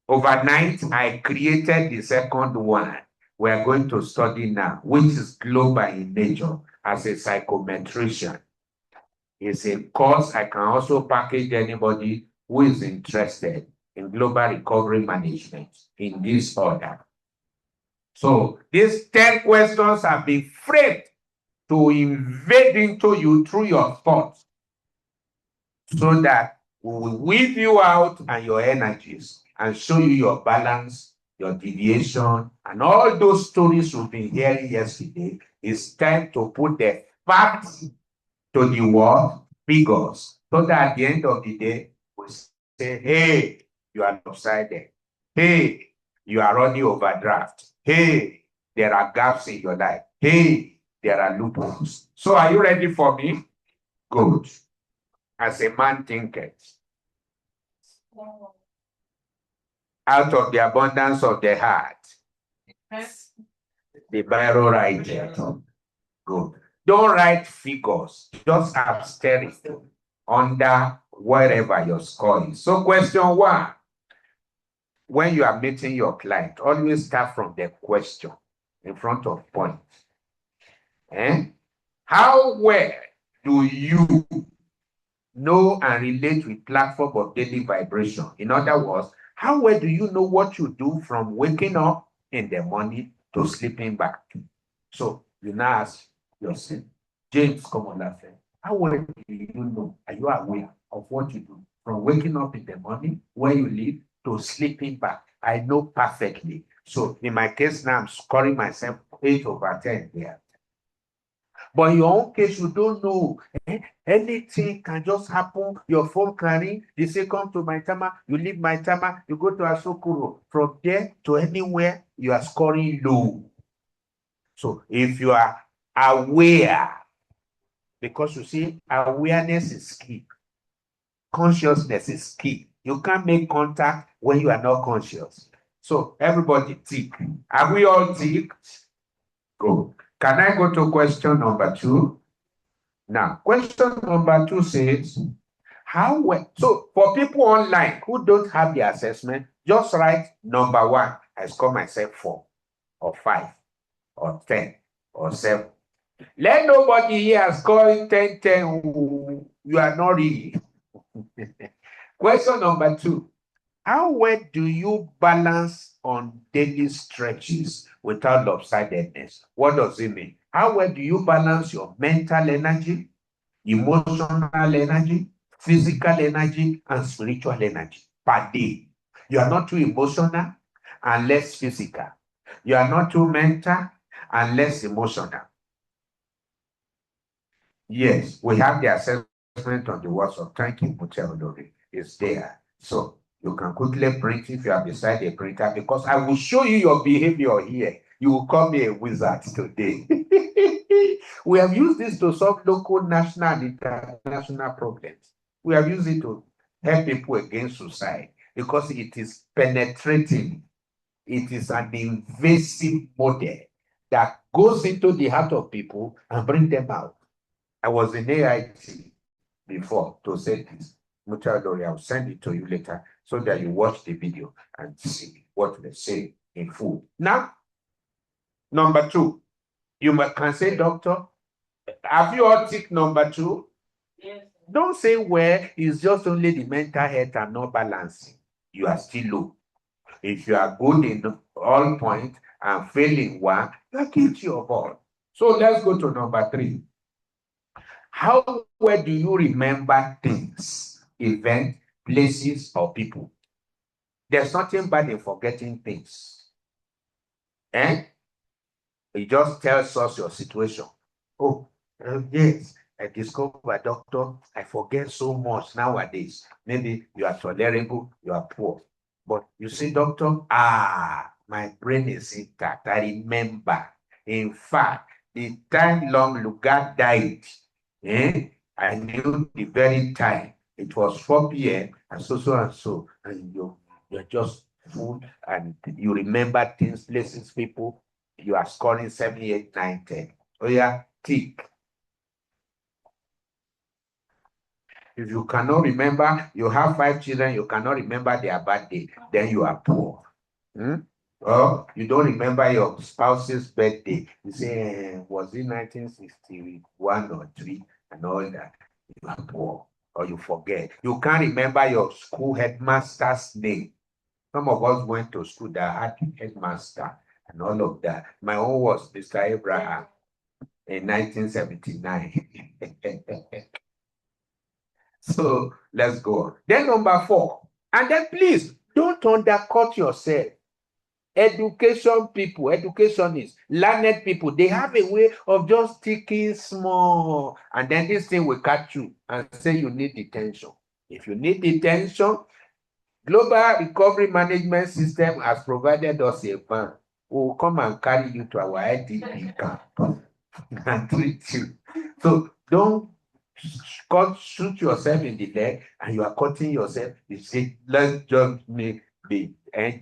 Overnight, I created the second one we are going to study now, which is global in nature as a psychometrician. It's a course I can also package anybody who is interested in global recovery management in this order. So these 10 questions have been framed to invade into you through your thoughts so that we will weave you out and your energies and show you your balance, your deviation, and all those stories we've been hearing yesterday. It's time to put the facts to the word figures so that at the end of the day, we say, hey, you are lopsided. Hey, you are running overdraft. Hey, there are gaps in your life. Hey, there are loopholes. So are you ready for me? Good. As a man thinketh, out of the abundance of the heart, the Bible writed. Good. Don't write figures, just abstain under wherever your score is. So question 1, when you are meeting your client, always start from the question in front of points. How well do you know and relate with platform of daily vibration? In other words, how well do you know what you do from waking up in the morning to sleeping back? So you now ask yourself, James Komolafe, how well do you know? Are you aware of what you do from waking up in the morning, where you live, to sleeping back? I know perfectly. So in my case now, I'm scoring myself 8/10 there. But in your own case, you don't know. Anything can just happen. Your phone can ring. They say, come to Maitama. You leave Maitama. You go to Asokoro. From there to anywhere, you are scoring low. So if you are aware, because you see, awareness is key. Consciousness is key. You can't make contact when you are not conscious. So everybody tick. Are we all ticked? Good. Can I go to question number 2? Now, question number 2 says, how well, so for people online who don't have the assessment, just write number 1. I score myself 4 or 5 or 10 or 7. Let nobody here score 10, 10. You are not really. Question number 2. How well do you balance on daily stretches without lopsidedness? What does it mean? How well do you balance your mental energy, emotional energy, physical energy, and spiritual energy per day? You are not too emotional and less physical. You are not too mental and less emotional. Yes, we have the assessment on the WhatsApp. Thank you, Mutelodori. It's there. So you can quickly print if you are beside a printer, because I will show you your behavior here. You will call me a wizard today. We have used this to solve local, national, and international problems. We have used it to help people against suicide because it is penetrating. It is an invasive model that goes into the heart of people and bring them out. I was in AIT before to say this. Mutual I'll send it to you later so that you watch the video and see what they say in full. Now, number 2, you can say, doctor, have you all ticked number 2? Yes. Don't say where it's just only the mental health and not balancing. You are still low. If you are good in all points and failing one, you are guilty of all. So let's go to number 3. How well do you remember things, events, places, or people? There's nothing bad in forgetting things. It just tells us your situation. Oh, yes, I discovered, doctor, I forget so much nowadays. Maybe you are tolerable, you are poor. But you see, doctor, my brain is intact. I remember. In fact, the time Long Lugar died, I knew the very time. It was 4 p.m. and so, and you're just full and you remember things, places, people. You are scoring 7, 8, 9, 10. Oh yeah, tick. If you cannot remember, you have 5 children, you cannot remember their birthday, then you are poor. Or you don't remember your spouse's birthday. You say, was it 1961 or 3 and all that? You are poor. Or you forget. You can't remember your school headmaster's name. Some of us went to school that had headmaster and all of that. My own was Mr. Abraham in 1979. So let's go on. Then number 4. And then please don't undercut yourself. Education people, educationists, learned people, they have a way of just ticking small. And then this thing will catch you and say you need detention. If you need detention, Global Recovery Management System has provided us a van. We will come and carry you to our IDP camp and treat you. So don't shoot yourself in the leg and you are cutting yourself. You say, let's just be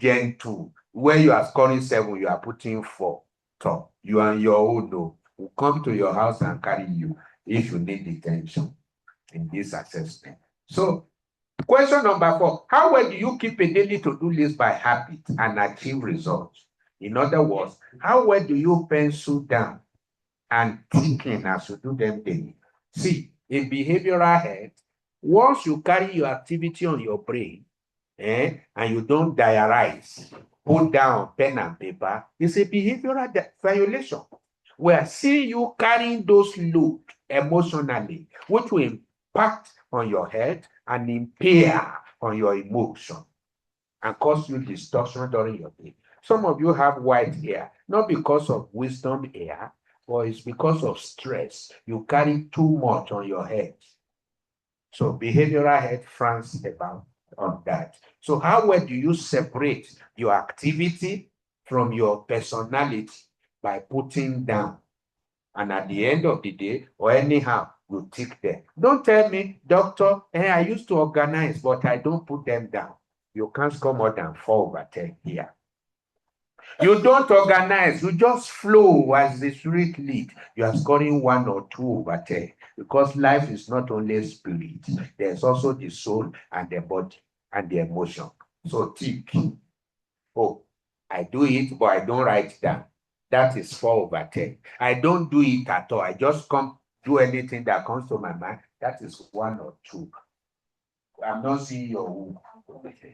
gentle. Where you are scoring 7, you are putting 4. So you are your own. No. We'll come to your house and carry you if you need detention in this assessment. So question number 4, how well do you keep a daily to-do list by habit and achieve results? In other words, how well do you pencil down and thinking as you do them daily? See, in behavioral health, once you carry your activity on your brain, and you don't diarize, put down pen and paper, it's a behavioral violation. We are seeing you carrying those load emotionally, which will impact on your health and impair on your emotion and cause you distortion during your day. Some of you have white hair, not because of wisdom hair, but it's because of stress. You carry too much on your head. So behavioral health frowns about on that. So how well do you separate your activity from your personality? By putting down. And at the end of the day, or anyhow, You tick them. Don't tell me, doctor, I used to organize, but I don't put them down. You can't score more than 4/10 here. You don't organize, you just flow as the spirit lead. You are scoring 1 or 2/10 because life is not only spirit, there's also the soul and the body and the emotion. So tick. Oh, I do it, but I don't write down. That is 4/10. I don't do it at all. I just come do anything that comes to my mind. That is 1 or 2. I'm not seeing your own.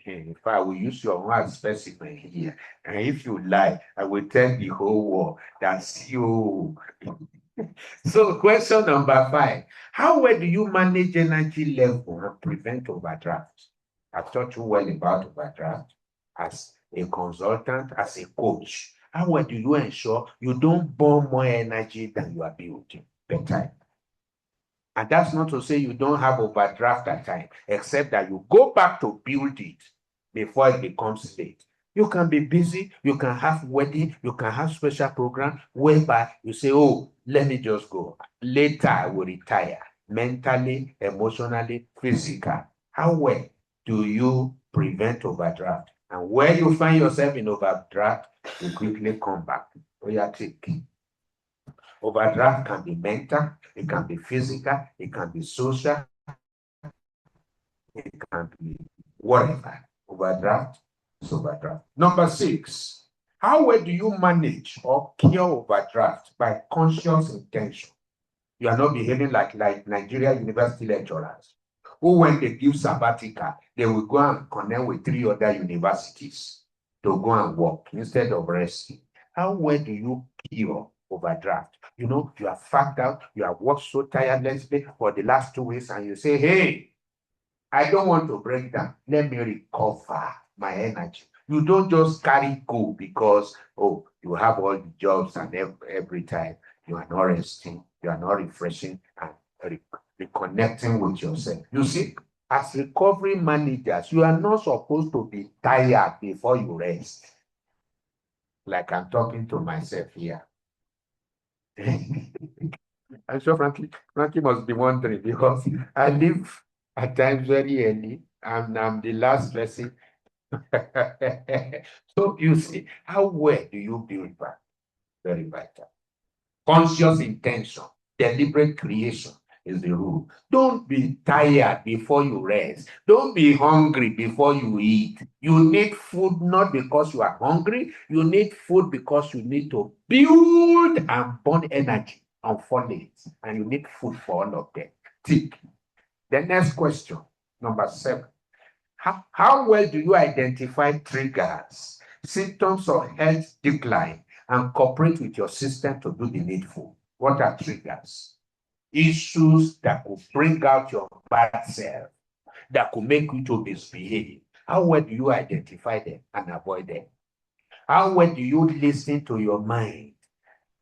In fact, I will use your own as specimen here. And if you lie, I will tell the whole world that's you. So question number 5. How well do you manage energy level and prevent overdraft? I've taught you well about overdraft as a consultant, as a coach. How well do you ensure you don't burn more energy than you are building per time? And that's not to say you don't have overdraft at time, except that you go back to build it before it becomes late. You can be busy, you can have wedding, you can have special program whereby you say, oh, let me just go. Later I will retire, mentally, emotionally, physical. How well do you prevent overdraft? And where you find yourself in overdraft, you quickly come back. Overdraft can be mental, it can be physical, it can be social, it can be whatever. Overdraft is overdraft. Number 6, how well do you manage or cure overdraft? By conscious intention. You are not behaving like Nigeria university lecturers who, when they give sabbatical, they will go and connect with 3 other universities to go and work instead of resting. How well do you cure overdraft? You know, you are fagged out, you have worked so tirelessly for the last 2 weeks, and you say, hey, I don't want to break down. Let me recover my energy. You don't just carry go because, oh, you have all the jobs and every time you are not resting, you are not refreshing and reconnecting with yourself. You see, as recovery managers, you are not supposed to be tired before you rest. Like I'm talking to myself here. I'm sure Frankie must be wondering because I leave at times very early and I'm the last person. So you see, how well do you build back? Very vital. Conscious intention, deliberate creation is the rule. Don't be tired before you rest. Don't be hungry before you eat. You need food not because you are hungry. You need food because you need to build and burn energy and folate. And you need food for all of them. Tick. The next question, number 7. How well do you identify triggers, symptoms of health decline, and cooperate with your system to do the needful? What are triggers? Issues that could bring out your bad self, that could make you to misbehave. How well do you identify them and avoid them? How well do you listen to your mind?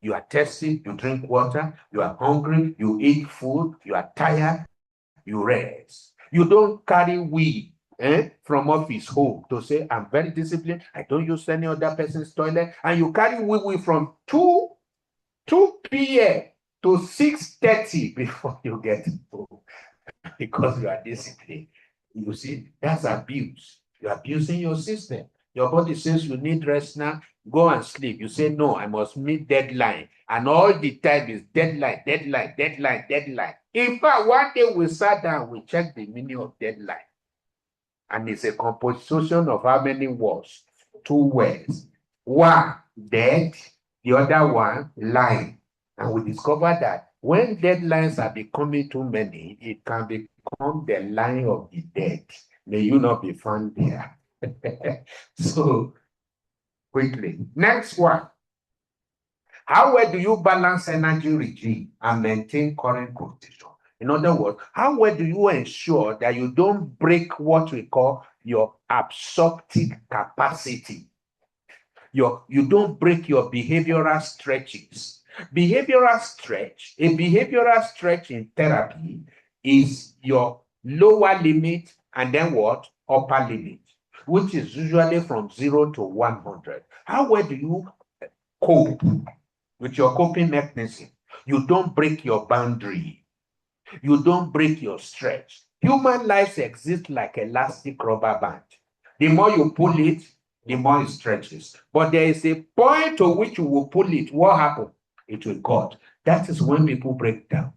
You are thirsty, you drink water, you are hungry, you eat food, you are tired, you rest. You don't carry weed from office home to say, I'm very disciplined, I don't use any other person's toilet, and you carry weed from 2 p.m. to 6:30 before you get home because you are disciplined. You see, that's abuse. You're abusing your system. Your body says you need rest now, go and sleep. You say, no, I must meet deadline. And all the time is deadline, deadline, deadline, deadline. In fact, one day we sat down, we checked the meaning of deadline. And it's a composition of how many words? 2 words. One, dead, the other one, line. And we discovered that when deadlines are becoming too many, it can become the line of the dead. May you not be found there. So, quickly. Next one. How well do you balance energy regime and maintain current condition? In other words, how well do you ensure that you don't break what we call your absorptive capacity? You don't break your behavioral stretches. A behavioral stretch in therapy is your lower limit and then what? Upper limit, which is usually from 0 to 100. How well do you cope with your coping mechanism? You don't break your boundary. You don't break your stretch. Human lives exist like elastic rubber band. The more you pull it, the more it stretches. But there is a point to which you will pull it. What happens? It will cut. That is when people break down.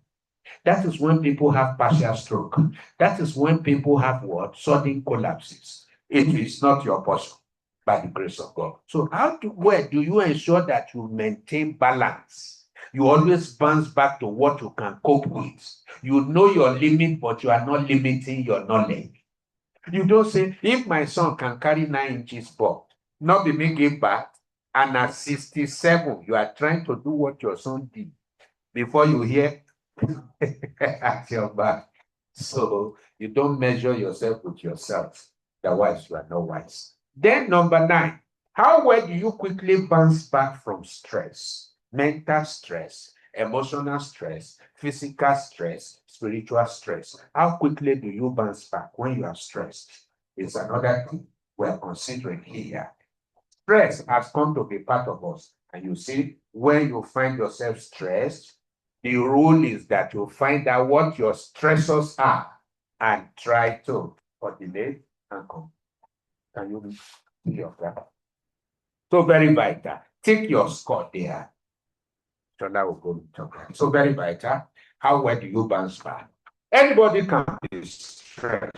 That is when people have partial stroke. That is when people have what? Sudden collapses. It is not your portion by the grace of God. So where do you ensure that you maintain balance? You always bounce back to what you can cope with. You know your limit, but you are not limiting your knowledge. You don't say, if my son can carry 9 inches ball, not be me give back, and at 67, you are trying to do what your son did. Before you hear at your back. So you don't measure yourself with yourself. Otherwise, you are not wise. Then number 9, how well do you quickly bounce back from stress? Mental stress, emotional stress, physical stress, spiritual stress. How quickly do you bounce back when you are stressed? It's another thing we're considering here. Stress has come to be part of us. And you see, when you find yourself stressed, the rule is that you find out what your stressors are and try to coordinate and come. Can you see your graph? So very vital. Take your score there. So now we'll go to talk. So very vital. How well do you bounce back? Anybody can be stressed.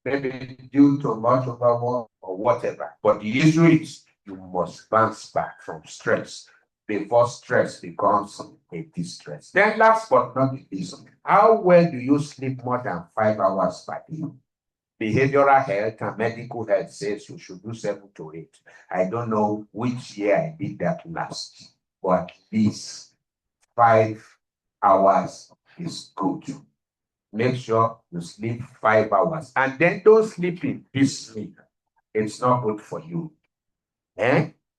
Maybe due to much overwork or whatever. But the issue is you must bounce back from stress before stress becomes a distress. Then last but not least, how well do you sleep more than 5 hours per day? Behavioral health and medical health says you should do 7 to 8. I don't know which year I did that last, but at least 5 hours is good. Make sure you sleep 5 hours and then don't sleep in piecemeal. It's not good for you.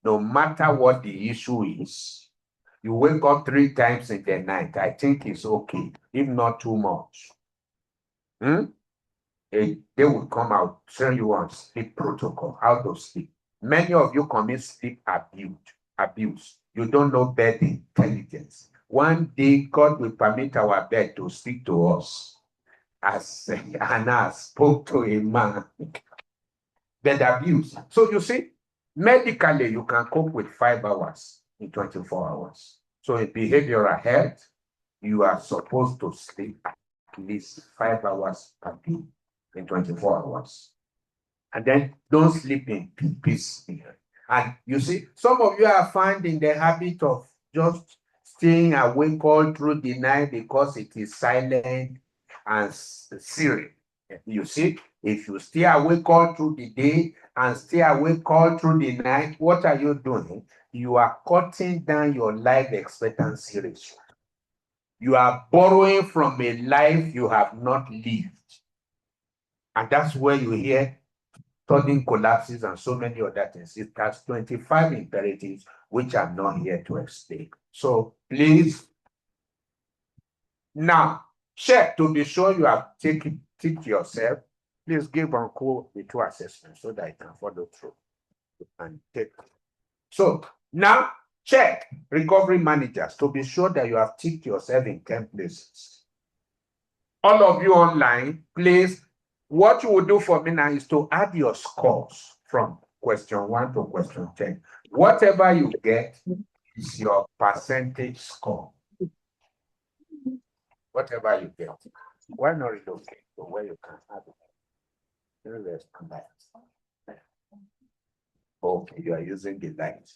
No matter what the issue is, you wake up 3 times in the night. I think it's okay, if not too much. They will come out, train you on sleep protocol, how to sleep. Many of you commit sleep abuse. You don't know bed intelligence. One day, God will permit our bed to speak to us. As Anna spoke to a man, bed abuse. So you see, medically, you can cope with 5 hours in 24 hours. So in behavioral health, you are supposed to sleep at least 5 hours per day in 24 hours. And then don't sleep in peace. And you see, some of you are finding the habit of just staying awake all through the night because it is silent and serene. You see, if you stay awake all through the day and stay awake all through the night, what are you doing? You are cutting down your life expectancy ratio. You are borrowing from a life you have not lived. And that's where you hear sudden collapses and so many other things. It has 25 imperatives, which I'm not here to explain. So please, now, check to be sure you have taken yourself. Please give Uncle the 2 assessments so that I can follow through and take. So now, check recovery managers to be sure that you have ticked yourself in 10 places. All of you online, please, what you will do for me now is to add your scores from question 1 to question 10. Whatever you get is your percentage score. Whatever you get. Why not relocate to where you can have it? Okay, you are using the light.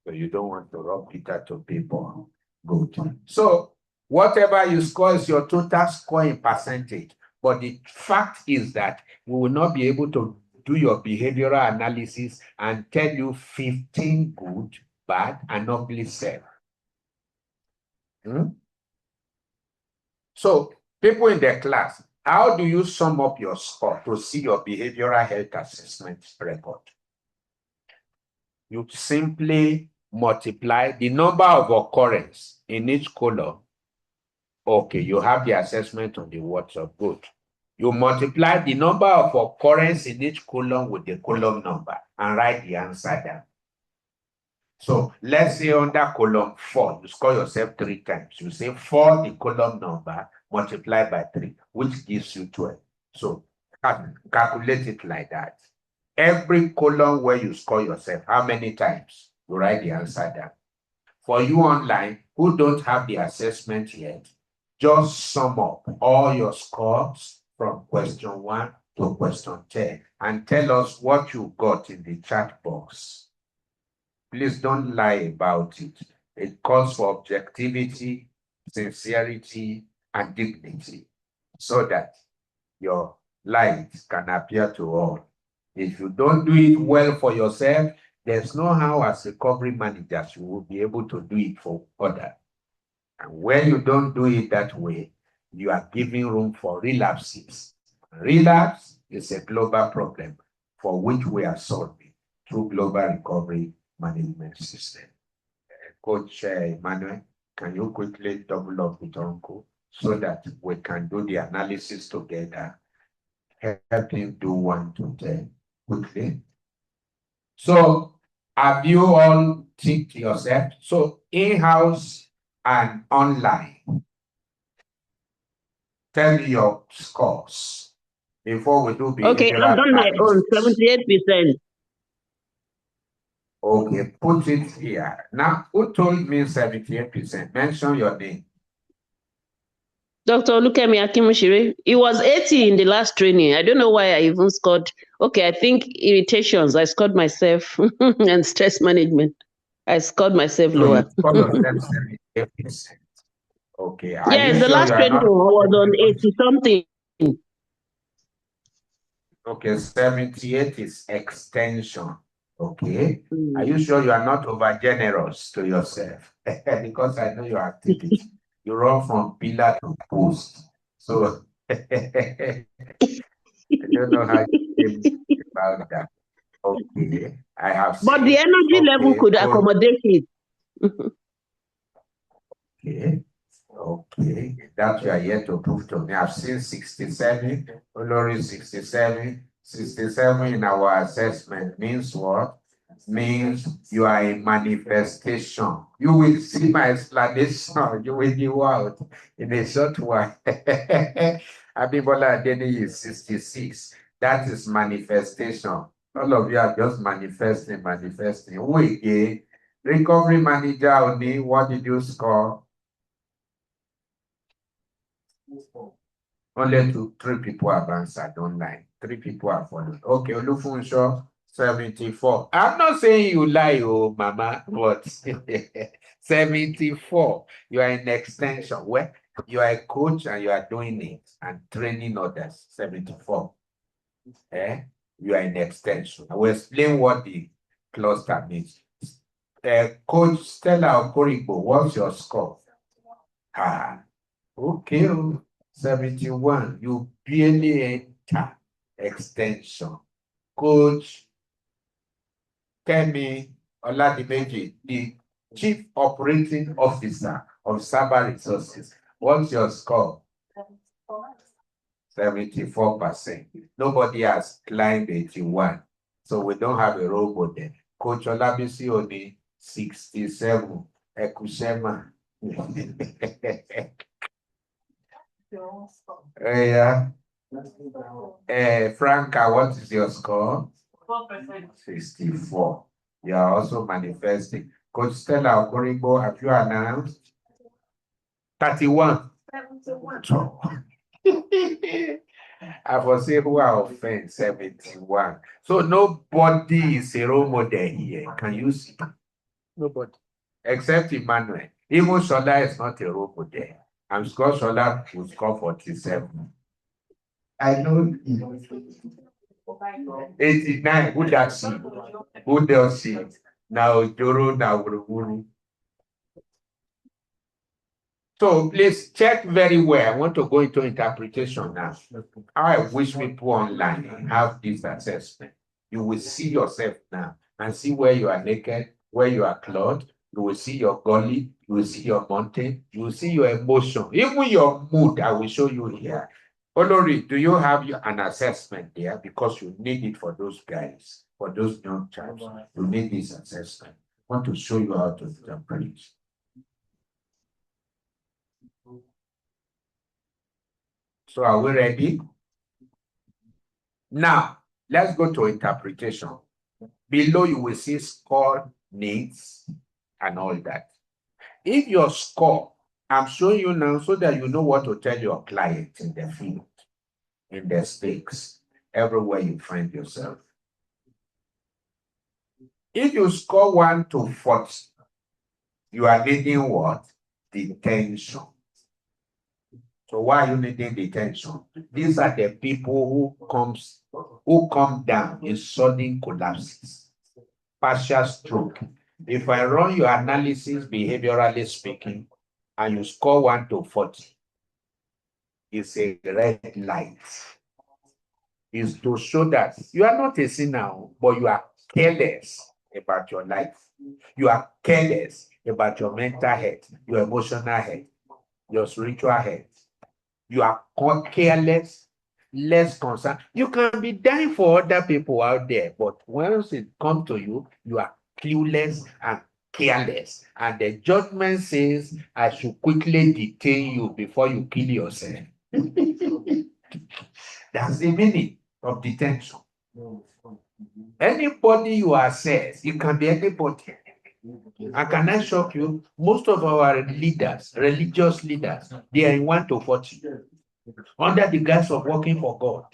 So you don't want to rub Peter to people. Good. So whatever you score is your total score in percentage. But the fact is that we will not be able to do your behavioral analysis and tell you 15 good, bad, and ugly self. So people in the class, how do you sum up your score to see your behavioral health assessment record? You simply multiply the number of occurrence in each column. Okay, you have the assessment on the WhatsApp. Good. You multiply the number of occurrence in each column with the column number and write the answer down. So let's say under column 4, you score yourself 3 times. You say 4, the column number, multiplied by 3, which gives you 12. So calculate it like that. Every column where you score yourself, how many times? You write the answer down. For you online who don't have the assessment yet, just sum up all your scores from question 1 to question 10 and tell us what you got in the chat box. Please don't lie about it. It calls for objectivity, sincerity, and dignity so that your light can appear to all. If you don't do it well for yourself, there's no how as recovery managers you will be able to do it for others. And when you don't do it that way, you are giving room for relapses. Relapse is a global problem for which we are solving through global recovery management system. Coach Emmanuel, can you quickly double up with Uncle so that we can do the analysis together? Help him do 1 to 10 quickly. So have you all ticked yourself? So in-house and online. Tell me your scores before we do Okay, behavioral I've done my own, analysis. 78%. Okay, put it here. Now, who told me 78%? Mention your name. Dr. Olukemi Akimushire, it was 80 in the last training. I don't know why I even scored. Okay, I think irritations. I scored myself and stress management. I scored myself So lower. you scored yourself 78%. Okay, are you Yes, the sure last you are training not? was on 80 something. Okay, 78 is extension. Okay. Are you sure you are not over generous to yourself? Because I know your activity. You run from pillar to post. So I don't know how you feel about that. Okay. I have But seen. the energy level Okay, could coach. accommodate it. Okay. Okay. That you are yet to prove to me. I've seen 67, Olori 67. 67 in our assessment means what? Means you are a manifestation. You will see my explanation. You will be out in a short while. Abibola Adeni is 66. That is manifestation. All of you are just manifesting. Who again? Recovery manager Oni, what did you score? Only 3 people have answered online. 3 people have followed. Okay, Olufunsho, 74. I'm not saying you lie, oh, Mama, but 74. You are in extension. Where you are a coach and you are doing it and training others. 74. You are in extension. I will explain what the cluster means. Coach Stella Okoribo, what's your score? Okay, 71. You barely enter extension. Coach Kemi Oladimeji, the Chief Operating Officer of Cyber Resources. What's your score? 74%. Nobody has climbed 81. So we don't have a role model. Coach Olabisi Oni, 67. Ekushema. Yeah. Franca, what is your score? 4%. 64. You are also manifesting. Coach Stella Okoribo, have you announced? 31. 71. I will say who are offended 71. So nobody is a role model here. Can you see? Nobody. Except Emmanuel. Even Shola is not a role model. I'm sure Shola will score 47. I know 89. Who does see? Who does see? Now Joro, now Uruguru. So please check very well. I want to go into interpretation now. I wish people online have this assessment. You will see yourself now and see where you are naked, where you are clothed. You will see your gully, you will see your mountain, you will see your emotion, even your mood. I will show you here. Olori, do you have an assessment there? Because you need it for those guys, for those young chaps. You need this assessment. want to show you how to interpret. So are we ready? Now, let's go to interpretation. Below you will see score, needs, and all that. If your score, I'm showing you now so that you know what to tell your client in the field, in the stakes, everywhere you find yourself. If you score 1 to 40, you are needing what? Detention. So why are you needing detention? These are the people who come down in sudden collapses, partial stroke. If I run your analysis, behaviorally speaking, and you score 1 to 40, it's a red light. It's to show that you are not a sinner, but you are careless about your life. You are careless about your mental health, your emotional health, your spiritual health. You are careless, less concerned. You can be dying for other people out there, but once it comes to you, you are clueless and careless. And the judgment says, I should quickly detain you before you kill yourself. That's the meaning of detention. Anybody you assess, it can be anybody. And can I shock you? Most of our leaders, religious leaders, they are in 1 to 40. Under the guise of working for God.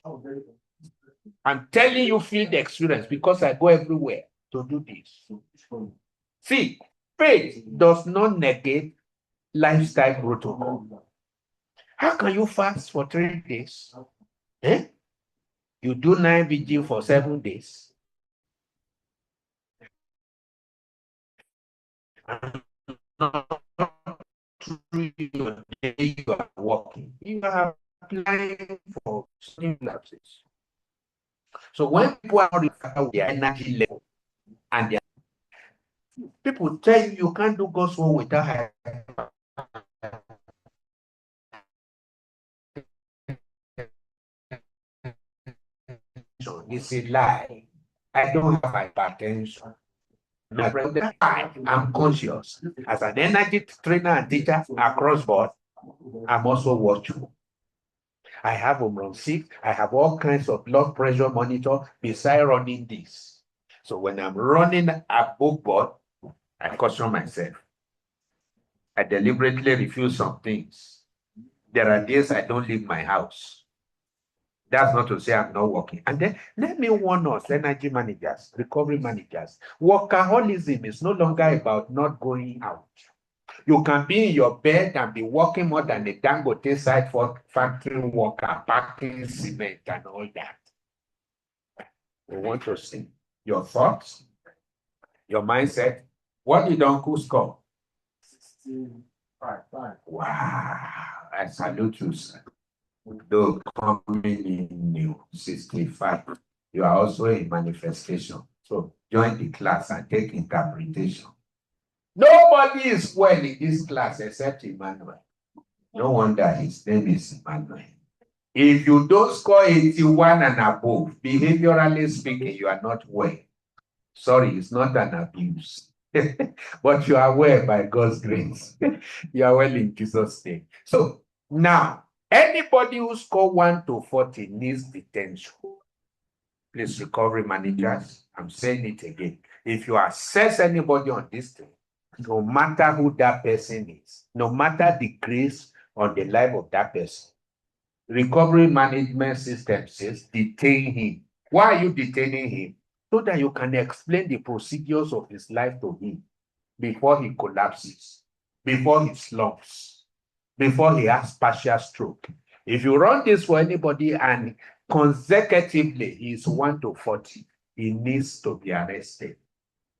I'm telling you, feel the experience because I go everywhere to do this. See, faith does not negate lifestyle protocol. How can you fast for 3 days? Eh? You do 9 vigil for 7 days. And not you are working. You are applying for sleep lapses. So when people are not with their energy level and their people tell you you can't do God's work without high. It's a lie. I don't have hypertension. I'm conscious. As an energy trainer and teacher across board, I'm also watchful. I have home run 6. I have all kinds of blood pressure monitor beside running this. So when I'm running above board, I caution myself. I deliberately refuse some things. There are days I don't leave my house. That's not to say I'm not working. And then let me warn us, energy managers, recovery managers. Workaholism is no longer about not going out. You can be in your bed and be working more than a Dangote site for factory worker, packing cement and all that. We want to see your thoughts, your mindset. What did Uncle score? 65. Wow, I salute you, sir. Though coming in new 65, you are also a manifestation. So join the class and take interpretation. Nobody is well in this class except Emmanuel. No wonder his name is Emmanuel. If you don't score 81 and above, behaviorally speaking, you are not well. Sorry, it's not an abuse. But you are well by God's grace. You are well in Jesus' name. So now, anybody who score 1 to 40 needs detention. Please, recovery managers, I'm saying it again. If you assess anybody on this thing, no matter who that person is, no matter the grace on the life of that person, recovery management system says detain him. Why are you detaining him? So that you can explain the procedures of his life to him before he collapses, before he slumps, before he has partial stroke. If you run this for anybody and consecutively he is 1 to 40, he needs to be arrested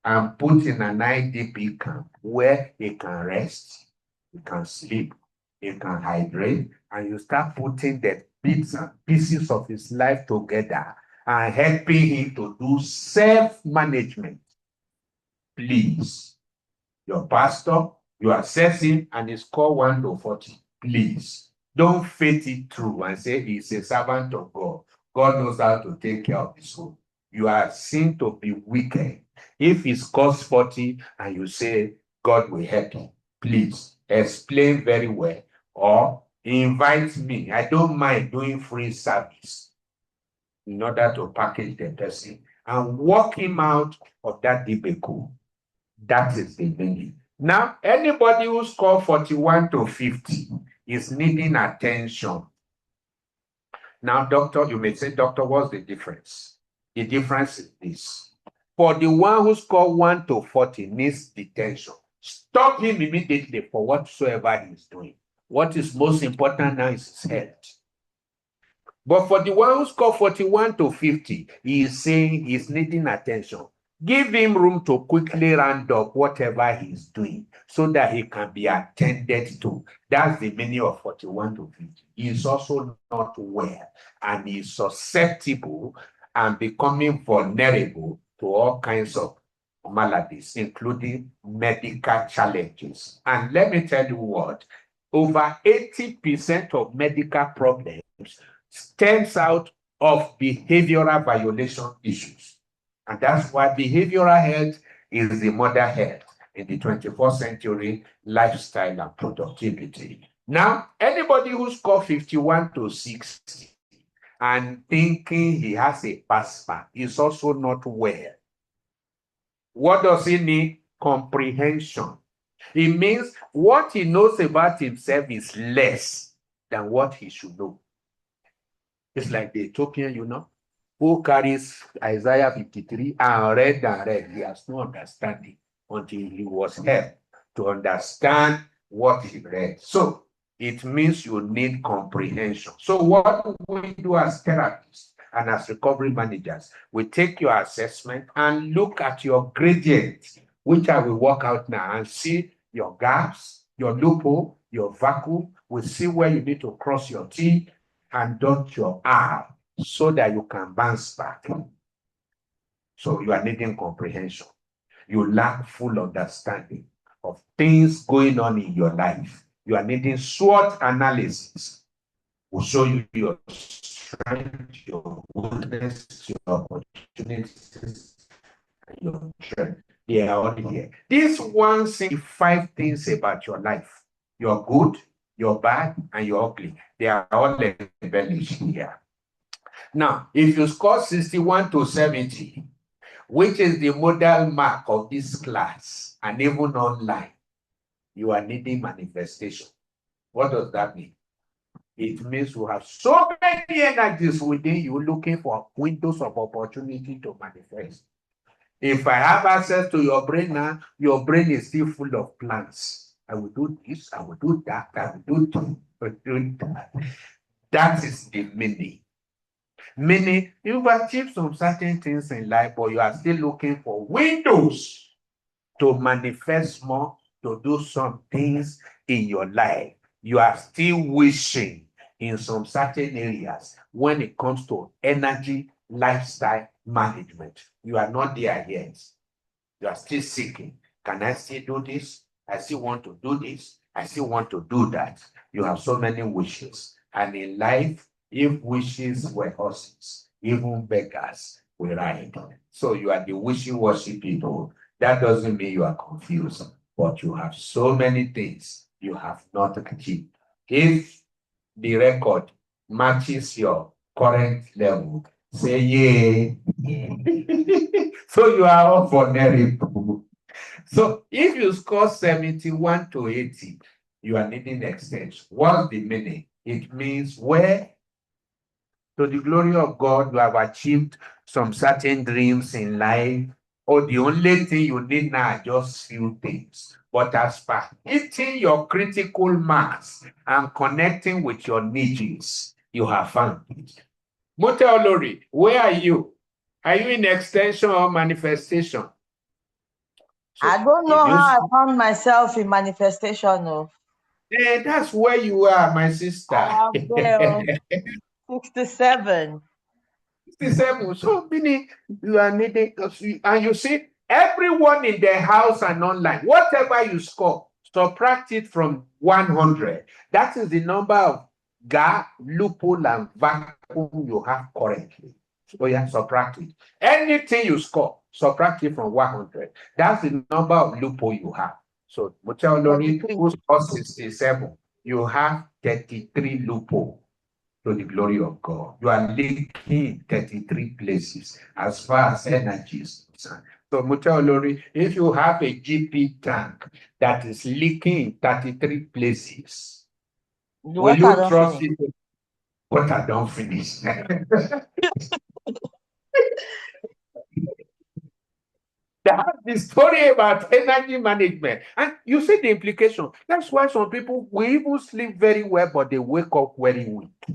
and put in an IDP camp where he can rest, he can sleep, he can hydrate, and you start putting the bits and pieces of his life together and helping him to do self-management. Please, your pastor, you assess him and he score 1 to 40. Please, don't faith it through and say he's a servant of God. God knows how to take care of his own. You are seen to be wicked. If he scores 40 and you say, God will help you, please explain very well or invite me. I don't mind doing free service in order to package the person and walk him out of that debacle. That is the meaning. Now, anybody who scored 41 to 50 is needing attention. Now, doctor, you may say, doctor, what's the difference? The difference is this. For the one who scored 1 to 40 needs detention. Stop him immediately for whatsoever he's doing. What is most important now is his health. But for the one who scored 41 to 50, he is saying he's needing attention. Give him room to quickly round up whatever he's doing so that he can be attended to. That's the meaning of 41 to 50. He is also not well and is susceptible and becoming vulnerable to all kinds of maladies, including medical challenges. And let me tell you what, over 80% of medical problems stems out of behavioral violation issues. And that's why behavioral health is the mother health in the 21st century lifestyle and productivity. Now, anybody who scored 51 to 60 and thinking he has a passport is also not well. What does he need? Comprehension. It means what he knows about himself is less than what he should know. It's like the Ethiopian, who carries Isaiah 53 and read. He has no understanding until he was helped to understand what he read. So it means you need comprehension. So what we do as therapists and as recovery managers, we take your assessment and look at your gradient, which I will work out now, and see your gaps, your loophole, your vacuum. We see where you need to cross your T and dot your R so that you can bounce back. So you are needing comprehension. You lack full understanding of things going on in your life. You are needing SWOT analysis. Will show you your strength, your weakness, your opportunities, and your strength. They are all here. These 165 things about your life. You're good, you're bad, and you're ugly. They are all embellished here. Now, if you score 61 to 70, which is the model mark of this class, and even online, you are needing manifestation. What does that mean? It means you have so many energies within you looking for windows of opportunity to manifest. If I have access to your brain now, your brain is still full of plans. I will do this, I will do that, I will do that. That is the meaning. Meaning, you've achieved some certain things in life, but you are still looking for windows to manifest more, to do some things in your life. You are still wishing in some certain areas when it comes to energy, lifestyle management. You are not there yet. You are still seeking. Can I still do this? I still want to do this. I still want to do that. You have so many wishes. And in life, if wishes were horses, even beggars will ride. So you are the wishy-washy people. That doesn't mean you are confused, but you have so many things you have not achieved. If the record matches your current level, say yay. So you are all vulnerable. So if you score 71 to 80, you are needing extension. What's the meaning? It means where, to the glory of God, you have achieved some certain dreams in life, or the only thing you need now are just few things. But as per hitting your critical mass and connecting with your niches, you have found it. Mote Olori, where are you? Are you in extension or manifestation? So I don't know how I found myself in manifestation. No. That's where you are, my sister. I am there, 67. 67. So meaning you are needing, and you see, everyone in the house and online, whatever you score, subtract it from 100. That is the number of gap, loophole, and vacuum you have currently. So yeah, subtract it. Anything you score, subtract it from 100. That's the number of loophole you have. So, Mutia Olori, 33. who scored 67, you have 33 loophole to the glory of God. You are leaking 33 places as far as energy is concerned. So, Mutia Olori, if you have a GP tank that is leaking in 33 places, The will water you don't trust finish. it? Water don't finish. That's the story about energy management. And you see the implication. That's why some people will even sleep very well, but they wake up very weak.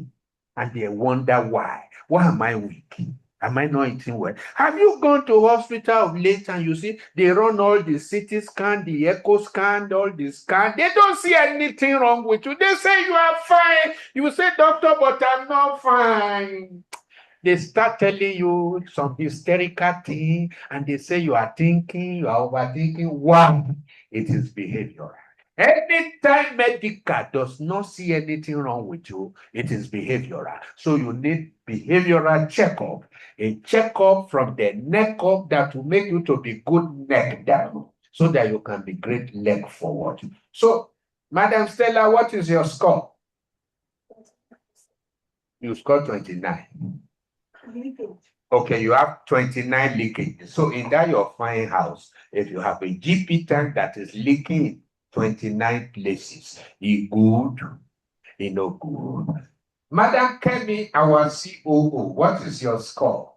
And they wonder why. Why am I weak? Am I not eating well? Have you gone to hospital of late and you see they run all the CT scan, the echo scan, all the scan? They don't see anything wrong with you. They say you are fine. You say, doctor, but I'm not fine. They start telling you some hysterical thing, and they say you are thinking, you are overthinking. Wow, it is behavioral. Anytime medical does not see anything wrong with you, it is behavioral. So you need behavioral checkup, a checkup from the neck up that will make you to be good neck down, so that you can be great leg forward. So, Madam Stella, what is your score? You scored 29. Okay, you have 29 leakages. So in that your fine house, if you have a GP tank that is leaking in 29 places, it good, it no good. Madam Kemi, our COO, what is your score?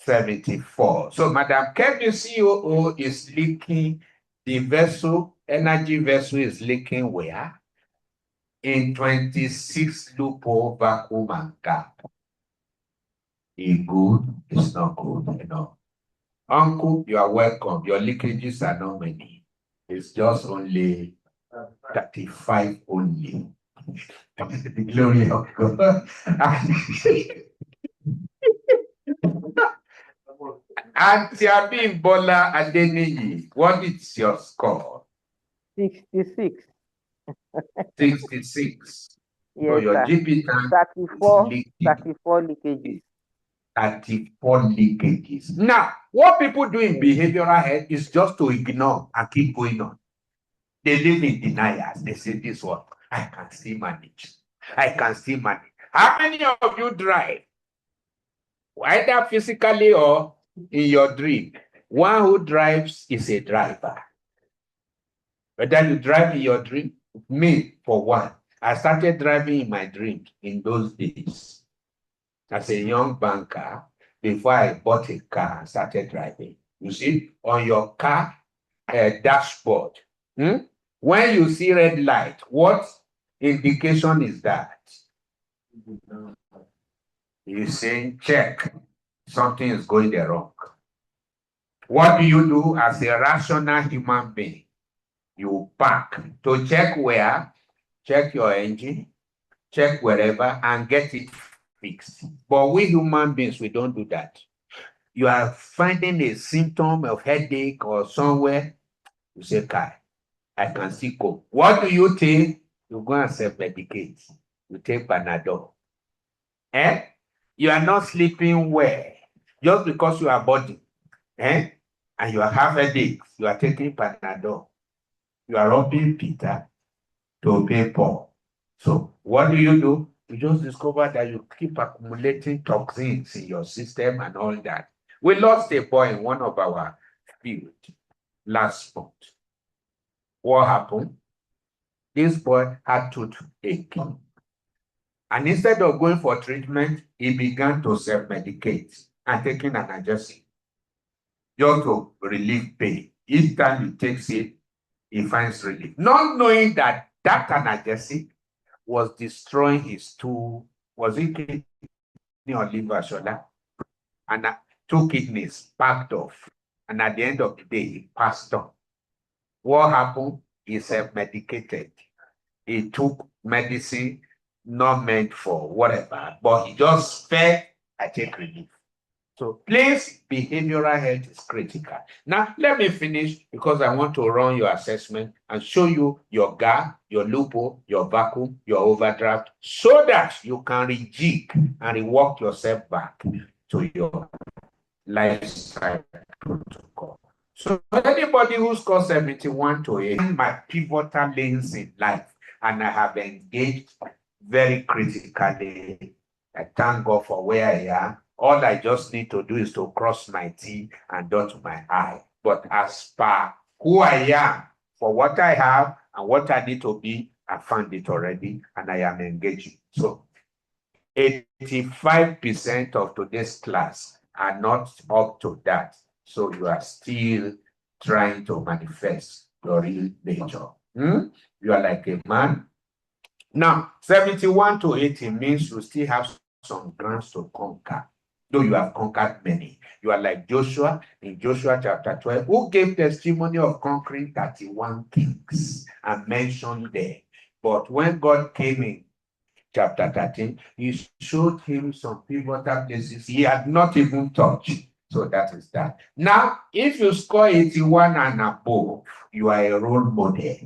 74. So Madam Kemi, COO, is leaking the vessel, energy vessel is leaking where? In 26 loophole vacuum and gap. It's good, it's not good, you know. Uncle, you are welcome. Your leakages are not many. It's just only 35 only. The glory of God. Auntie Abimbola Adeniyi, what is your score? 66. 66. So Yes, your sir. GP tank is 34, leaking. 34 leakages. 34 leakages. Now, what people do in behavioral health is just to ignore and keep going on. They live in denials. They say this one, I can still manage. I can still manage. How many of you drive? Either physically or in your dream. One who drives is a driver. Whether you drive in your dream, me for one, I started driving in my dreams in those days. As a young banker, before I bought a car and started driving. You see, on your car dashboard, when you see red light, what indication is that? You're saying, check, something is going there wrong. What do you do as a rational human being? You park to check where, check your engine, check wherever, and get it fixed. But we human beings, we don't do that. You are finding a symptom of headache or somewhere, you say, Kai, I can still go. What do you take? You go and self-medicate. You take Panadol. You are not sleeping well just because you are body. And you have headaches. You are taking Panadol. You are robbing Peter to pay Paul. So what do? You just discover that you keep accumulating toxins in your system and all that. We lost a boy in one of our field last month. What happened? This boy had toothache. And instead of going for treatment, he began to self-medicate and taking analgesic just to relieve pain. Each time he takes it, he finds relief. Not knowing that that analgesic was destroying his was it kidney or liver, Shola? And 2 kidneys packed off. And at the end of the day, he passed on. What happened? He self-medicated. He took medicine not meant for whatever, but he just felt, I take relief. So please, behavioral health is critical. Now, let me finish because I want to run your assessment and show you your gap, your loophole, your vacuum, your overdraft, so that you can rejig and rework yourself back to your lifestyle protocol. So anybody who scores 71 to 80, my pivotal lanes in life, and I have engaged very critically. I thank God for where I am. All I just need to do is to cross my T and dot my I. But as per who I am, for what I have and what I need to be, I found it already and I am engaging. So 85% of today's class are not up to that. So you are still trying to manifest your real nature. You are like a man. Now, 71 to 80 means you still have some grounds to conquer, though you have conquered many. You are like Joshua in Joshua chapter 12, who gave testimony of conquering 31 kings and mentioned there. But when God came in chapter 13, he showed him some pivotal places he had not even touched. So that is that. Now, if you score 81 and above, you are a role model.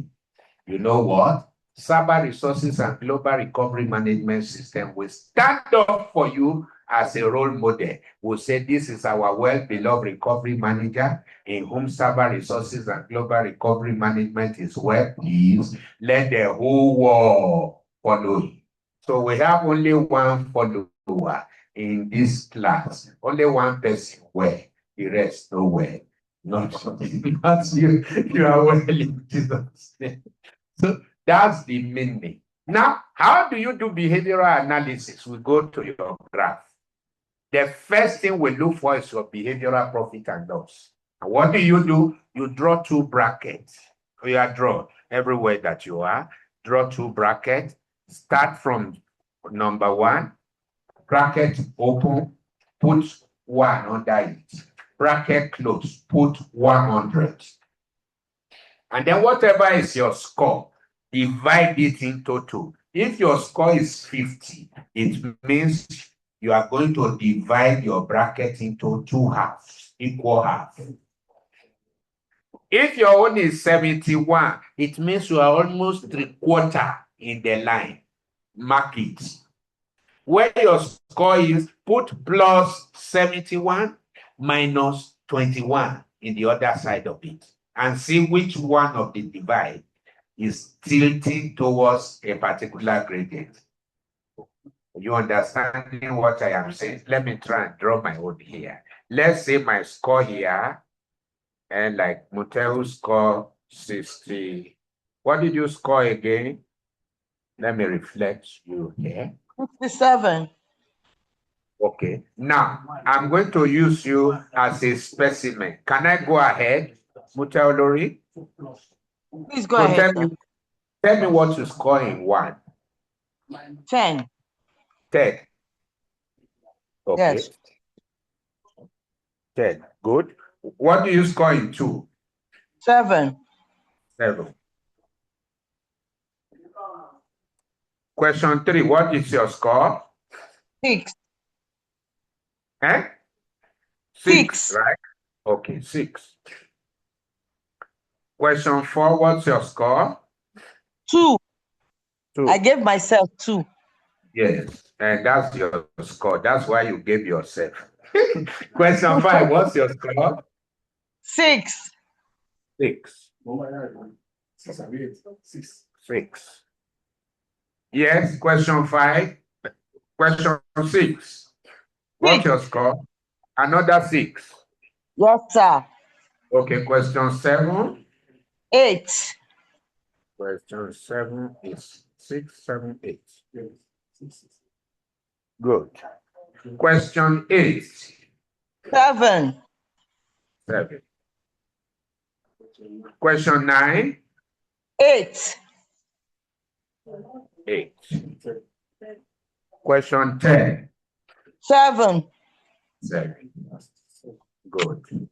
You know what? Cyber Resources and Global Recovery Management System will stand up for you as a role model. We'll say this is our well-beloved recovery manager in whom Cyber Resources and Global Recovery Management is well pleased. Let the whole world follow him. So we have only one follower in this class. Only one person where, the rest nowhere. Not you. You are well in Jesus' name. So that's the meaning. Now, how do you do behavioral analysis? We go to your graph. The first thing we look for is your behavioral profit and loss. And what do? You draw two brackets. You are draw everywhere that you are. Draw two brackets. Start from number one. Bracket open. Put 1 under it. Bracket close. Put 100. And then whatever is your score, divide it into 2. If your score is 50, it means you are going to divide your bracket into 2 halves, equal halves. If your own is 71, it means you are almost 3/4 in the line. Mark it. Where your score is, put plus 71 minus 21 in the other side of it, and see which one of the divide is tilting towards a particular gradient. You understanding what I am saying? Let me try and draw my own here. Let's say my score here, and like Mutelu score 60. What did you score again? Let me reflect you here. 57. Okay. Now, I'm going to use you as a specimen. Can I go ahead, Mutaolori? Please go So ahead, sir. tell me what you score in 1. 10. 10. Okay. Yes. 10. Good. What do you score in 2? 7. 7. Question 3. What is your score? 6. Eh? 6, right? Okay, 6. Question 4. What's your score? 2. 2. I gave myself 2. Yes, and that's your score. That's why you gave yourself. Question 5. What's your score? 6. 6. 6. Yes, question 5. Question 6. What's your score? Another 6. Yes, sir. Okay, question 7. 8. Question 7 is 6, 7, 8. Good. Question 8. 7. 7. Question 9. 8. 8. Question 10. 7. 7. Good.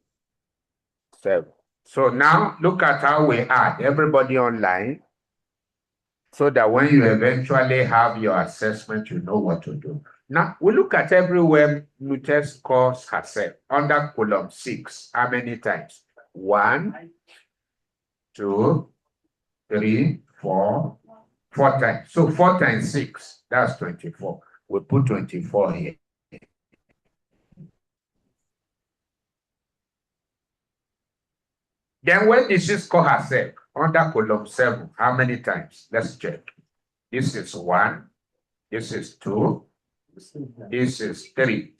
7. So now look at how we add everybody online so that when you eventually have your assessment, you know what to do. Now we look at everywhere Mute scores herself under column 6. How many times? 1, 2, 3, 4, 4 times. So 4 times 6, that's 24. We put 24 here. Then when did she score herself? Under column 7, how many times? Let's check. This is 1. This is 2. This is 3.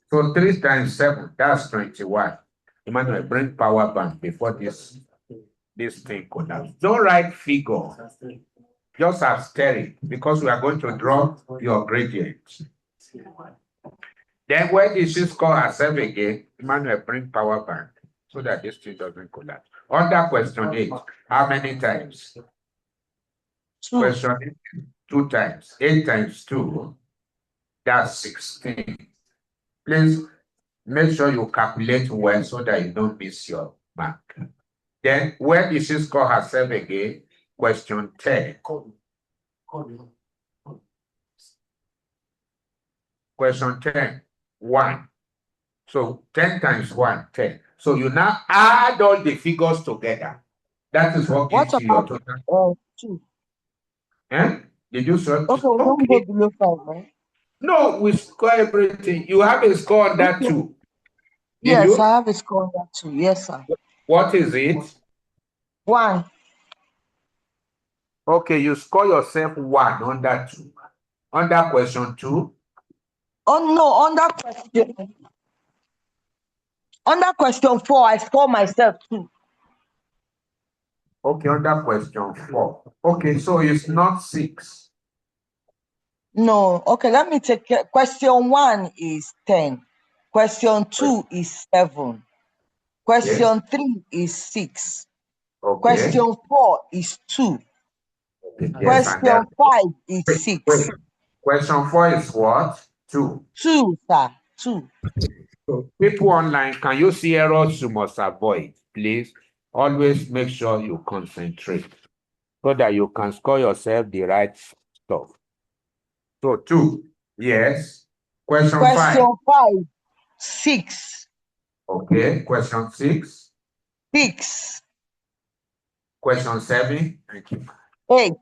So 3 times 7, that's 21. Emmanuel, bring power bank before this thing collapse. Don't write figure. Just abstain it because we are going to draw your gradient. Then when did she score herself again? Emmanuel, bring power bank so that this thing doesn't collapse. Under question 8, how many times? 2. Question 8, 2 times. 8 times 2, that's 16. Please make sure you calculate well so that you don't miss your mark. Then when did she score herself again? Question 10. Question 10, 1. So 10 times 1, 10. So you now add all the figures together. That is what What gives you your about total. 2? Eh? Did you say? Okay, we don't go below 5, right? No, we score everything. You have a score on that too. Did Yes, you? I have a score on that too. Yes, sir. What is it? 1. Okay, you score yourself 1 on that 2. Under question 2. Oh no, under question 4, I score myself 2. Okay, under question 4. Okay, so it's not 6. No, okay, let me take it. Question 1 is 10. Question 2 is 7. Question 3 is 6. Okay. Question 4 is 2. Okay. Yes, and Question then 5 is wait, 6. Question 4 is what? 2. 2, sir. 2. So people online, can you see errors you must avoid? Please always make sure you concentrate so that you can score yourself the right stuff. So 2, yes. Question 5. Question 5, 6. Okay. Question 6. 6. Question 7. Thank you. 8.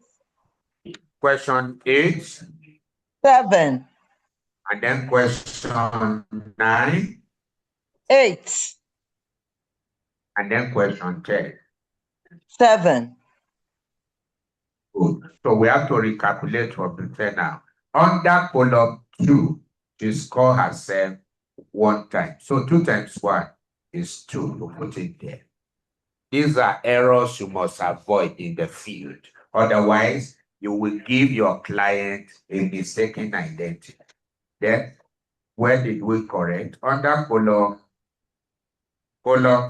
Question 8. 7. And then question 9. 8. And then question 10. 7. Good. So we have to recalculate what we say now. Under column 2, she score herself 1 time. So 2 times 1 is 2. You put it there. These are errors you must avoid in the field. Otherwise, you will give your client a mistaken identity. Then, where did we correct? Under column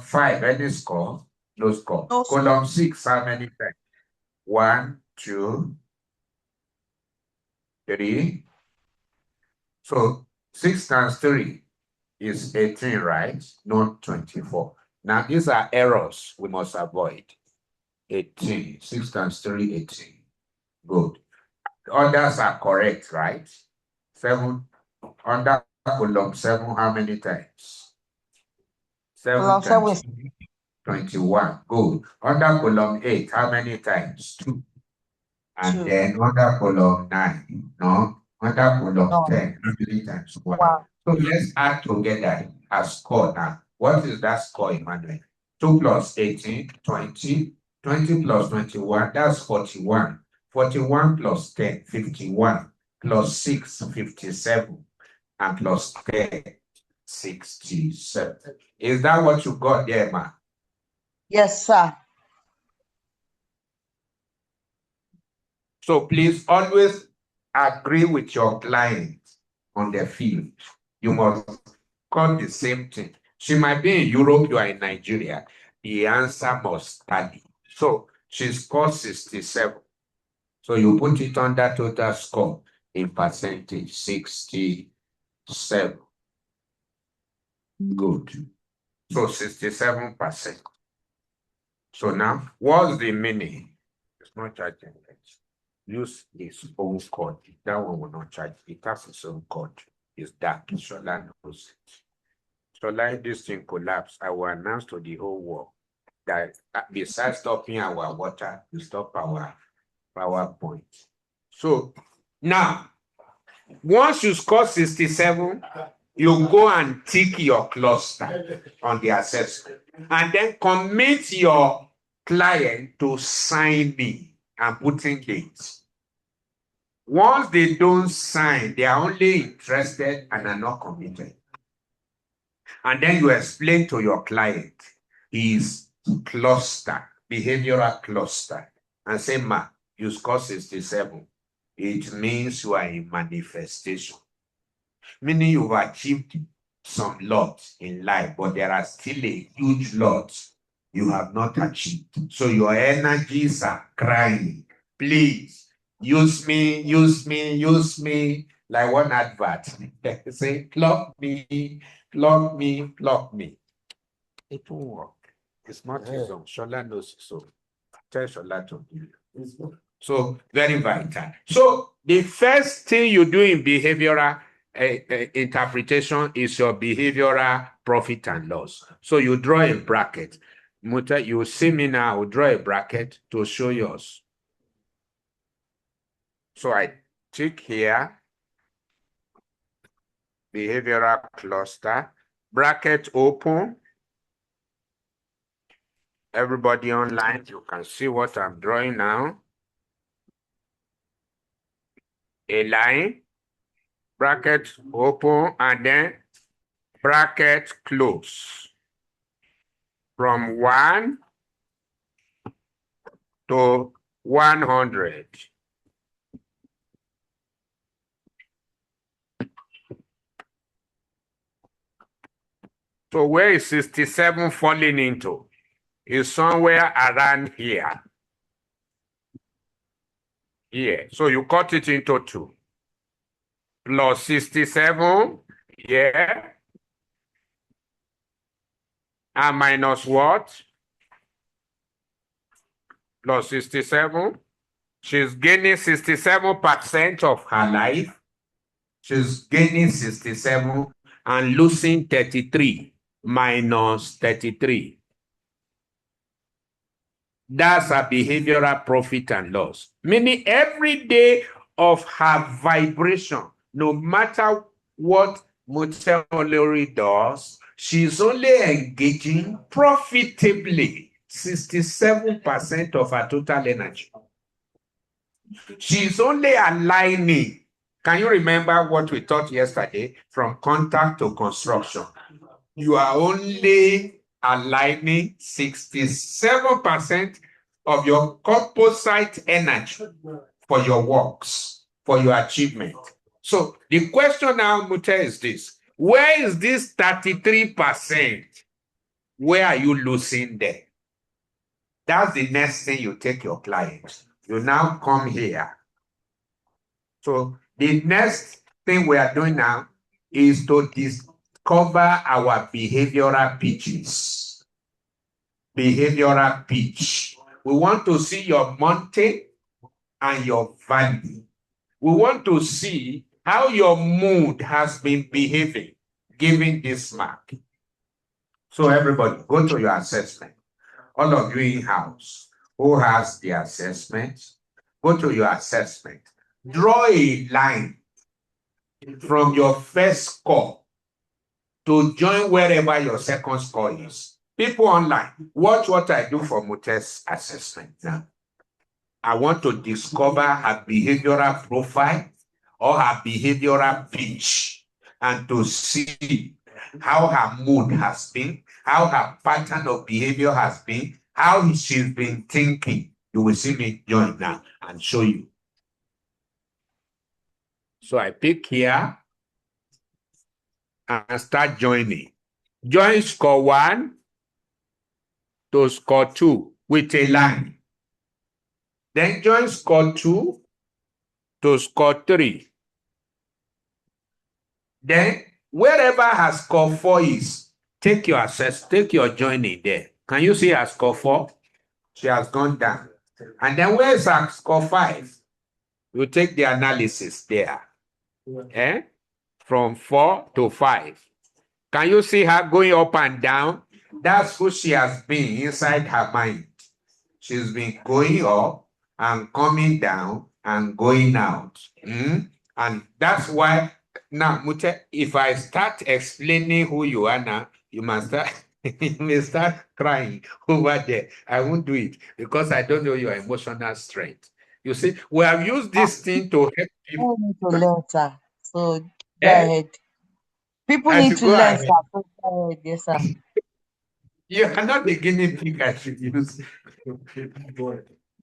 5, any score? No score. No score. Column 6, how many times? 1, 2, 3. So 6 times 3 is 18, right? Not 24. Now, these are errors we must avoid. 18. 6 times 3, 18. Good. The others are correct, right? 7. Under column 7, how many times? 7 Column 7 times is 21. Good. Under column 8, how many times? 2. And 2. then under column 9, no? Under column No. 10, how many times? 1. 1. So let's add together a score now. What is that score, Emmanuel? 2 plus 18, 20. 20 plus 21, that's 41. 41 plus 10, 51. Plus 6, 57. And plus 10, 67. Is that what you got there, man? Yes, sir. So please always agree with your client on the field. You must call the same thing. She might be in Europe, you are in Nigeria. The answer must tally. So she scored 67. So you put it under total score in percentage, 67. Good. So 67%. So now, what's the meaning? It's not charging it. Use its own code. That one will not charge. It has its own code. It's that. Shola knows it. Shola, if this thing collapse, I will announce to the whole world that besides stopping our water, we stop our power point. So now, once you score 67, You go and tick your cluster on the assessment and then commit your client to sign me and putting dates. Once they don't sign, they are only interested and are not committed. And then you explain to your client his cluster, behavioral cluster, and say, ma, you score 67. It means you are in manifestation. Meaning you've achieved some lots in life, but there are still a huge lot you have not achieved. So your energies are crying, please, use me, use me, use me, like one advert. Say, plug me, plug me, plug me. It won't work. It's not his own. Shola knows so. Tell Shola to do it. So very vital. So the first thing you do in behavioral interpretation is your behavioral profit and loss. So you draw a bracket. Muta, you see me now, I will draw a bracket to show yours. So I tick here, behavioral cluster, bracket open. Everybody online, you can see what I'm drawing now. A line, bracket open, and then bracket close. From 1 to 100. So where is 67 falling into? Is somewhere around here. Here. So you cut it into 2. Plus 67, yeah. And minus what? Plus 67. She's gaining 67% of her life. She's gaining 67 and losing 33 minus 33. That's a behavioral profit and loss. Meaning every day of her vibration, no matter what Muteolori does, she's only engaging profitably 67% of her total energy. She's only aligning. Can you remember what we taught yesterday? From contact to construction. You are only aligning 67% of your composite energy for your works, for your achievement. So the question now, Mute, is this. Where is this 33%? Where are you losing there? That's the next thing you take your clients. You now come here. So the next thing we are doing now is to discover our behavioral pitches. Behavioral pitch. We want to see your Monte and your value. We want to see how your mood has been behaving, given this mark. So everybody, go to your assessment. All of you in-house who has the assessment, go to your assessment. Draw a line from your first score to join wherever your second score is. People online, watch what I do for Mute's assessment now. I want to discover her behavioral profile or her behavioral pitch and to see how her mood has been, how her pattern of behavior has been, how she's been thinking. You will see me join now and show you. So I pick here and start joining. Join score 1 to score 2 with a line. Then join score 2 to score 3. Then wherever her score 4 is, take your joining there. Can you see her score 4? She has gone down. And then where's her score 5? You take the analysis there. From 4 to 5. Can you see her going up and down? That's who she has been inside her mind. She's been going up and coming down and going out. And that's why Now, Mute, if I start explaining who you are now, you must start, you may start crying over there. I won't do it because I don't know your emotional strength. You see, we have used this thing to help people. People need to learn, sir. So go Eh? ahead. People I need should to go learn, ahead. sir. So go ahead. Yes, sir. You are not the guinea pig I should use.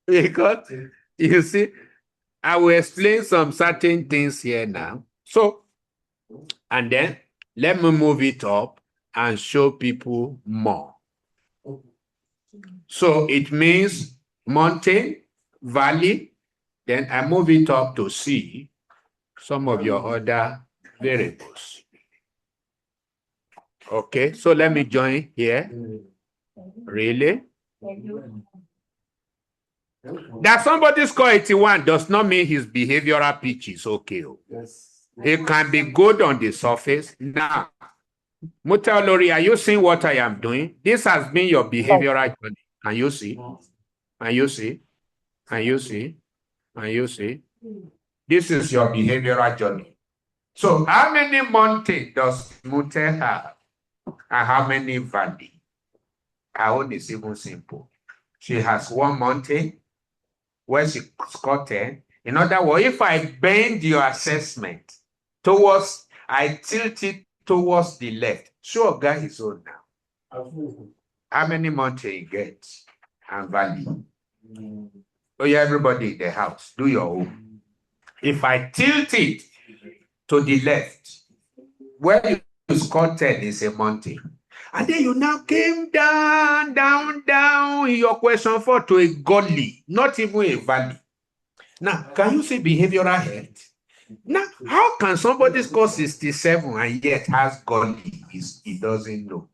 Because you see, I will explain some certain things here now. So, and then let me move it up and show people more. So it means mountain, valley, then I move it up to see some of your other variables. Okay, so let me join here. Really? That somebody score 81 does not mean his behavioral pitch is okay. It can be good on the surface. Now, Mutalori, are you seeing what I am doing? This has been your behavioral journey. Can you see? Can you see? Can you see? Can you see? This is your behavioral journey. So how many mountains does Mute have? And how many valley? Her own is even simple. She has one mountain where she scored 10. In other words, if I bend your assessment towards, I tilt it towards the left, sure, guy his own now. How many mountains you get and valley? Oh, yeah, everybody in the house, do your own. If I tilt it to the left, where you score 10 is a mountain. And then you now came down, down, down in your question 4 to a gully, not even a valley. Now, can you see behavioral health? Now, how can somebody score 67 and yet has gully? He doesn't know.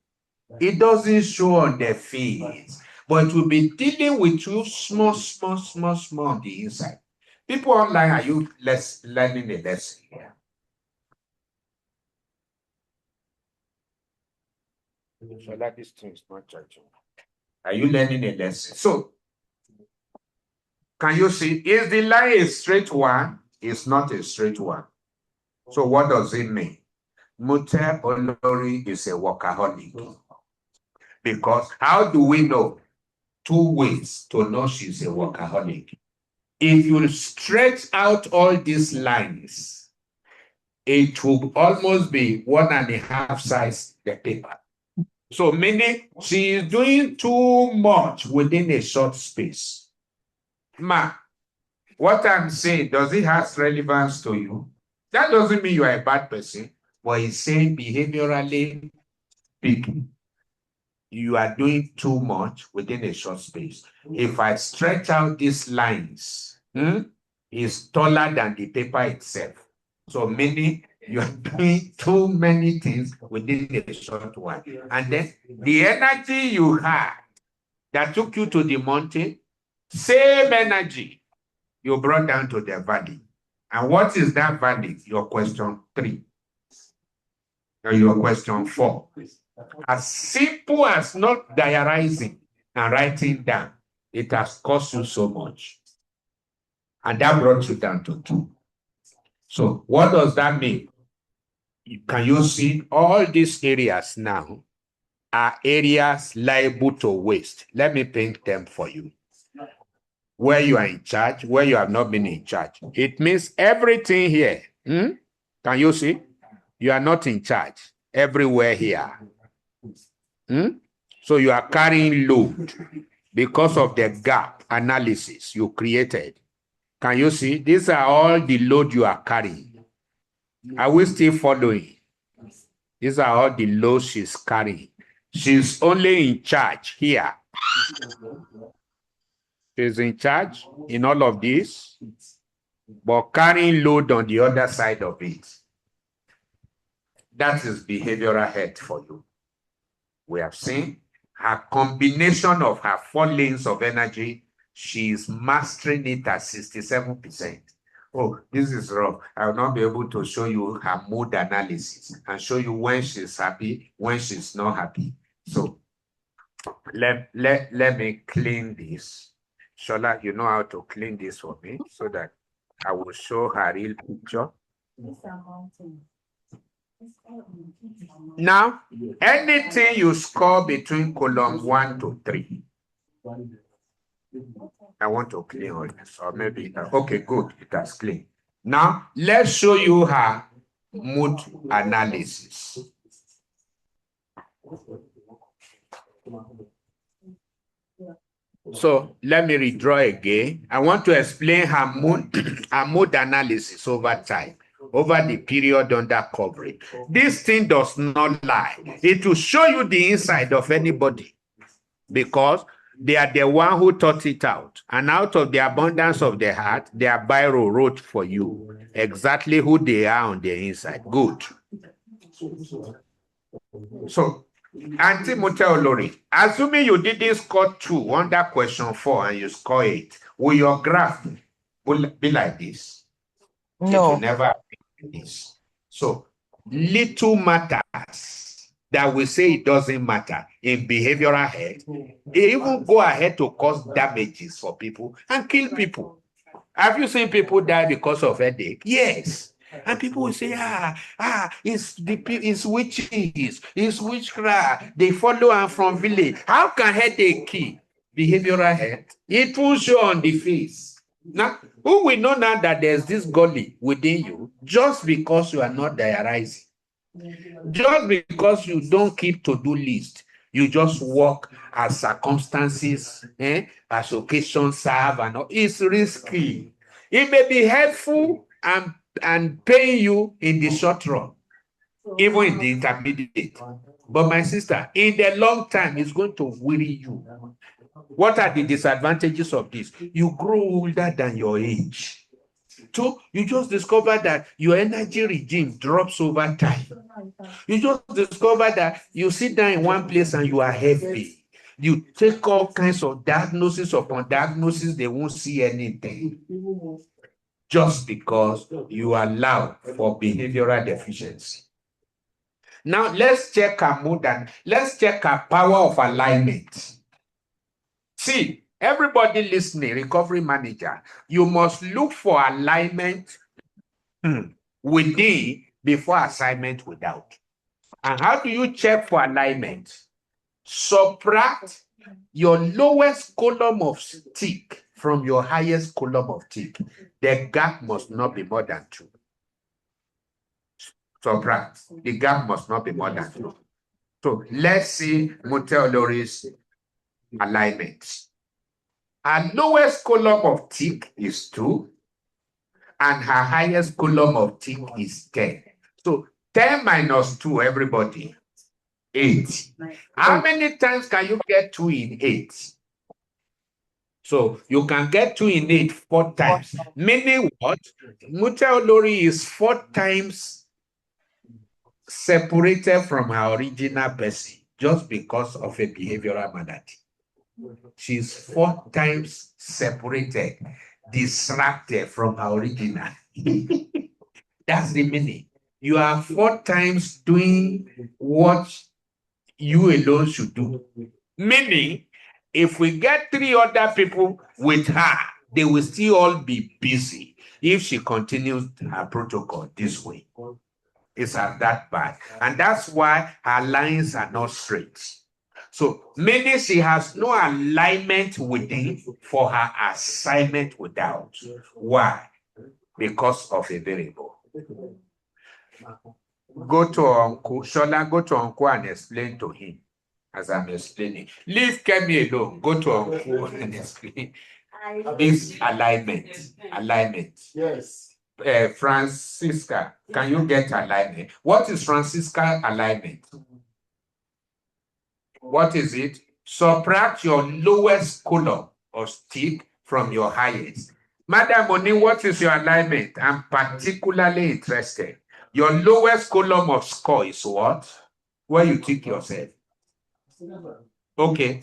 It doesn't show on their face, but it will be dealing with you small on the inside. People online, are you learning a lesson here? So like this thing is not judging. Are you learning a lesson? So, can you see, is the line a straight one? It's not a straight one. So what does it mean? Mute Olori is a workaholic. Because how do we know? 2 ways to know she's a workaholic. If you stretch out all these lines, it will almost be 1.5 size the paper. So meaning she is doing too much within a short space. Ma, what I'm saying, does it have relevance to you? That doesn't mean you are a bad person, but it's saying behaviorally speaking, you are doing too much within a short space. If I stretch out these lines, it's taller than the paper itself. So meaning you are doing too many things within a short one. And then the energy you had that took you to the mountain, same energy you brought down to the valley. And what is that valley? Your question 3. Or your question 4. As simple as not diarizing and writing down, it has cost you so much. And that brought you down to 2. So what does that mean? Can you see all these areas now are areas liable to waste? Let me paint them for you. Where you are in charge, where you have not been in charge. It means everything here. Can you see? You are not in charge everywhere here. So you are carrying load because of the gap analysis you created. Can you see? These are all the load you are carrying. Are we still following? These are all the loads she's carrying. She's only in charge here. She's in charge in all of this, but carrying load on the other side of it. That is behavioral health for you. We have seen her combination of her 4 lanes of energy. She is mastering it at 67%. Oh, this is rough. I will not be able to show you her mood analysis and show you when she's happy, when she's not happy. So let me clean this. Shola, you know how to clean this for me so that I will show her real picture. These are mountains. Now, anything you score between column 1 to 3. I want to clean all this, or maybe, okay, good, it has cleaned. Now, let's show you her mood analysis. So let me redraw again. I want to explain her mood analysis over time, over the period under coverage. This thing does not lie. It will show you the inside of anybody because they are the one who thought it out. And out of the abundance of the heart, their biro wrote for you exactly who they are on the inside. Good. So, Auntie Muteolori, assuming you didn't score 2 under question 4 and you score 8, will your graph be like this? It will No. never be like this. So, little matters that we say it doesn't matter in behavioral health. They even go ahead to cause damages for people and kill people. Have you seen people die because of headache? Yes. And people will say, it's witches, it's witchcraft. They follow them from village. How can headache kill? Behavioral health. It will show on the face. Now, who will know now that there's this gully within you just because you are not diarizing? Just because you don't keep to-do list, you just work as circumstances, as occasions serve, and all. It's risky. It may be helpful and paying you in the short run, even in the intermediate. But my sister, in the long time, it's going to weary you. What are the disadvantages of this? You grow older than your age. So you just discover that your energy regime drops over time. You just discover that you sit down in one place and you are heavy. You take all kinds of diagnosis upon diagnosis, they won't see anything. Just because you allow for behavioral deficiency. Now let's check our mood and let's check our power of alignment. See, everybody listening, recovery manager, you must look for alignment within before assignment without. And how do you check for alignment? Subtract your lowest column of tick from your highest column of tick. The gap must not be more than 2. Subtract. The gap must not be more than 2. So let's see Muteolori's alignment. Her lowest column of tick is 2, and her highest column of tick is 10. So 10 minus 2, everybody, 8. How many times can you get 2 in 8? So you can get 2 in 8 4 times. Meaning what? Muteolori is 4 times separated from her original person just because of a behavioral malady. She's 4 times separated, distracted from her original. That's the meaning. You are 4 times doing what you alone should do. Meaning, if we get 3 other people with her, they will still all be busy if she continues her protocol this way. It's that bad. And that's why her lines are not straight. So, meaning she has no alignment within for her assignment without. Why? Because of a variable. Go to Uncle, Shola, go to Uncle and explain to him as I'm explaining. Leave Kemi alone. Go to Uncle and explain this alignment. Alignment. Yes. Francisca, can you get alignment? What is Francisca alignment? What is it? Subtract your lowest column of stick from your highest. Madam Oni, what is your alignment? I'm particularly interested. Your lowest column of score is what? Where you tick yourself. Okay.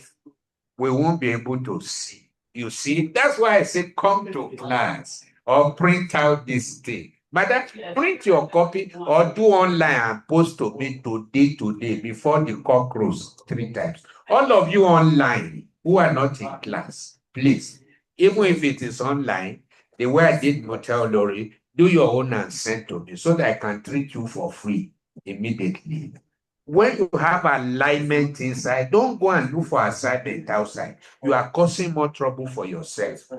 We won't be able to see. You see, that's why I say come to class or print out this thing. Madam, print your copy or do online and post to me today before the cock crows 3 times. All of you online who are not in class, please, even if it is online, the way I did Muteolori, do your own and send to me so that I can treat you for free. immediately. When you have alignment inside, don't go and look for assignment outside. You are causing more trouble for yourself.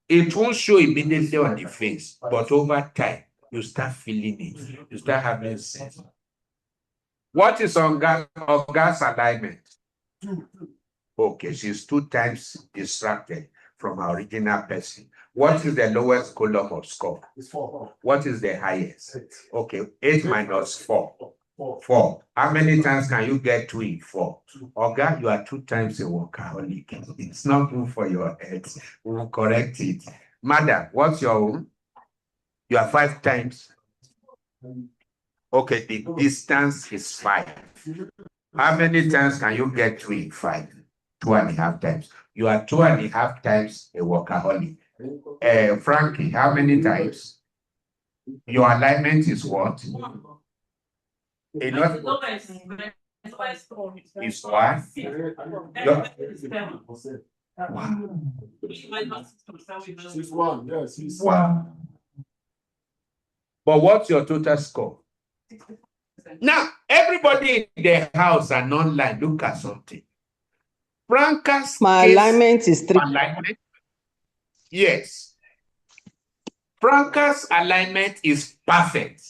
It won't show immediately on the face, but over time, you start feeling it. You start having sense. What is on gas alignment? Okay, she's 2 times distracted from her original person. What is the lowest column of score? It's 4. What is the highest? Okay, 8 minus 4. 4. How many times can you get 2 in 4? Oga, you are 2 times a workaholic. It's not good for your head. We will correct it. Madam, what's your own? You are 5 times. Okay, the distance is 5. How many times can you get 2 in 5? 2.5 times. You are 2.5 times a workaholic. Frankie, how many times? Your alignment is what? Enough. Is what? Wow. But what's your total score? Now, everybody in the house and online, look at something. Franca's My alignment is 3. Alignment? Yes. Franca's alignment is perfect.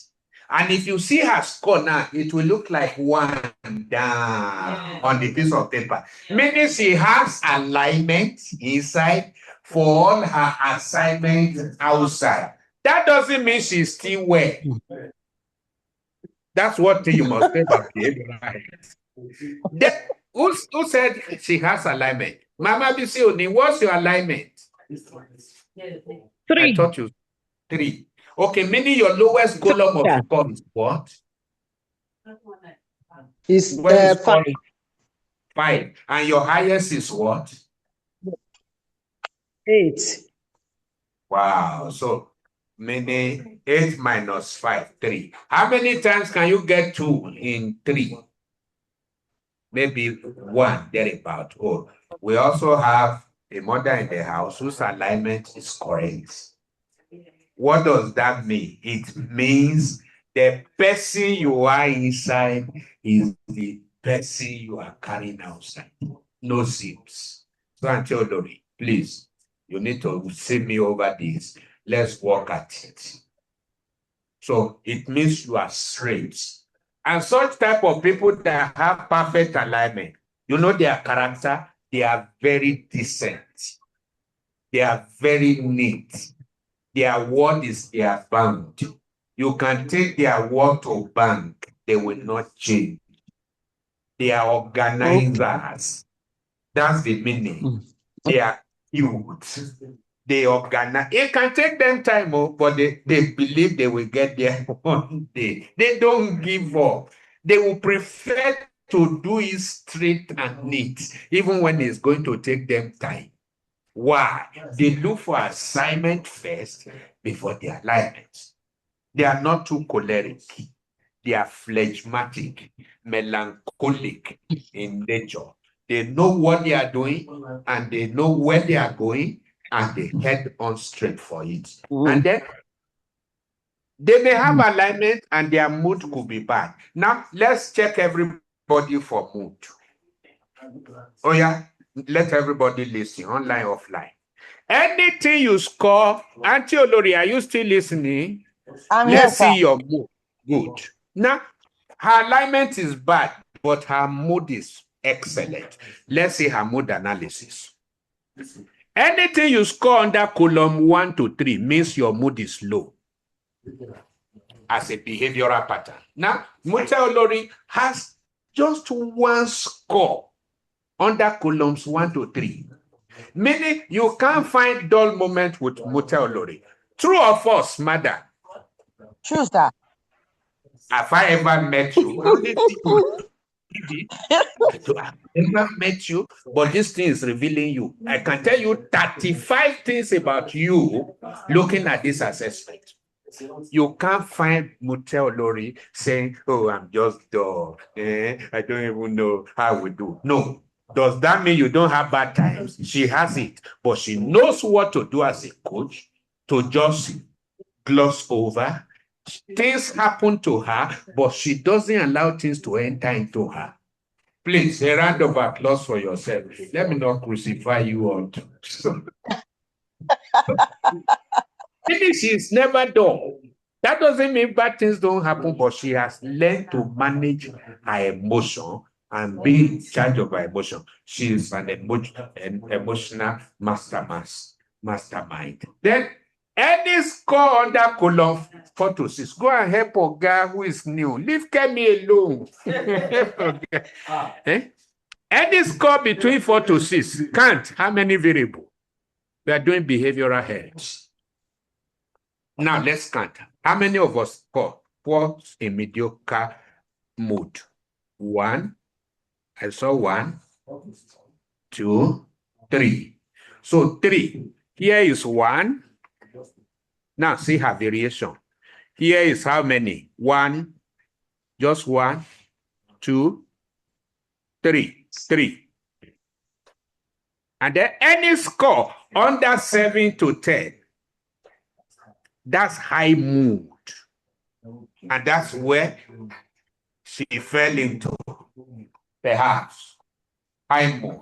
And if you see her score now, it will look like 1 down on the piece of paper. Meaning she has alignment inside for all her assignments outside. That doesn't mean she's still well. That's what you must say about behavioral health. Who said she has alignment? Mama Bisioni, what's your alignment? 3. I thought you 3. Okay, meaning your lowest column of score is what? Is 5. 5. And your highest is what? 8. Wow. So meaning 8 minus 5, 3. How many times can you get 2 in 3? Maybe 1, thereabout. Oh, we also have a mother in the house whose alignment is correct. What does that mean? It means the person you are inside is the person you are carrying outside. No seams. So, Auntie Olori, please, you need to see me over this. Let's work at it. So it means you are straight. And such type of people that have perfect alignment, you know their character, they are very decent. They are very neat. Their word is their bank. You can take their word to bank, they will not change. They are organizers. That's the meaning. They are cute. They organize. It can take them time, but they believe they will get there one day. They don't give up. They will prefer to do it straight and neat, even when it's going to take them time. Why? They look for assignment first before the alignment. They are not too choleric. They are phlegmatic, melancholic in nature. They know what they are doing and they know where they are going and they head on straight for it. And then they may have alignment and their mood could be bad. Now, let's check everybody for mood. Oh yeah, let everybody listen, online, offline. Anything you score, Auntie Olori, are you still listening? Let's see your mood. Good. Now, her alignment is bad, but her mood is excellent. Let's see her mood analysis. Anything you score under column 1 to 3 means your mood is low as a behavioral pattern. Now, Mute Olori has just 1 score under columns 1 to 3. Meaning you can't find dull moment with Mute Olori. True or false, madam? Choose that. Have I ever met you? I've never met you, but this thing is revealing you. I can tell you 35 things about you looking at this assessment. You can't find Mute Olori saying, oh, I'm just dull. I don't even know how we do. No. Does that mean you don't have bad times? She has it, but she knows what to do as a coach to just gloss over Things happen to her, but she doesn't allow things to enter into her. Please, a round of applause for yourself. Let me not crucify you all. Maybe she's never done. That doesn't mean bad things don't happen, but she has learned to manage her emotion and be in charge of her emotion. She is an emotional mastermind. Then any score under column 4 to 6, go and help a guy who is new. Leave Kemi alone. Any score between 4 to 6, count how many variables. We are doing behavioral health. Now let's count. How many of us score for a mediocre mood? 1. I saw 1, 2, 3. So 3. Here is 1. Now see her variation. Here is how many? 1, just 1, 2, 3. 3. And then any score under 7 to 10. That's high mood. And that's where she fell into, perhaps, high mood.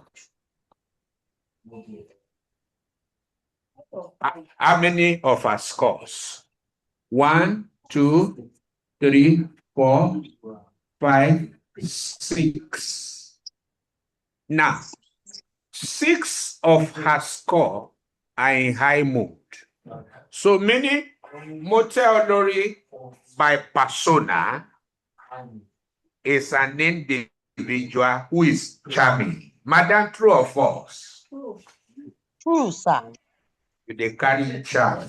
How many of our scores? 1, 2, 3, 4, 5, 6. Now, 6 of her score are in high mood. So many Motelori by persona is an individual who is charming. Madam, true or false? True, sir. They carry charm.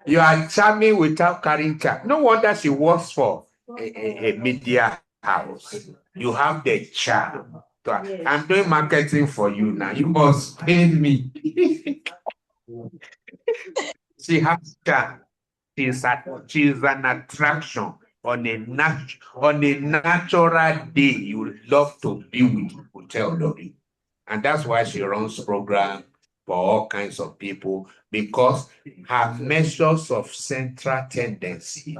you are charming without carrying charm. No wonder she works for a media house. You have the charm. I'm doing marketing for you now. You must pay me. She has charm. She's an attraction. On a natural day, you love to be with Hotel Lori. And that's why she runs programs for all kinds of people, because her measures of central tendency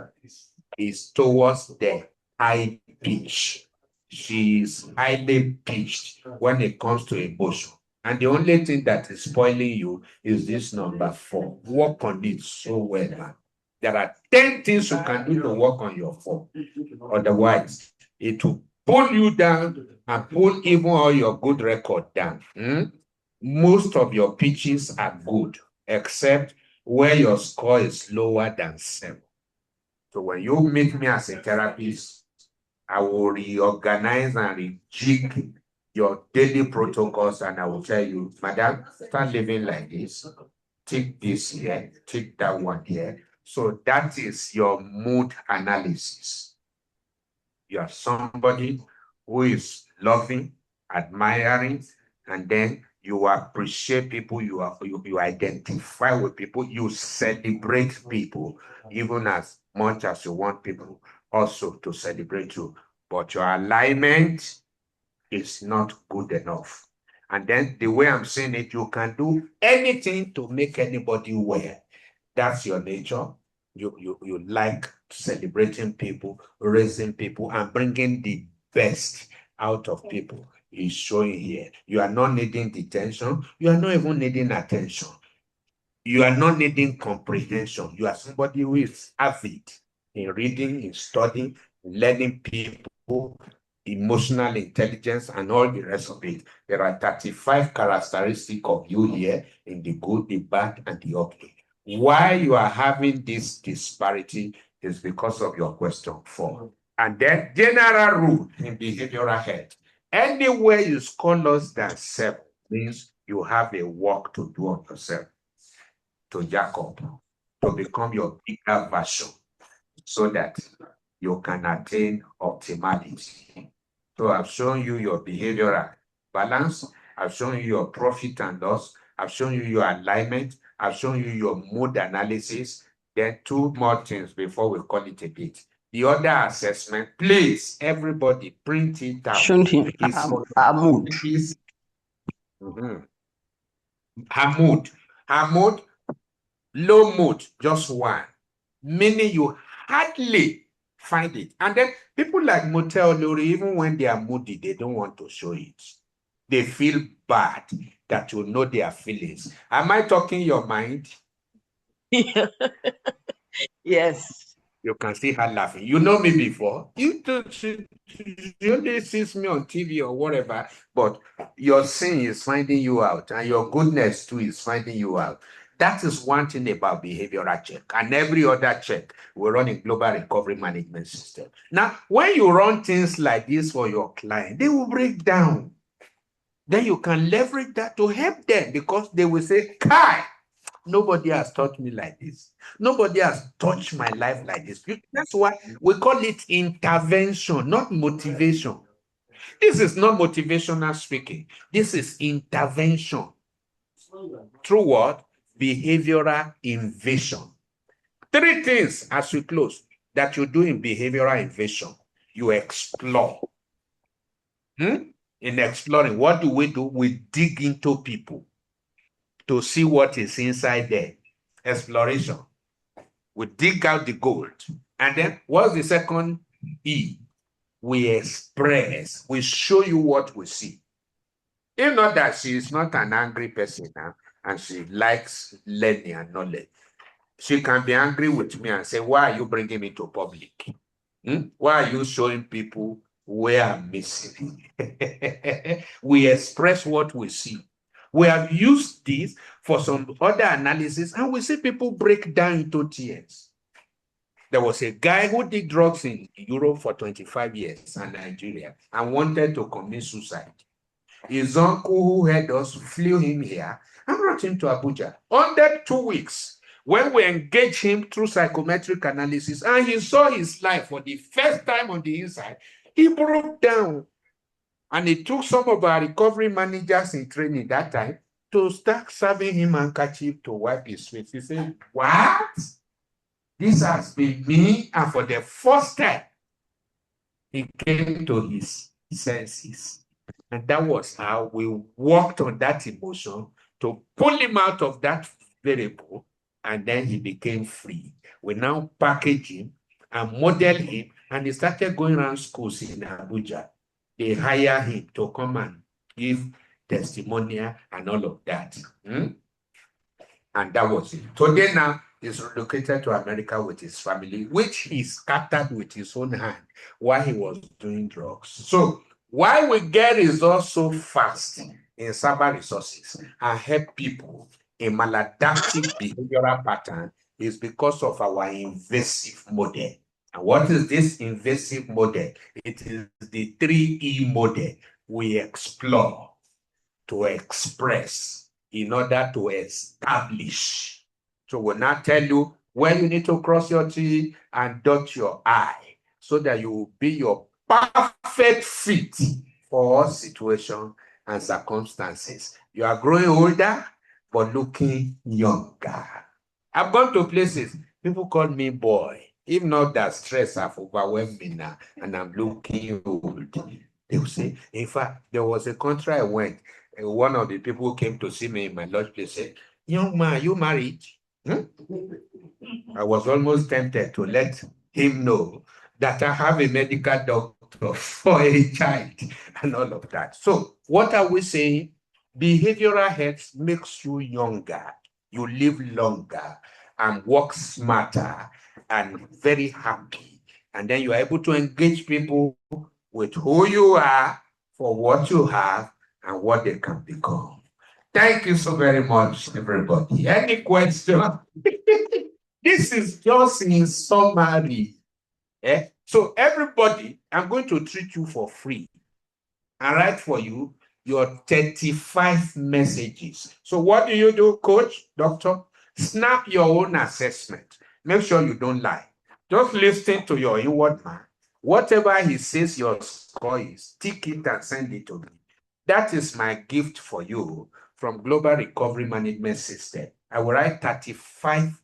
is towards the high pitch. She's highly pitched when it comes to emotion. And the only thing that is spoiling you is this number 4. Work on it so well, man. There are 10 things you can do to work on your 4. Otherwise, it will pull you down and pull even all your good record down. Most of your pitches are good, except where your score is lower than 7. So when you meet me as a therapist, I will reorganize and rejig your daily protocols, and I will tell you, madam, start living like this. Take this here, take that one here. So that is your mood analysis. You are somebody who is loving, admiring, and then you appreciate people, you identify with people, you celebrate people, even as much as you want people also to celebrate you. But your alignment is not good enough. And then the way I'm saying it, you can do anything to make anybody well. That's your nature. You like celebrating people, raising people, and bringing the best out of people. Is showing here. You are not needing detention. You are not even needing attention. You are not needing comprehension. You are somebody who is avid in reading, in studying, in learning people, emotional intelligence, and all the rest of it. There are 35 characteristics of you here in the good, the bad, and the ugly. Why you are having this disparity is because of your question 4. And then general rule in behavioral health. Anywhere you score less than 7 means you have a work to do on yourself, to jack up, to become your bigger version, so that you can attain optimality. So I've shown you your behavioral balance. I've shown you your profit and loss. I've shown you your alignment. I've shown you your mood analysis. Then 2 more things before we call it a bit. The other assessment, please, everybody print it out. Shown him our mood. Her mood, low mood, just 1. meaning you hardly find it. And then people like Motel Lori, even when they are moody, they don't want to show it. They feel bad that you know their feelings. Am I talking your mind? Yes. You can see her laughing. You know me before. You only sees me on TV or whatever, but your sin is finding you out, and your goodness too is finding you out. That is one thing about behavioral check, and every other check we run in global recovery management system. Now, when you run things like this for your client, they will break down. Then you can leverage that to help them because they will say, Kai, nobody has taught me like this. Nobody has touched my life like this. That's why we call it intervention, not motivation. This is not motivational speaking. This is intervention. Through what? Behavioral invasion. Three things as we close that you do in behavioral invasion. You explore. In exploring, what do? We dig into people to see what is inside there. Exploration. We dig out the gold. And then what's the second E? We express. We show you what we see. If not that she is not an angry person now, and she likes learning and knowledge, she can be angry with me and say, why are you bringing me to public? Why are you showing people where I'm missing? We express what we see. We have used this for some other analysis, and we see people break down into tears. There was a guy who did drugs in Europe for 25 years and Nigeria and wanted to commit suicide. His uncle who heard us flew him here and brought him to Abuja. Under 2 weeks, when we engaged him through psychometric analysis and he saw his life for the first time on the inside, he broke down. And it took some of our recovery managers in training that time to start serving him handkerchief to wipe his face. He said, what? This has been me. And for the first time, he came to his senses. And that was how we worked on that emotion to pull him out of that variable, and then he became free. We now package him and model him, and he started going around schools in Abuja. They hire him to come and give testimonial and all of that. And that was it. Today now, he's relocated to America with his family, which he scattered with his own hand while he was doing drugs. So why we get results so fast in cyber resources and help people in maladaptive behavioral pattern is because of our invasive model. And what is this invasive model? It is the 3E model. We explore, to express, in order to establish. So we'll now tell you when you need to cross your T and dot your I, so that you will be your perfect fit for all situations and circumstances. You are growing older, but looking younger. I've gone to places, people call me boy. If not that stress have overwhelmed me now, and I'm looking old. They will say, in fact, there was a country I went, one of the people who came to see me in my lodge place said, young man, you married? I was almost tempted to let him know that I have a medical doctor for a child and all of that. So what are we saying? Behavioral health makes you younger. You live longer and work smarter and very happy. And then you are able to engage people with who you are, for what you have, and what they can become. Thank you so very much, everybody. Any question? This is just in summary. So everybody, I'm going to treat you for free and write for you your 35 messages. So what do you do, coach, doctor? Snap your own assessment. Make sure you don't lie. Just listen to your inward man. Whatever he says your score is, tick it and send it to me. That is my gift for you from Global Recovery Management System. I will write 35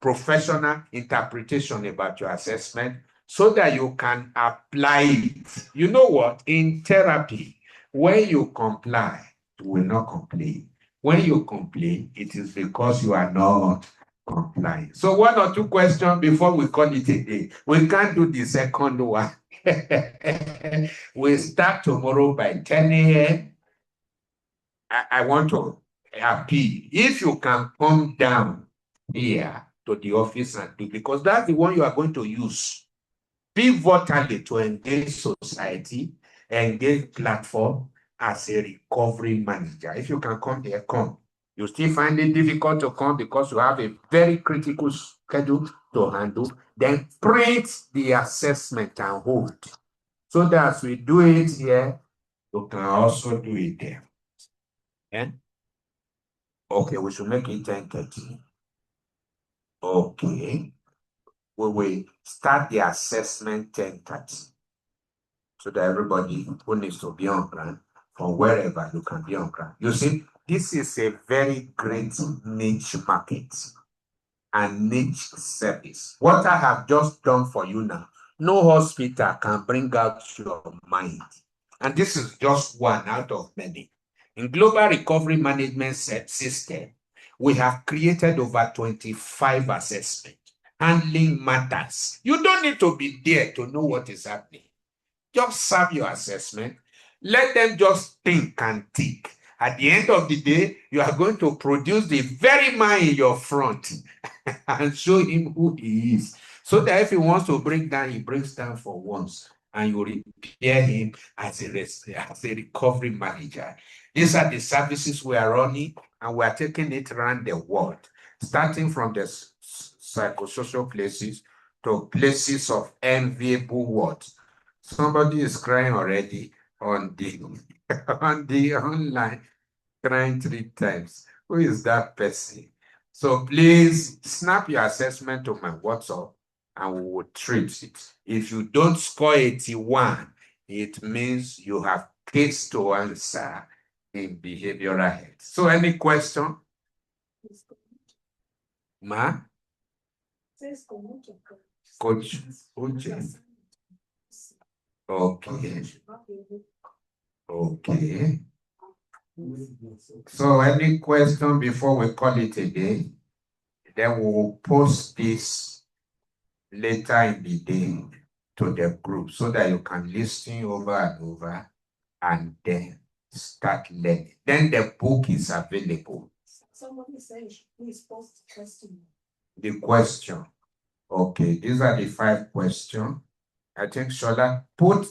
professional interpretation about your assessment so that you can apply it. You know what? In therapy, when you comply, you will not complain. When you complain, it is because you are not compliance. So 1 or 2 questions before we call it a day. We can't do the second one. We start tomorrow by 10 a.m. I want to appeal. If you can come down here to the office and do, because that's the one you are going to use pivotally to engage society, engage platform as a recovery manager. If you can come here, come. You still find it difficult to come because you have a very critical schedule to handle, then print the assessment and hold. So that as we do it here, you can also do it there. Yeah? Okay, we should make it 10:30. Okay. We will start the assessment 10:30. So that everybody who needs to be on ground, from wherever you can be on ground. You see, this is a very great niche market and niche service. What I have just done for you now, no hospital can bring out your mind. And this is just one out of many. In Global Recovery Management System, we have created over 25 assessments, handling matters. You don't need to be there to know what is happening. Just serve your assessment. Let them just think and tick. At the end of the day, you are going to produce the very man in your front and show him who he is. So that if he wants to bring down, he brings down for once. And you repair him as a recovery manager. These are the services we are running, and we are taking it around the world, starting from the psychosocial places to places of enviable words. Somebody is crying already on the on the online, crying 3 times. Who is that person? So please snap your assessment to my WhatsApp and we will treat it. If you don't score 81, it means you have case to answer in behavioral health. So any question? Ma? Coach Uche. Okay. Okay. So any question before we call it a day? Then we will post this later in the day to the group so that you can listen over and over and then start learning. Then the book is available. Somebody says, please post the question. The question. Okay, these are the 5 questions. I think Shola put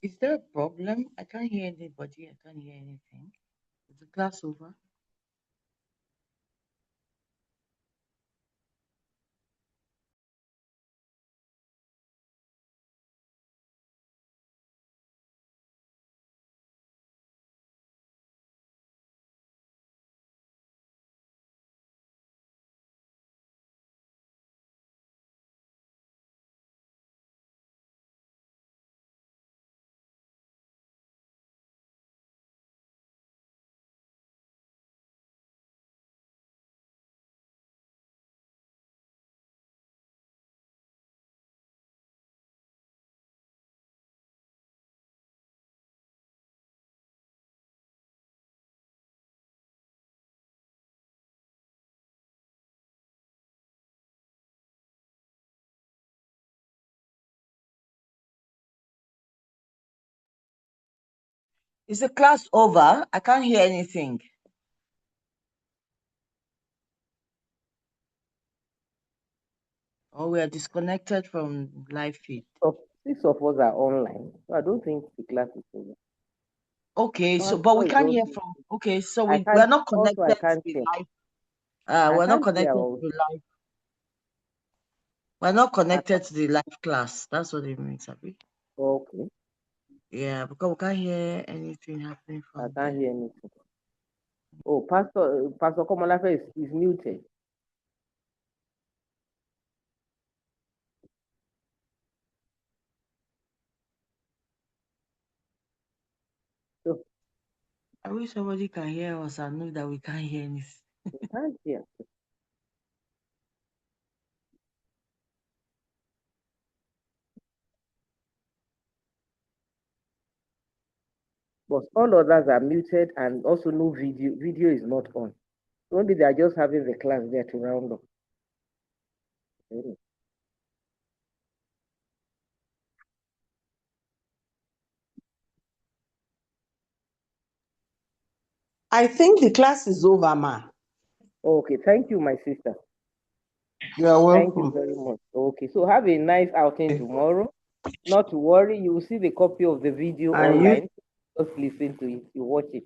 Is there a problem? I can't hear anybody. I can't hear anything. Is the class over? Is the class over? I can't hear anything. Oh, we are disconnected from live feed. So 6 of us are online, so I don't think the class is over. Okay, so but we can't hear from. Okay, so we are not connected to the live. We're not connected to the live. We're not connected to the live class. That's what it means, Abby. Okay. Yeah, because we can't hear anything happening from. I can't hear anything. Oh, Pastor Komolafe is muted. So I wish somebody can hear us and know that we can't hear anything. we can't hear. But all others are muted and also no video. Video is not on. Only they are just having the class there to round up. I think the class is over, ma. Okay, thank you, my sister. You are welcome. Thank you very much. Okay, so have a nice outing tomorrow. Not to worry, you will see the copy of the video online. Just listen to it, you watch it.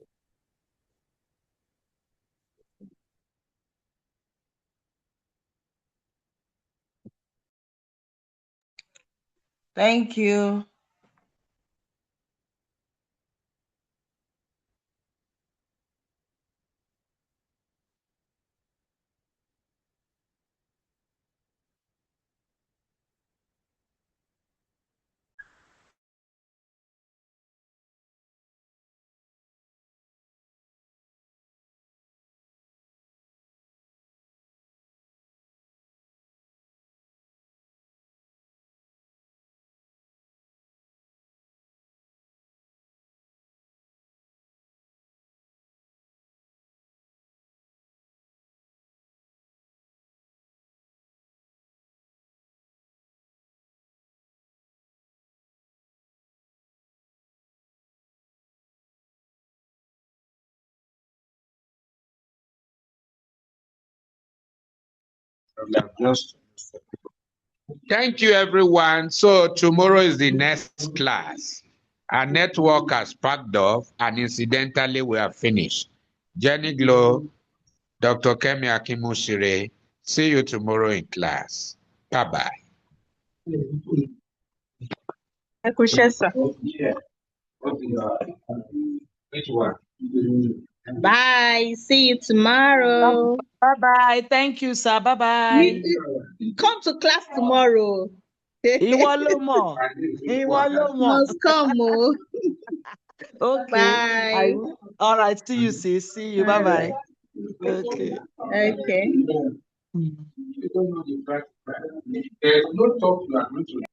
Thank you. Thank you, everyone. So tomorrow is the next class. Our network has packed off, and incidentally, we are finished. Jenny Glow, Dr. Kemi Akimushire, see you tomorrow in class. Bye-bye. Which one? Bye. See you tomorrow. Bye-bye. Thank you, sir. Bye-bye. Come to class tomorrow. Ìwọ ló mọ̀. Must come. Oh. Okay. Bye. All right. See you, sis. See you. Bye-bye. Okay. Okay. You don't know the practice. There's no talk you are going to